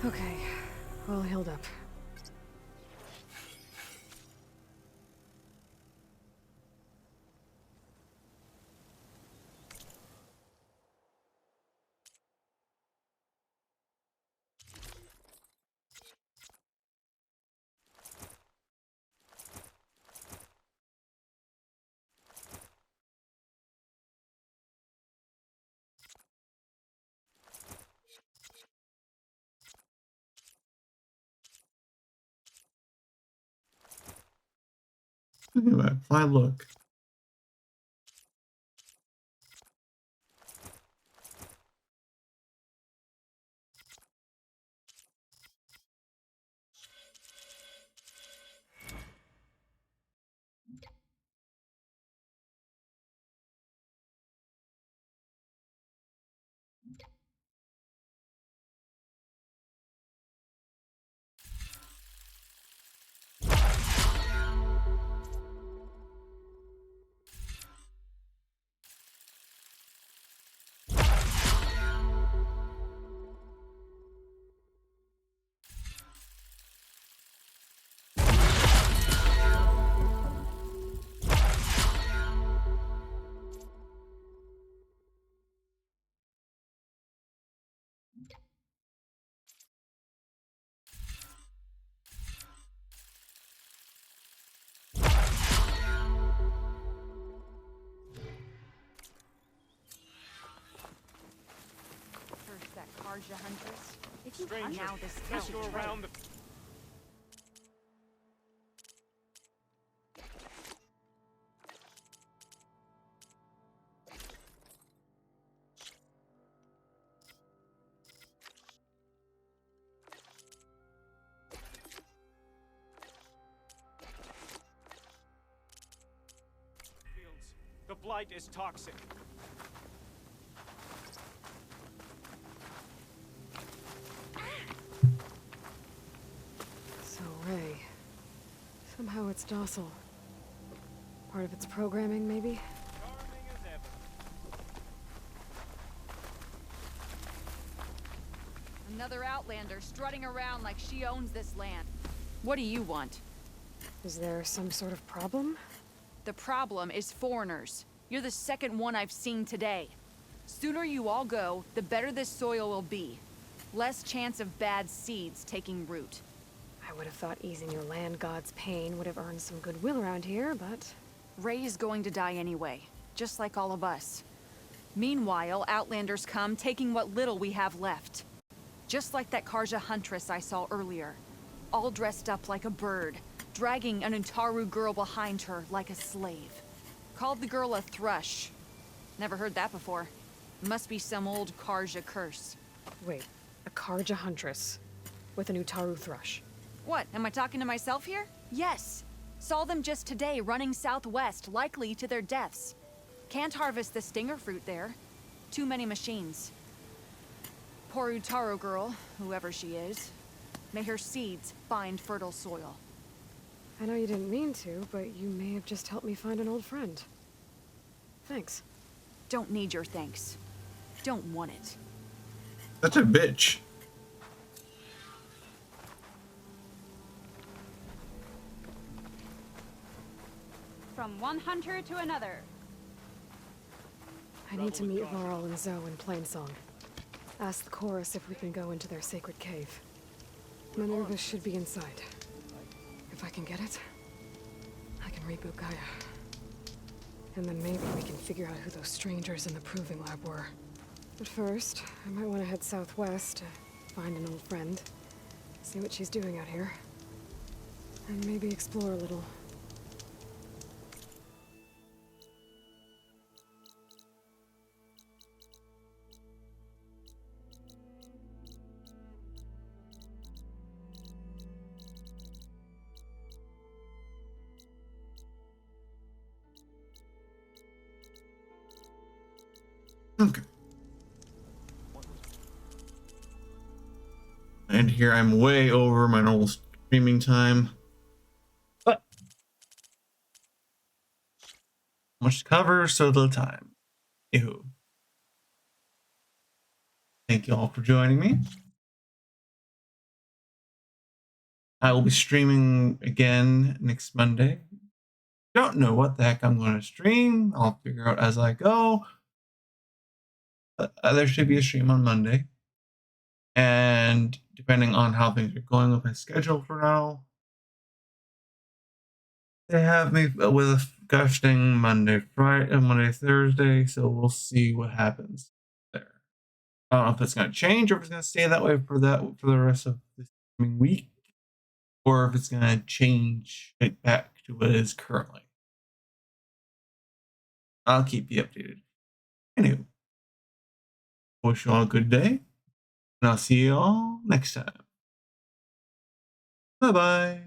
B: Okay, all healed up.
Y: Look at that. Fly look.
H: Karja Huntress. If you
A: Stranger,
H: hunt now, this
A: let's
H: town
A: go
H: is
A: around the... fields. The blight is toxic.
B: So, Ray. Somehow it's docile. Part of its programming, maybe?
A: Charming as ever.
H: Another Outlander strutting around like she owns this land. What do you want?
B: Is there some sort of problem?
H: The problem is foreigners. You're the second one I've seen today. Sooner you all go, the better this soil will be. Less chance of bad seeds taking root.
B: I would have thought easing your land god's pain would have earned some goodwill around here, but...
H: Ray is going to die anyway, just like all of us. Meanwhile, Outlanders come, taking what little we have left. Just like that Karja Huntress I saw earlier. All dressed up like a bird, dragging an Utaru girl behind her like a slave. Called the girl a thrush. Never heard that before. Must be some old Karja curse.
B: Wait, a Karja Huntress with an Utaru thrush.
H: What, am I talking to myself here? Yes. Saw them just today running southwest, likely to their deaths. Can't harvest the stinger fruit there. Too many machines. Poor Utaru girl, whoever she is. May her seeds find fertile soil.
B: I know you didn't mean to, but you may have just helped me find an old friend. Thanks.
H: Don't need your thanks. Don't want it.
Y: Such a bitch.
D: From one hunter to another.
B: I need to meet Varl and Zoe in Plainsong. Ask the chorus if we can go into their sacred cave. Minerva should be inside. If I can get it, I can reboot Gaia. And then maybe we can figure out who those strangers in the proving lab were. But first, I might want to head southwest to find an old friend. See what she's doing out here. And maybe explore a little.
Y: Okay. And here I'm way over my normal streaming time. But much to cover, so little time. Ew. Thank you all for joining me. I will be streaming again next Monday. Don't know what the heck I'm going to stream. I'll figure out as I go. There should be a stream on Monday. And depending on how things are going with my schedule for now, they have me with a gushing Monday, Friday, Monday, Thursday. So we'll see what happens there. I don't know if it's going to change or if it's going to stay that way for the rest of this coming week, or if it's going to change it back to what it is currently. I'll keep you updated. Anyway. Wish you all a good day, and I'll see you all next time. Bye-bye.